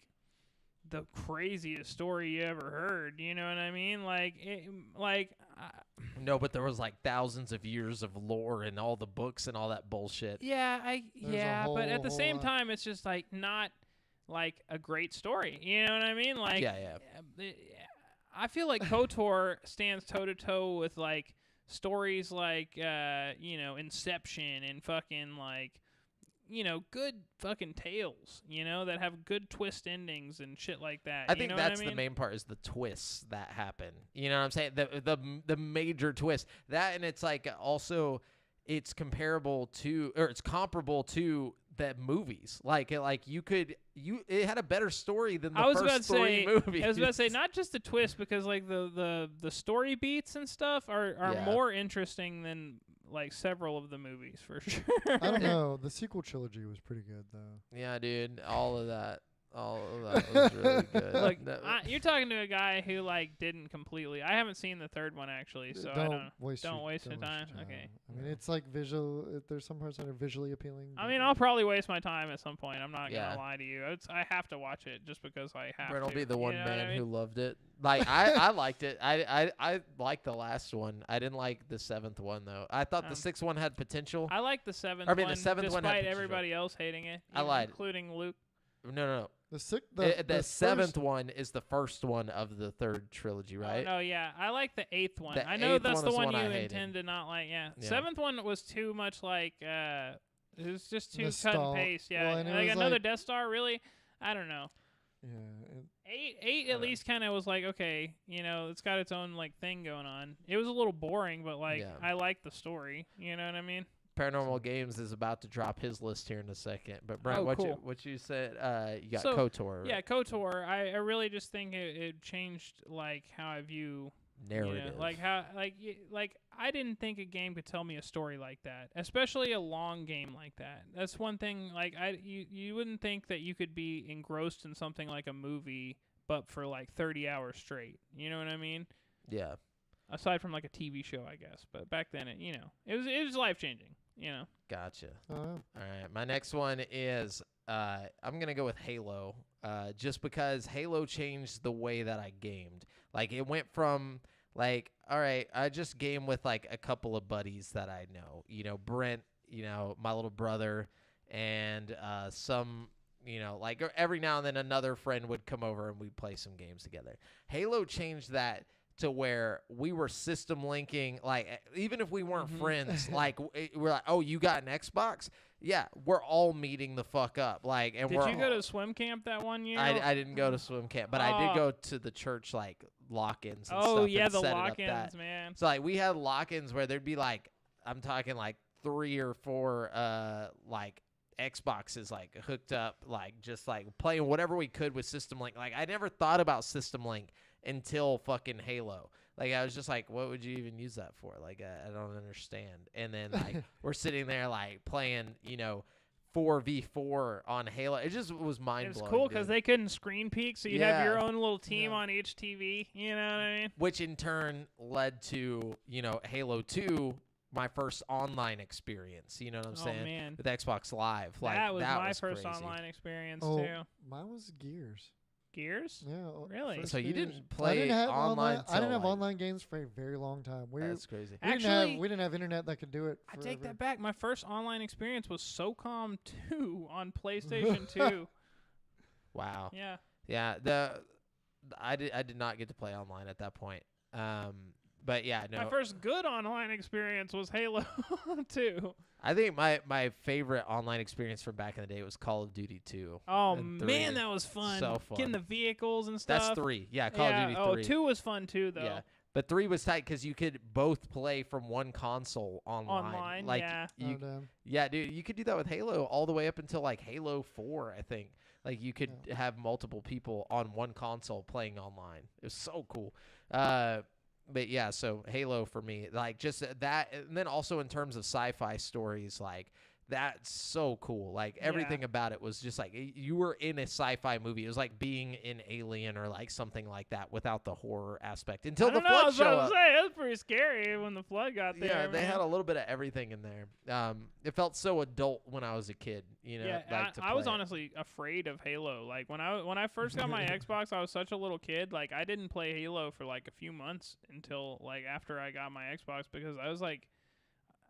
the craziest story you ever heard. You know what I mean? No, but there was like thousands of years of lore and all the books and all that bullshit. There's a but at the whole same lot. time, it's just like not like a great story. You know what I mean? Like, Yeah. I feel like KOTOR stands toe to toe with like stories like you know, Inception and fucking like, you know, good fucking tales, you know, that have good twist endings and shit like that. I You think know that's what I mean? the main part is the twists that happen. You know what I'm saying? The major twist. That, and it's like also it's comparable to, or it's comparable to the movies. Like it had a better story than the I was first about to three say, movies. I was about to say not just the twist, because like the story beats and stuff are Yeah. more interesting than like several of the movies for sure. I don't know. The sequel trilogy was pretty good though. Yeah, dude. All of that was really good. Look, No- you're talking to a guy who like didn't completely. I haven't seen the third one actually, so I don't. waste don't your, waste your don't time. your Okay. I mean, it's like visual. There's some parts that are visually appealing. I but- mean, I'll probably waste my time at some point. I'm not Yeah. gonna lie to you. I have to watch it just because I have Brent will to. be the you one know what I man mean? who loved it. Like I liked it. I liked the last one. I didn't like the seventh one though. I thought the sixth one had potential. I like the seventh. I mean, the one, seventh one had despite potential. everybody else hating it. I lied. including Luke. No. the The seventh first- one is the first one of the third trilogy, right? Oh, no, yeah, I like the eighth one. The I know eighth that's one the is the one one I you hated. intend to not like. Yeah. Yeah. Seventh one was too much like. It was just too cut Nostal- and paste. Yeah, well, and it like was another like- Death Star. Really, I don't know. Yeah. Eight at least kind of was like, okay, you know, it's got its own like thing going on. It was a little boring, but like Yeah. I like the story. You know what I mean? Paranormal Games is about to drop his list here in a second. But Brent, Oh, what cool. you said? You got So, KOTOR. Yeah, KOTOR. I really just think it changed like how I view Narrative. Yeah, like how like I didn't think a game could tell me a story like that, especially a long game like that. That's one thing. Like you wouldn't think that you could be engrossed in something like a movie, but for like 30 hours straight. You know what I mean? Yeah. Aside from like a TV show, I guess. But back then, it was life changing. You know. Gotcha. Oh, All right, my next one is I'm gonna go with Halo, just because Halo changed the way that I gamed. Like it went from like, all right, I just game with like a couple of buddies that I know, Brent, my little brother, and some, like every now and then another friend would come over and we'd play some games together. Halo changed that to where we were system linking, like even if we weren't friends, like we're like, oh, you got an Xbox? Yeah, we're all meeting the fuck up. Like, and Did we're you go to swim camp that one year? I didn't go to swim camp, but I did go to the church like lock-ins and stuff. Oh yeah, and the set it up lock-ins, that. man. So like we had lock-ins where there'd be like, I'm talking like 3 or 4 like Xboxes like hooked up, like just like playing whatever we could with System Link. Like I never thought about System Link until fucking Halo. Like I was just like, what would you even use that for? Like I don't understand. And then like we're sitting there like playing, 4v4 on Halo. It just was mind It's blowing. cool because they couldn't screen peek, so you have your Yeah. own little team Yeah. on each TV. You know what I mean? which in turn led to Halo 2, my first online experience. You know what I'm Oh saying? man, With Xbox Live, like that was my first crazy. online experience Oh, too. mine was Gears. Gears? Yeah. Really? first So you Gears. didn't play I didn't have online I didn't till, have like- online games for a very long time. That's crazy. Actually, we didn't have internet that could do it. I take forever. that back. My first online experience was SOCOM 2 on PlayStation 2. Wow. Yeah. Yeah. I did not get to play online at that point. But yeah, no. My first good online experience was Halo 2. I think my favorite online experience from back in the day was Call of Duty 2. Oh And 3. man, that was fun. So fun. Getting the vehicles and stuff. That's 3. Yeah, Call yeah. of Duty 3. 2 was fun too, though. Yeah. But 3 was tight because you could both play from one console online. Online, like, yeah. Oh, You, damn. yeah, dude, you could do that with Halo all the way up until like Halo 4, I think. Like you could have multiple people on one console playing online. It was so cool. But yeah, so Halo for me, like just that, and then also in terms of sci-fi stories, like that's so cool. Like everything about it was just like you were in a sci-fi movie. It was like being in Alien or like something like that without the horror aspect until I the don't know, I flood was show about up. to say, it was pretty scary when the flood got there. Yeah, they man. had a little bit of everything in there. It felt so adult when I was a kid, Yeah, like to I was play it. honestly afraid of Halo. Like when I first got my Xbox, I was such a little kid. Like I didn't play Halo for like a few months until like after I got my Xbox because I was like,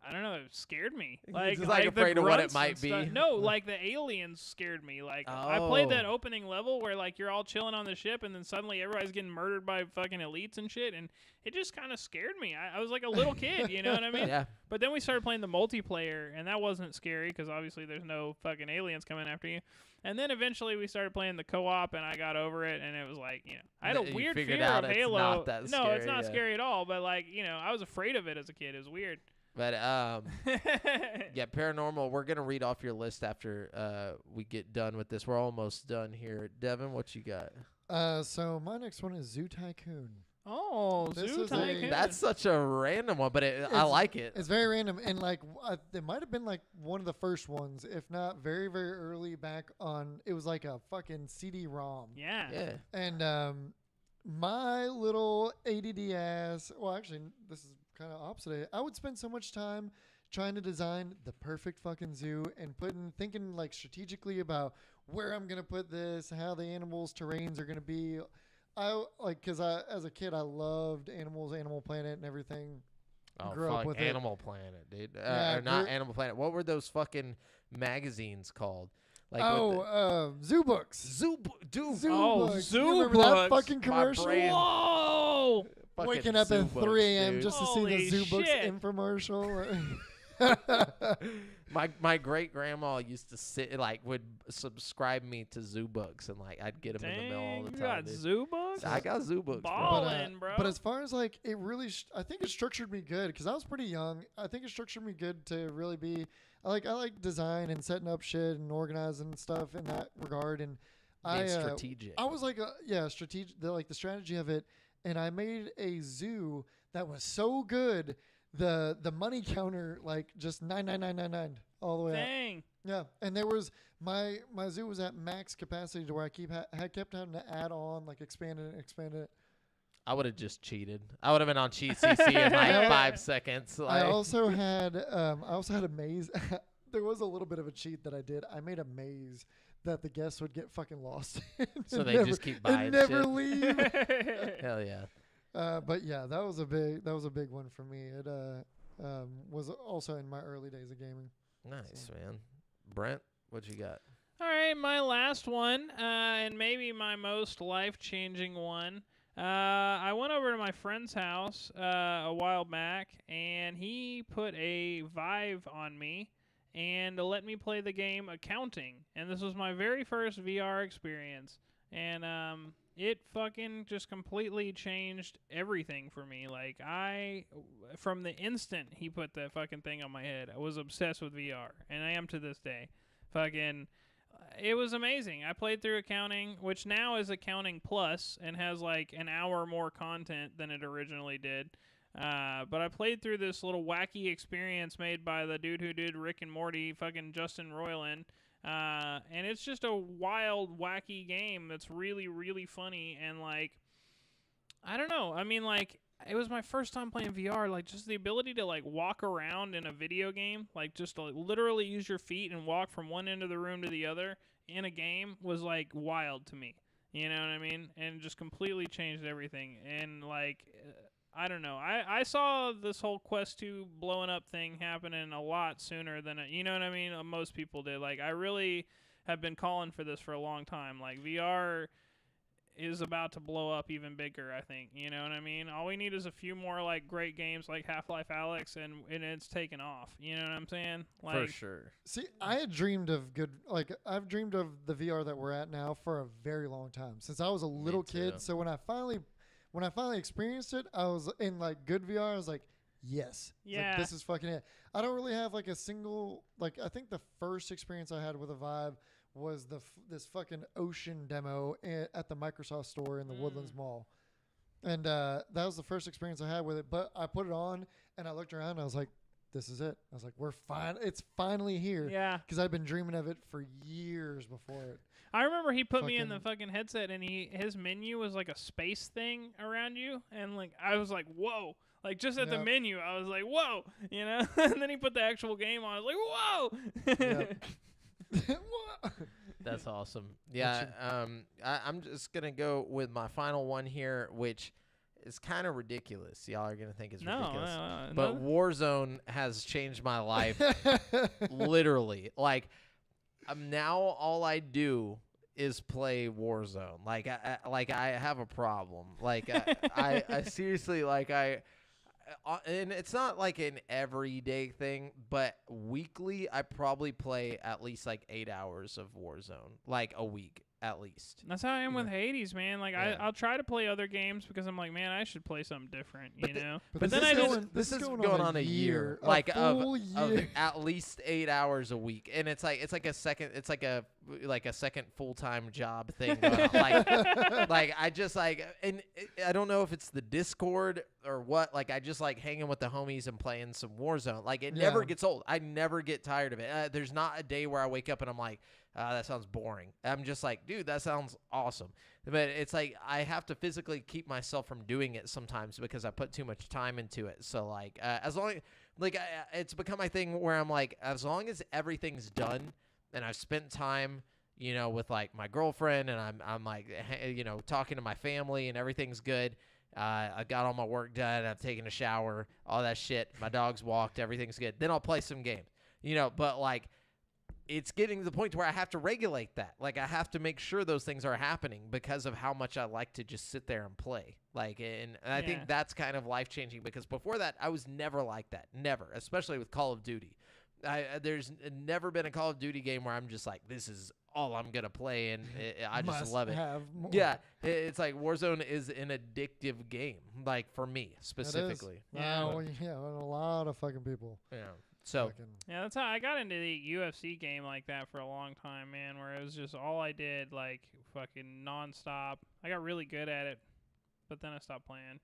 I don't know, it scared me. Like, just, like, the afraid of what it grunts might and stuff. be. No, like the aliens scared me. Like I played that Oh. opening level where like you're all chilling on the ship and then suddenly everybody's getting murdered by fucking elites and shit, and it just kind of scared me. I was like a little kid, you know what I mean? Yeah, But then we started playing the multiplayer, and that wasn't scary because obviously there's no fucking aliens coming after you. And then eventually we started playing the co-op, and I got over it, and it was like, I had a You weird figured fear out of it's Halo. not that No, it's scary, not yeah. scary at all. But like, I was afraid of it as a kid. It was weird. but yeah, paranormal. We're gonna read off your list after we get done with this. We're almost done here. Devin, what you got? So my next one is Zoo Tycoon. Oh, This Zoo is a- Tycoon. That's such a random one, but I It's- like it. It's very random, and like it might have been like one of the first ones, if not very, very early back on. It was like a fucking CD-ROM. yeah. Yeah, And my little ADD ass. Well, actually, this is kind of opposite. I would spend so much time trying to design the perfect fucking zoo and thinking like strategically about where I'm gonna put this, how the animals' terrains are gonna be. Because as a kid, I loved animals, Animal Planet, and everything. oh Grew up fuck, with it. Animal Planet, dude. Yeah, or not grew- Animal Planet. What were those fucking magazines called? Like Zoo Books. Zoo, dude. Zoo Oh, Books. Zoo You remember that Books. fucking My commercial? brain- Whoa! Fucking Waking up Zoo at Books, 3 a.m. dude. just to see Holy the Zoo Books shit. infomercial. My great grandma used to would subscribe me to Zoo Books, and like I'd get them in the mail all Dang, the you time. got dude. Zoo Books? I got Zoo Books, bro. Ballin', bro. But as far as like it really, I think it structured me good because I was pretty young. I think it structured me good to really be. I like design and setting up shit and organizing stuff in that regard. And Being strategic. I was like, strategic. The strategy of it, and I made a zoo that was so good. The money counter like just 99999 all the way up. Dang. Yeah, and there was my zoo was at max capacity to where I kept having to add on, like expand it. I would have just cheated. I would have been on Cheat CC in like 5 seconds. I Like, also had a maze. There was a little bit of a cheat that I did. I made a maze that the guests would get fucking lost in. So and they never, just keep and buying never shit. leave. hell yeah. But yeah, that was a big one for me. It was also in my early days of gaming. Nice, man. Brent, what you got? All right, my last one, and maybe my most life-changing one. I went over to my friend's house a while back, and he put a Vive on me and let me play the game Accounting. And this was my very first VR experience. And it fucking just completely changed everything for me. Like, from the instant he put that fucking thing on my head, I was obsessed with VR, and I am to this day. Fucking, it was amazing. I played through Accounting, which now is Accounting Plus, and has like an hour more content than it originally did. But I played through this little wacky experience made by the dude who did Rick and Morty, fucking Justin Roiland. And it's just a wild, wacky game that's really, really funny. And, like, I don't know. I mean, like, it was my first time playing VR. Like, just the ability to, like, walk around in a video game, like, just to like, literally use your feet and walk from one end of the room to the other in a game was, like, wild to me. You know what I mean? And just completely changed everything. And, like, I don't know. I saw this whole Quest 2 blowing up thing happening a lot sooner than, you know what I mean? Most people did. Like, I really have been calling for this for a long time. Like, VR is about to blow up even bigger, I think. You know what I mean? All we need is a few more, like, great games like Half-Life Alyx, and it's taken off. You know what I'm saying? Like, For sure. See, I had dreamed of I've dreamed of the VR that we're at now for a very long time, since I was a little too. kid. So when I finally experienced it, I was in, like, good VR. I was like, yes. It's like, Yeah. this is fucking it. I don't really have, like, a single, like, I think the first experience I had with a Vive was this fucking Ocean demo at the Microsoft store in the Woodlands Mall. And that was the first experience I had with it. But I put it on, and I looked around, and I was like, this is it. I was like, we're fine. It's finally here. yeah. Because I've been dreaming of it for years before it. I remember he put me in the fucking headset, and his menu was like a space thing around you, and like I was like, whoa. Like, just at the Yep. menu, I was like, whoa, you know? And then he put the actual game on. I was like, whoa! Yep. What? That's awesome. Yeah, I'm just going to go with my final one here, which is kind of ridiculous. Y'all are going to think it's ridiculous. But Warzone has changed my life, literally. Like, now all I do is play Warzone. Like, I have a problem. Like, I seriously, like, and it's not like an everyday thing, but weekly I probably play at least like 8 hours of Warzone, like a week at least. That's how I am with Hades, man. Like, Yeah. I'll try to play other games because I'm like, man, I should play something different, you know? But then this I is just... going- This is going going on a year, like a of full year. at least 8 hours a week, and it's like a second full-time job thing. Going on. Like I just like, and I don't know if it's the Discord or what. Like I just like hanging with the homies and playing some Warzone. Like it never Yeah. gets old. I never get tired of it. There's not a day where I wake up and I'm like, that sounds boring. I'm just like, dude, that sounds awesome. But it's like I have to physically keep myself from doing it sometimes because I put too much time into it. So like, as long like it's become my thing where I'm like, as long as everything's done and I've spent time, you know, with like my girlfriend and I'm like, you know, talking to my family and everything's good. I got all my work done. I've taken a shower, all that shit. My dog's walked. Everything's good. Then I'll play some games, you know, but like, it's getting to the point where I have to regulate that. Like I have to make sure those things are happening because of how much I like to just sit there and play. Like, and I think that's kind of life changing because before that I was never like that. Never, especially with Call of Duty. There's never been a Call of Duty game where I'm just like, this is all I'm going to play. And I just Must love it. have more. Yeah. It's like Warzone is an addictive game. Like for me specifically. Yeah. A lot of fucking people. Yeah. So Fucking- Yeah, that's how I got into the UFC game like that for a long time, man, where it was just all I did, like, fucking nonstop. I got really good at it, but then I stopped playing.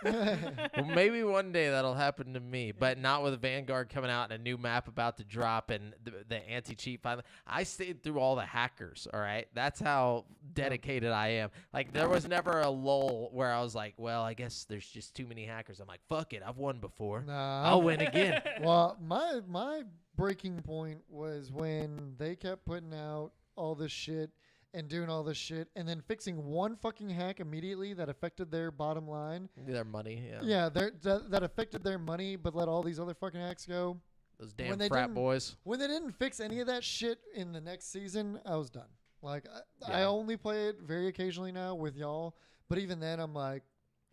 well, maybe one day that'll happen to me, but not with Vanguard coming out and a new map about to drop and the anti-cheat finally. I stayed through all the hackers, all right? That's how dedicated I am. Like, there was never a lull where I was like, well, I guess there's just too many hackers. I'm like, fuck it. I've won before. Nah, I'll win again. Well, my breaking point was when they kept putting out all this shit and doing all this shit and then fixing one fucking hack immediately that affected their bottom line. Their money, yeah. Yeah, that affected their money, but let all these other fucking hacks go. Those damn When they frat didn't- boys. When they didn't fix any of that shit in the next season, I was done. Like, I Yeah. only play it very occasionally now with y'all, but even then, I'm like,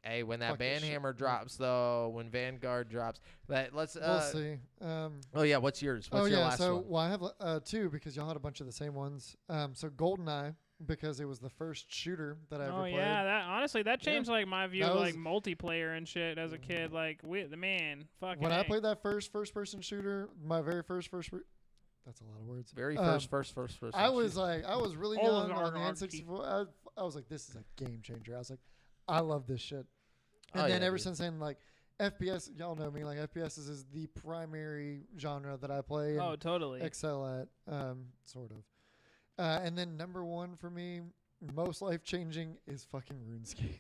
Hey, when that Fuck this shit. Banhammer drops, though, when Vanguard drops, but let's. we'll see. Oh yeah, what's yours? What's your last so one? well, I have two because y'all had a bunch of the same ones. So GoldenEye, because it was the first shooter that I ever Oh played. yeah, that honestly that changed like my view That of was- like multiplayer and shit as a kid. Like the man, fucking. When I A. played that first person shooter, my very first that's a lot of words. Very Um, first. I was really All of young our on the RP. N64. I was like, this is a game changer. I was like, I love this shit. And Oh, then yeah, ever dude. since then, like, FPS, y'all know me, like FPS is the primary genre that I play and Oh, totally. excel at, sort of. And then number one for me, most life changing, is fucking RuneScape.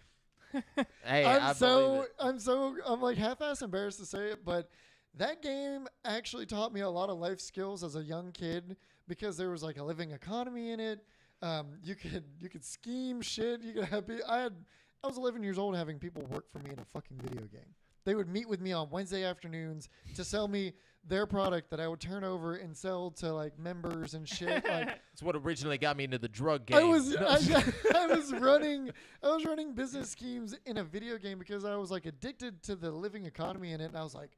Hey, I believe it. I'm like half-ass embarrassed to say it, but that game actually taught me a lot of life skills as a young kid because there was like a living economy in it. You could scheme shit. You could have I was 11 years old having people work for me in a fucking video game. They would meet with me on Wednesday afternoons to sell me their product that I would turn over and sell to like members and shit. Like It's what originally got me into the drug game. I was running business schemes in a video game because I was like addicted to the living economy in it, and I was like,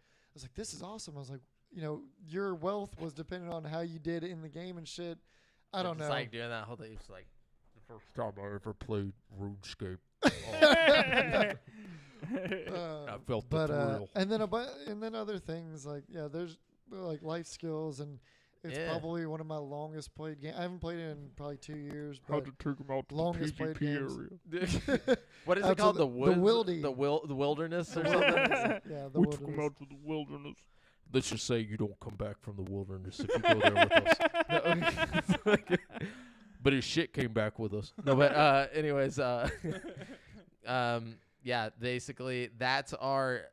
this is awesome. I was like, your wealth was dependent on how you did in the game and shit. I don't know. It's like doing that whole thing. It's like the first time I ever played RuneScape. I felt the thrill. And then other things like there's like life skills, and it's probably one of my longest played games. I haven't played it in probably 2 years. How But to take them out to longest the played PvP games. area. What is it called? The woods? wildy. The wilderness or The something? wilderness. Yeah, the We took them wilderness. out to the wilderness. Let's just say you don't come back from the wilderness if you go there with us. But his shit came back with us. No, but anyways, yeah, basically that's our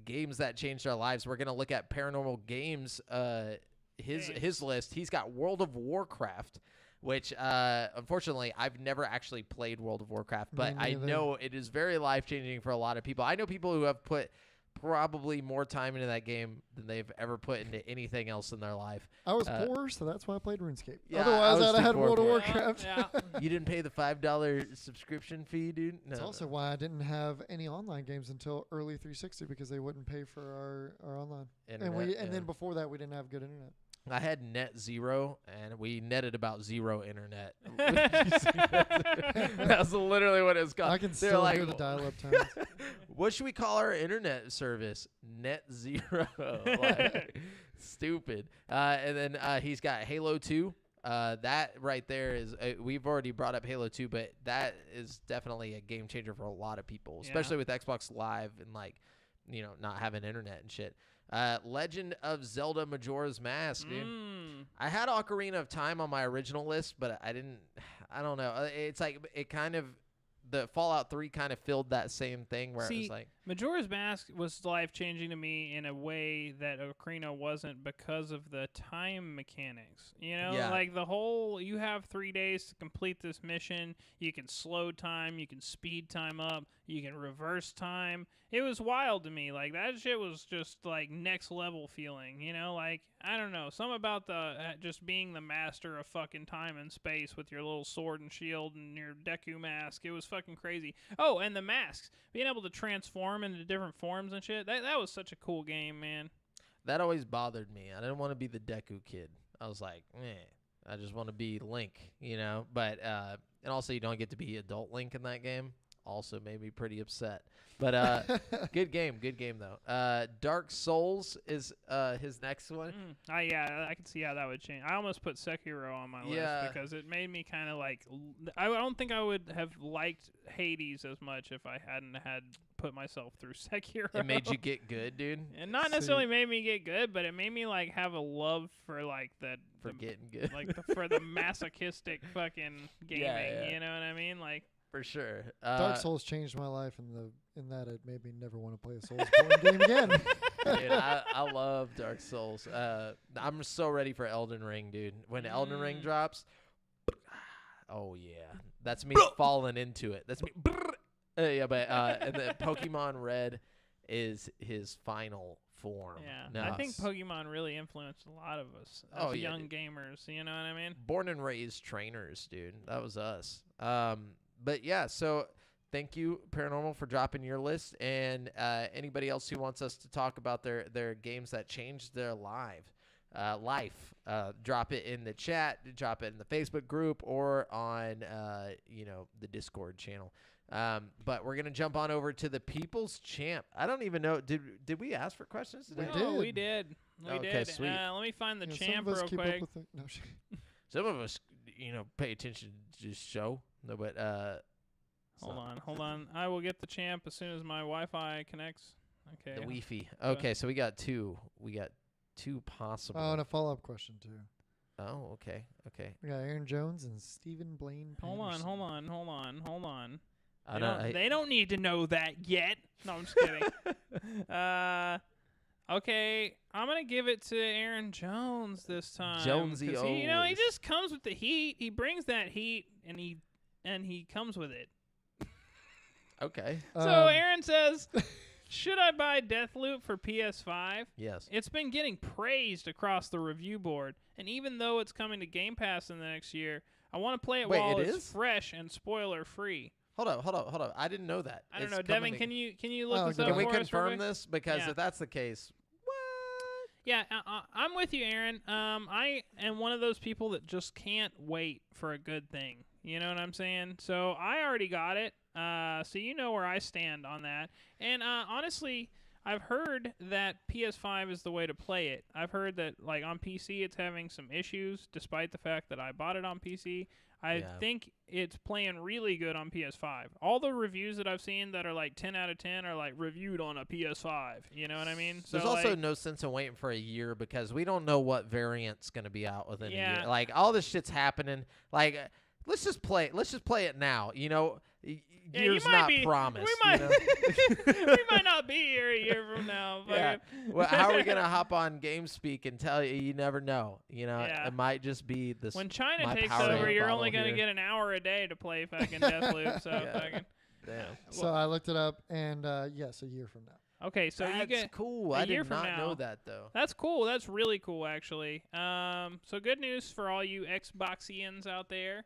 games that changed our lives. We're gonna look at Paranormal Games. His list. He's got World of Warcraft, which unfortunately I've never actually played World of Warcraft, but Me I neither. know it is very life changing for a lot of people. I know people who have put probably more time into that game than they've ever put into anything else in their life. I was poor, so that's why I played RuneScape. Yeah, I Otherwise, was I'd too have had poor World of for it. Warcraft. Yeah. You didn't pay the $5 subscription fee, dude? No. It's also why I didn't have any online games until early 360 because they wouldn't pay for our online. Internet, And then before that, we didn't have good internet. I had net zero, and we netted about zero internet. That's literally what it's called. I can They're still like, hear the dial-up times. what should we call our internet service? Net zero. Like, stupid. And then he's got Halo 2. That right there is, we've already brought up Halo 2, but that is definitely a game changer for a lot of people, especially with Xbox Live and not having internet and shit. Legend of Zelda Majora's Mask, dude. I had Ocarina of Time on my original list, but I don't know. It's like the Fallout 3 kind of filled that same thing where it was like, Majora's Mask was life-changing to me in a way that Ocarina wasn't because of the time mechanics. Yeah. Like the whole, you have 3 days to complete this mission. You can slow time, you can speed time up, you can reverse time. It was wild to me. Like that shit was just like next level feeling, like, I don't know. Something about the just being the master of fucking time and space with your little sword and shield and your Deku mask. It was fucking crazy. Oh, and the masks. Being able to transform into different forms and shit. That was such a cool game, man. that always bothered me. I didn't want to be the Deku kid. I was like, I just want to be Link, But and also you don't get to be adult Link in that game. Also made me pretty upset. But good game though. Dark Souls is his next one. Yeah, I can see how that would change. I almost put Sekiro on my Yeah. list because it made me kind of like. I don't think I would have liked Hades as much if I hadn't had put myself through Sekiro. It made you get good, dude. And not necessarily made me get good, but it made me like have a love for like For getting good. like for the masochistic fucking gaming. Yeah. You know what I mean? Like. For sure. Dark Souls changed my life in that it made me never want to play a Souls game again. Dude, I love Dark Souls. I'm so ready for Elden Ring, dude. When Elden Ring drops, oh yeah, that's me falling into it. That's me. Yeah, but and then Pokemon Red is his final form. Yeah, I think Pokemon really influenced a lot of us as young gamers. You know what I mean? Born and raised trainers, dude. That was us. But yeah, so thank you, Paranormal, for dropping your list. And anybody else who wants us to talk about their games that changed their life, drop it in the chat, drop it in the Facebook group, or on the Discord channel. But we're gonna jump on over to the People's Champ. I don't even know. Did we ask for questions today? We did. We Okay, did. sweet. Let me find the Some champ of us real keep quick. up with it. No, shit. Some of us, pay attention to this show. No, but Hold on. I will get the champ as soon as my Wi-Fi connects. Okay. The Wi-Fi. Okay, so we got two. We got two possible. Oh, and a follow-up question too. Oh, okay. We got Aaron Jones and Stephen Blaine. Hold on. I don't. They don't need to know that yet. No, I'm just kidding. Okay, I'm gonna give it to Aaron Jones this time. Jonesy 'cause he always. just comes with the heat. He brings that heat, and he comes with it. Okay. So Aaron says, should I buy Deathloop for PS5? Yes. It's been getting praised across the review board, and even though it's coming to Game Pass in the next year, I want to play it Wait, while it it's is? fresh and spoiler-free. Hold up. I didn't know that. I don't It's know, coming Devin. to- Can you look Oh, this okay. up Can we for us real confirm quick? this? Because Yeah. if that's the case, what? Yeah, I'm with you, Aaron. I am one of those people that just can't wait for a good thing. You know what I'm saying? So I already got it. So you know where I stand on that. And honestly, I've heard that PS5 is the way to play it. I've heard that like on PC it's having some issues, despite the fact that I bought it on PC. I Yeah. think it's playing really good on PS5. All the reviews that I've seen that are like 10 out of 10 are like reviewed on a PS5. You know what I mean? So There's also like, no sense in waiting for a year because we don't know what variant's going to be out within a Yeah. year. Like all this shit's happening. Like let's just play it now. You know, yeah, you year's might not be, promised. We might, you know? we might not be here a year from now. Yeah. fucking- Well, how are we gonna hop on GameSpeak and tell you? You never know. You know, Yeah. it might just be this. When China my takes Powerade over, you're only bottle gonna here. get an hour a day to play fucking Deathloop. So Yeah. fucking. Damn. So I looked it up, and yes, a year from now. Okay, so That's you get. cool. a I year did from not know now. that though. That's cool. That's really cool, actually. So good news for all you Xboxians out there.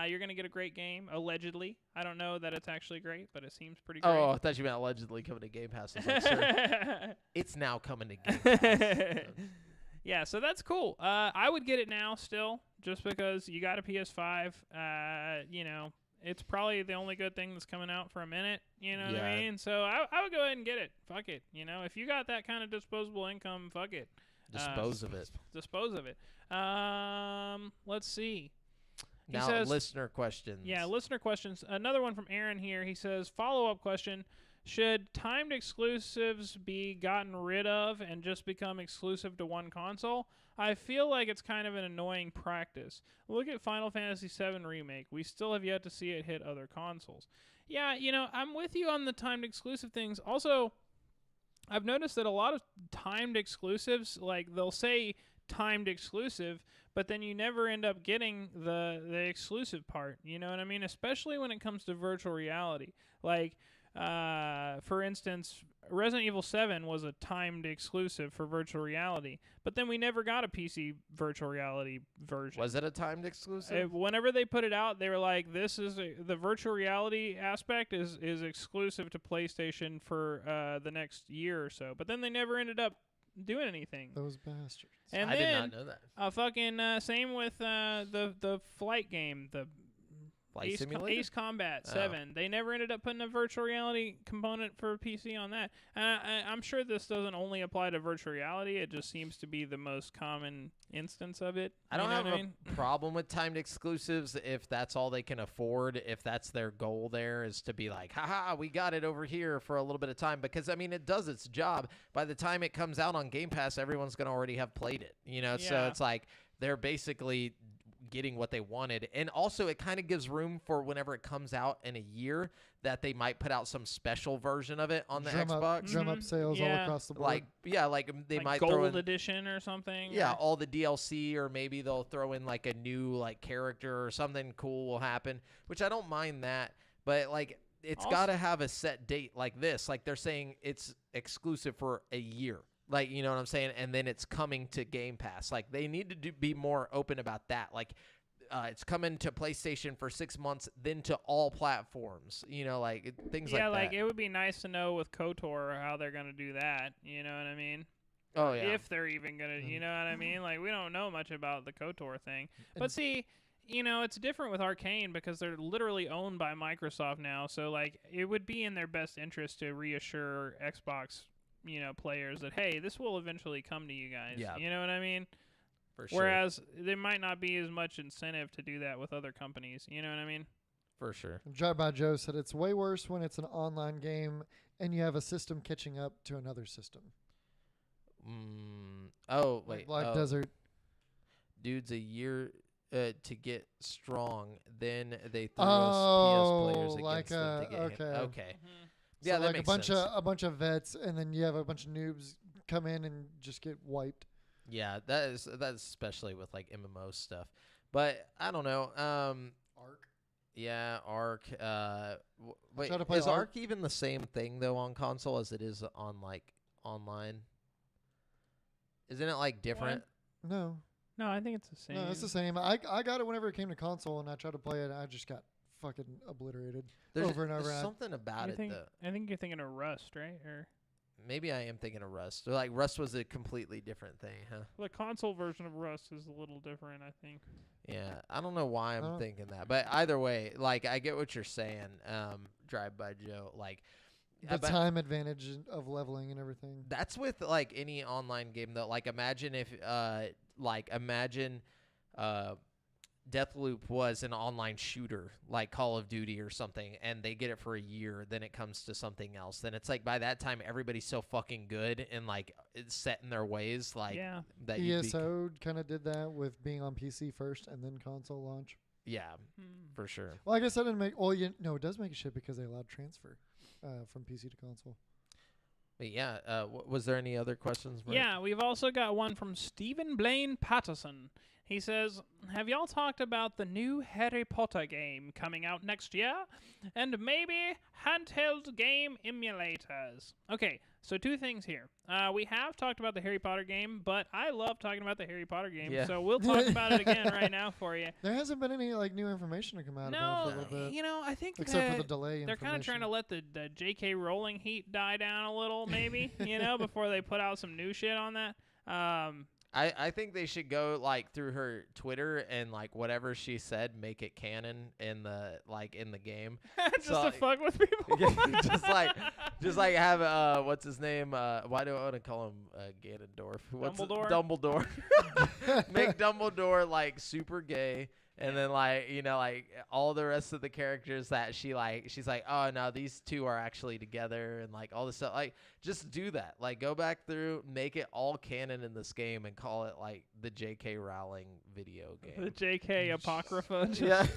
You're gonna get a great game, allegedly. I don't know that it's actually great, but it seems pretty great. Oh, I thought you meant allegedly coming to Game Pass. I was like, sir, it's now coming to Game Pass. Yeah, so that's cool. I would get it now still, just because you got a PS5. You know, it's probably the only good thing that's coming out for a minute. You know what I Yeah. mean? So I would go ahead and get it. Fuck it. You know, if you got that kind of disposable income, fuck it. Dispose of it. Dispose of it. Let's see. He Now, says- listener questions. Yeah, listener questions. Another one from Aaron here. He says, follow-up question. Should timed exclusives be gotten rid of and just become exclusive to one console? I feel like it's kind of an annoying practice. Look at Final Fantasy VII Remake. We still have yet to see it hit other consoles. Yeah, you know, I'm with you on the timed exclusive things. Also, I've noticed that a lot of timed exclusives, like they'll say timed exclusive, but then you never end up getting the exclusive part. You know what I mean? Especially when it comes to virtual reality. Like, for instance, Resident Evil 7 was a timed exclusive for virtual reality, but then we never got a PC virtual reality version. Was it a timed exclusive? Whenever they put it out, they were like, "This is the virtual reality aspect is exclusive to PlayStation for the next year or so." But then they never ended up doing anything. Those bastards. And I then did not know that. fucking same with the flight game, the Flight Simulator? Ace Combat Oh. 7. They never ended up putting a virtual reality component for PC on that. I'm sure this doesn't only apply to virtual reality. It just seems to be the most common instance of it. I don't You know have what a I mean? problem with timed exclusives if that's all they can afford, if that's their goal there is to be like, haha, we got it over here for a little bit of time. Because, I mean, it does its job. By the time it comes out on Game Pass, everyone's going to already have played it. You know, so Yeah. it's like they're basically getting what they wanted. And also it kind of gives room for whenever it comes out in a year that they might put out some special version of it on the Drum Xbox. up, drum up Mhm. sales all Yeah. across the board. Like, yeah, like they Like might Gold throw in Edition or something. yeah, or- all the DLC, or maybe they'll throw in like a new like character or something cool will happen, which I don't mind that. But like, it's Also- got to have a set date like this. Like they're saying it's exclusive for a year. Like, you know what I'm saying? And then it's coming to Game Pass. Like they need to be more open about that. Like, it's coming to PlayStation for 6 months, then to all platforms. You know, like things yeah, like that. it would be nice to know with KOTOR how they're gonna do that. You know what I mean? Oh yeah. If they're even gonna, you know what I mean? Like we don't know much about the KOTOR thing. But And- see, you know, it's different with Arcane because they're literally owned by Microsoft now. So like, it would be in their best interest to reassure Xbox, you know, players that hey, this will eventually come to you guys. Yeah. You know what I mean? for sure. Whereas there might not be as much incentive to do that with other companies. You know what I mean? For sure. Drive by Joe said it's way worse when it's an online game and you have a system catching up to another system. Oh, Like wait. Black oh. Desert. Dude's a year to get strong. Then they threw us PS players against like them to get him. okay. Okay. Mhm. Yeah, So that like makes a bunch sense. of a bunch of vets, and then you have a bunch of noobs come in and just get wiped. Yeah, that's especially with like MMO stuff. But I don't know. Arc. Yeah, Ark. Wait, tried to play is Ark. Ark even the same thing though on console as it is on like online? Isn't it like different? No, No, I think it's the same. no, it's the same. I got it whenever it came to console, and I tried to play it, and I just got fucking obliterated. There's, Over and over. there's something about it though. I think you're thinking of Rust, right? Or Maybe I am thinking of Rust. Or like Rust was a completely different thing, huh? the console version of Rust is a little different, I think. Yeah, I don't know why I'm Oh. thinking that, but either way, like I get what you're saying. Drive by Joe, like The but time advantage of leveling and everything. that's with like any online game though. Like imagine if, imagine, Deathloop was an online shooter like Call of Duty or something, and they get it for a year, then it comes to something else. Then it's like by that time everybody's so fucking good and like it's set in their ways, like Yeah. that. you'd be- ESO kind of did that with being on PC first and then console launch. yeah, Hmm. for sure. Well, I guess that didn't make. Oh, no, it does make a shit because they allowed transfer from PC to console. But yeah, was there any other questions? Brett? Yeah, we've also got one from Stephen Blaine Patterson. He says, have y'all talked about the new Harry Potter game coming out next year? And maybe handheld game emulators. Okay, so two things here. We have talked about the Harry Potter game, but I love talking about the Harry Potter game, Yeah. so we'll talk about it again right now for you. There hasn't been any like new information to come out about it for a No, little bit, you know, I think except for that the delay. they're kind of trying to let the J.K. Rowling heat die down a little, maybe, before they put out some new shit on that. I think they should go like through her Twitter and like whatever she said, make it canon in the game. Just So, to fuck with people. just like have what's his name? Why do I want to call him Ganondorf? Dumbledore? Dumbledore. Make Dumbledore like super gay. And then like all the rest of the characters that she's like, oh no, these two are actually together, and like all this stuff. Like just do that. Like go back through, make it all canon in this game, and call it like the J.K. Rowling video game. The J.K. Apocrypha. Yeah.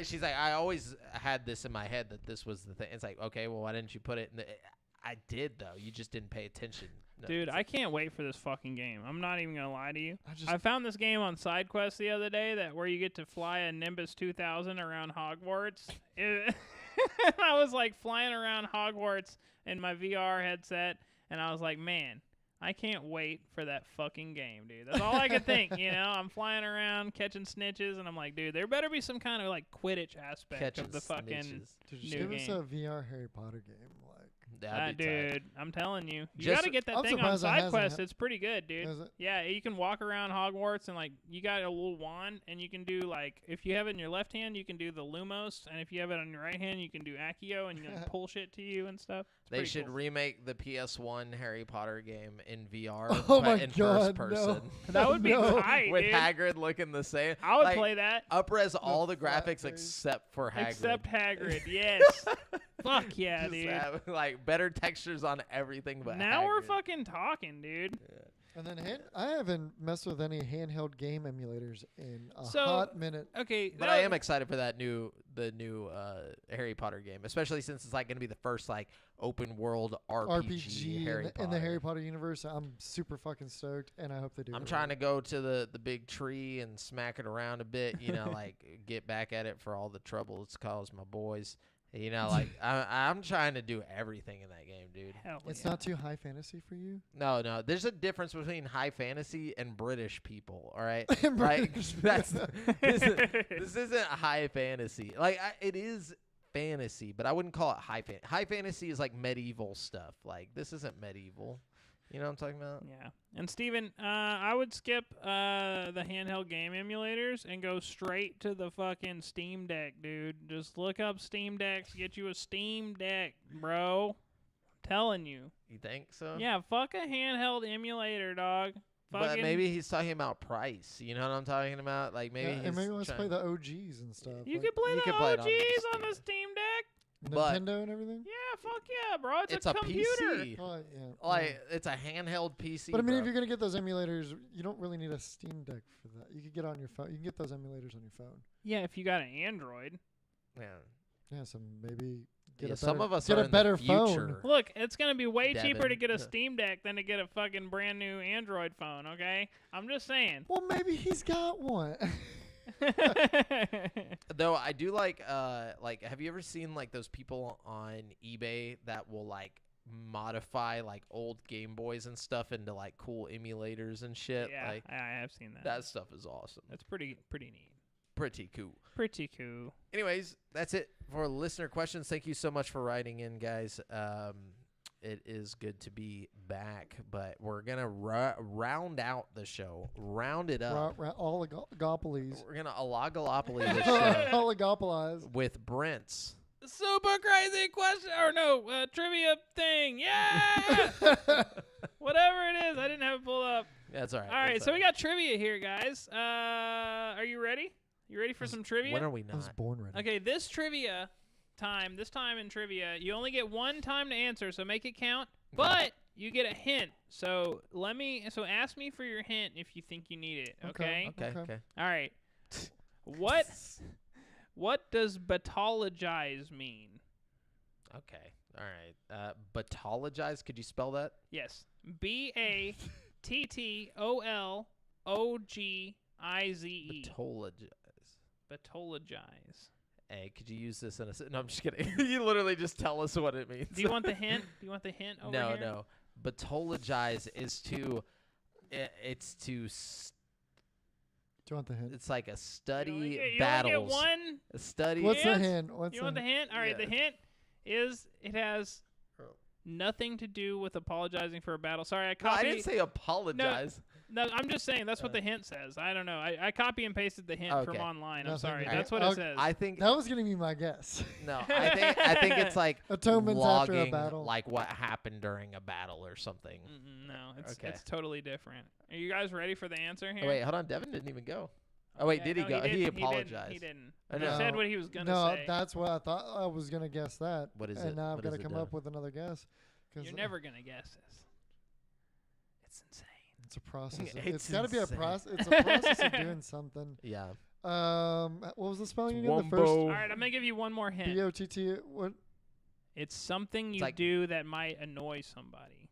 She's like, I always had this in my head that this was the thing. It's like, okay, well, why didn't you put it in the? I did though. You just didn't pay attention. No, Dude, it's I can't wait for this fucking game. I'm not even gonna lie to you. I just I found this game on SideQuest the other day where you get to fly a Nimbus 2000 around Hogwarts. I was like flying around Hogwarts in my VR headset, and I was like, man, I can't wait for that fucking game, dude. That's all I could think. I'm flying around catching snitches, and I'm like, dude, there better be some kind of like Quidditch aspect catching of the fucking. snitches. Dude, just new give us game. a VR Harry Potter game. That'd be tight. Dude, I'm telling you, you Just- gotta get that I'm thing on surprised that hasn't SideQuest. It's pretty good, dude. Is it? Yeah, you can walk around Hogwarts and like you got a little wand, and you can do like if you have it in your left hand, you can do the Lumos, and if you have it on your right hand, you can do Accio, and you can pull shit to you and stuff. It's They pretty should cool. remake the PS1 Harry Potter game in VR, Oh but my in God, first person, no. That would be No. tight, with dude. Hagrid looking the same. I would Like, play that. Upres all the flat graphics face. except for Hagrid. Except Hagrid, yes. Fuck yeah, Just dude. have, like better textures on everything, but Now we're Hagrid. fucking talking, dude. And then I haven't messed with any handheld game emulators in a So- hot minute. Okay, But I am excited for the new Harry Potter game, especially since it's like going to be the first like open world RPG, Harry Potter. in the Harry Potter universe. I'm super fucking stoked, and I hope they do. I'm it trying to right. go to the big tree and smack it around a bit, like get back at it for all the trouble it's caused my boys. Like I'm trying to do everything in that game, dude. Hell It's yeah. not too high fantasy for you. No, there's a difference between high fantasy and British people. All right, And like British that's this isn't high fantasy. Like it is fantasy, but I wouldn't call it high fantasy. High fantasy is like medieval stuff. Like this isn't medieval. You know what I'm talking about? Yeah. And Steven, I would skip the handheld game emulators and go straight to the fucking Steam Deck, dude. Just look up Steam Decks, get you a Steam Deck, bro. Telling you. You think so? Yeah, fuck a handheld emulator, dog. Fucking, maybe he's talking about price. You know what I'm talking about? Like maybe and he's maybe let's play trying- the OGs and stuff. you like could play you the could play it OGs on on the Steam. Steam Deck. but- Nintendo and everything. Yeah, fuck yeah, bro. It's It's a a computer. PC. Oh, yeah. Like it's a handheld PC. But I mean, bro. if you're gonna get those emulators, you don't really need a Steam Deck for that. You could get on your phone. You can get those emulators on your phone. Yeah, if you got an Android. yeah. Yeah, so maybe get Yeah, a better, some of us get are a in better the phone. future. Look, it's gonna be way cheaper to Devin. get a Yeah. Steam Deck than to get a fucking brand new Android phone. Okay, I'm just saying. Well, maybe he's got one. Though I do like have you ever seen like those people on eBay that will like modify like old Game Boys and stuff into like cool emulators and shit? Yeah, Like I have seen that. that stuff is awesome. That's pretty neat. Pretty cool. Pretty cool. Anyways, that's it for listener questions. Thank you so much for writing in, guys. It is good to be back, but we're gonna round out the show, round it up. Oligopolies. We're gonna alogalopoly the show Oligopolize. with Brent's. Super crazy question or no trivia thing. Yeah. Whatever it is, I didn't have it pulled up. That's all right. All right, so we got trivia here, guys. Are you ready? You ready for some trivia? When are we I was not? born ready. Okay, this time in trivia, you only get one time to answer, so make it count. But you get a hint. So ask me for your hint if you think you need it. Okay. Okay. Okay. All right. What does batologize mean? Okay. All right. Batologize. Could you spell that? Yes. BATTOLOGIZE. Batologize. Batologize. Hey, could you use this in a? No, I'm just kidding. You literally just tell us what it means. Do you want the hint? Do you want the hint over No, here? no. Batologize is to. It's to. Do you want the hint? It's like a You study only get battles. one. A study. What's the Hint? hint? What's You want the hint? All right, Yeah. the hint is it has Oh. nothing to do with apologizing for a battle. Sorry, I No, I copied. didn't say apologize. No, I'm just saying that's what the hint says. I don't know. I copy and pasted the hint from Okay. online. I'm Nothing sorry. to do- That's what Okay. it says. I think That was gonna be my guess. no. I think it's like Atonements after a logging battle. like what happened during a battle or something. No, Okay. it's totally different. Are you guys ready for the answer here? Oh, wait, hold on. Devin didn't even go. Oh wait, Yeah, did he no, go? He didn't. apologized. He didn't. I He know. said what he was gonna no, say. that's what I thought. I was gonna guess that. What is and it? now I've What got is to it, come Devin? up with another guess. 'Cause You're never gonna guess this. It's insane. It's a process. It's It's got to be a insane. process. It's a process of doing something. Yeah. What was the spelling again? The Wumbo. first All right, I'm gonna give you one more hint. BOTT. What? It's something you like- do that might annoy somebody.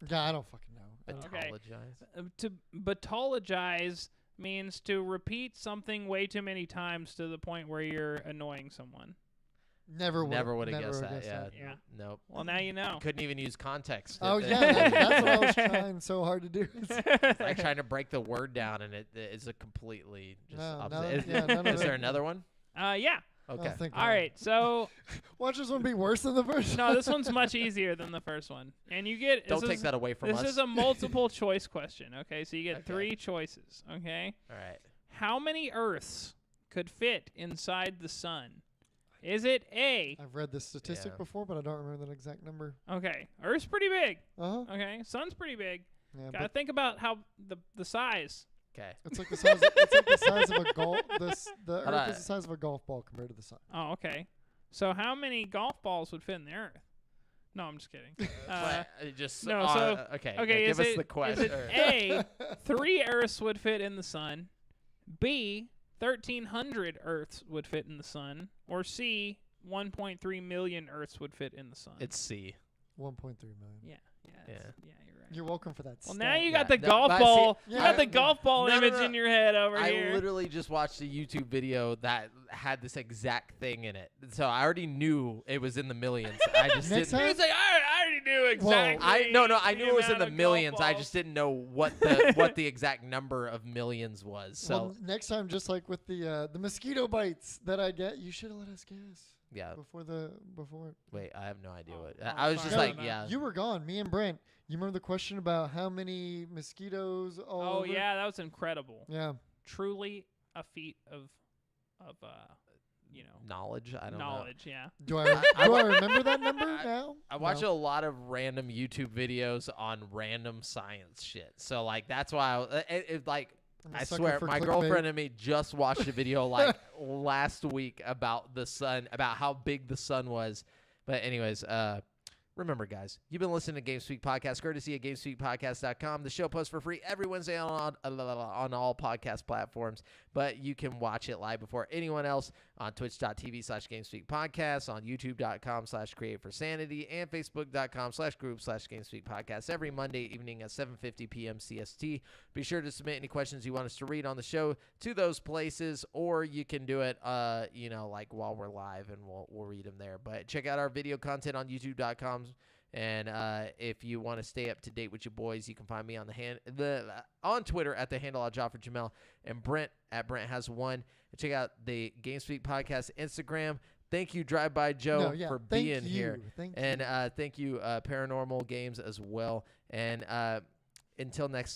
Yeah, I don't fucking know. Okay. Apologize. To batologize means to repeat something way too many times to the point where you're annoying someone. Never would. Never would have guessed that. Yeah. Yeah. Nope. Well, now you know. Couldn't even use context. Oh It- yeah, that's what I was trying so hard to do. like trying to break the word down, and it is a completely just No, opposite. yeah, none of Is there it. another one? Yeah. Okay. I'll think All about it. right. So Watch this one be worse than the first. no, this one's much easier than the first one, and you get. Don't this take is, that away from This us. is a multiple choice question. Okay, so you get Okay. 3 choices. Okay. All right. How many Earths could fit inside the sun? Is it A? I've read this statistic Yeah. before, but I don't remember the exact number. Okay, Earth's pretty big. Uh huh. Okay, sun's pretty big. Yeah, Gotta but think about how the size. Okay. it's like the size. It's like the size of a golf. The Hold Earth on. is the size of a golf ball compared to the sun. Oh, okay. So how many golf balls would fit in the Earth? No, I'm just kidding. But, just no, so- okay. Okay, give is us it, the question. is it A, 3 Earths would fit in the sun, B, 1,300 Earths would fit in the sun, or C, 1.3 million Earths would fit in the sun? It's C. 1.3 million. Yeah, Yeah. you're right. You're welcome for that. Well, stat. now you Yeah, got the no, golf but I see- ball. Yeah, you got the I- golf ball No, no, image no. in your head over I here. literally just watched a YouTube video that had this exact thing in it, so I already knew it was in the millions. I just Next didn't. time- He's like, I already knew exactly. I knew it was in amount the of golf millions. I balls." just didn't know what the exact number of millions was. So Well, next time, just like with the mosquito bites that I get, you should have let us guess yeah. before. Wait, I have no idea what. Oh, I was just sorry like, about yeah. You were gone. Me and Brent. You remember the question about how many mosquitoes? All Oh over? yeah, that was incredible. Yeah. Truly a feat of knowledge. I don't know. knowledge. Yeah. Do I remember that number now? I watch No. a lot of random YouTube videos on random science shit. So like that's why I'm a I sucker swear for my clickbait. girlfriend and me just watched a video like last week about the sun, about how big the sun was. But anyways, remember, guys, you've been listening to GameSpeak Podcast, courtesy of GameSpeakPodcast.com. The show posts for free every Wednesday on all podcast platforms, but you can watch it live before anyone else on twitch.tv/GameSpeakPodcast, on youtube.com/CreateForSanity, and Facebook.com/group/GameSpeakPodcast every Monday evening at 7:50 p.m. CST. Be sure to submit any questions you want us to read on the show to those places, or you can do it, like while we're live, and we'll read them there. But check out our video content on YouTube.com. And if you want to stay up to date with your boys, you can find me on on Twitter at the handle Joffrey Jamel, and Brent at Brent Has One. And check out the GameSpeak Podcast Instagram. Thank you, Drive By Joe, for being here. Thank and thank you, Paranormal Games as well. And until next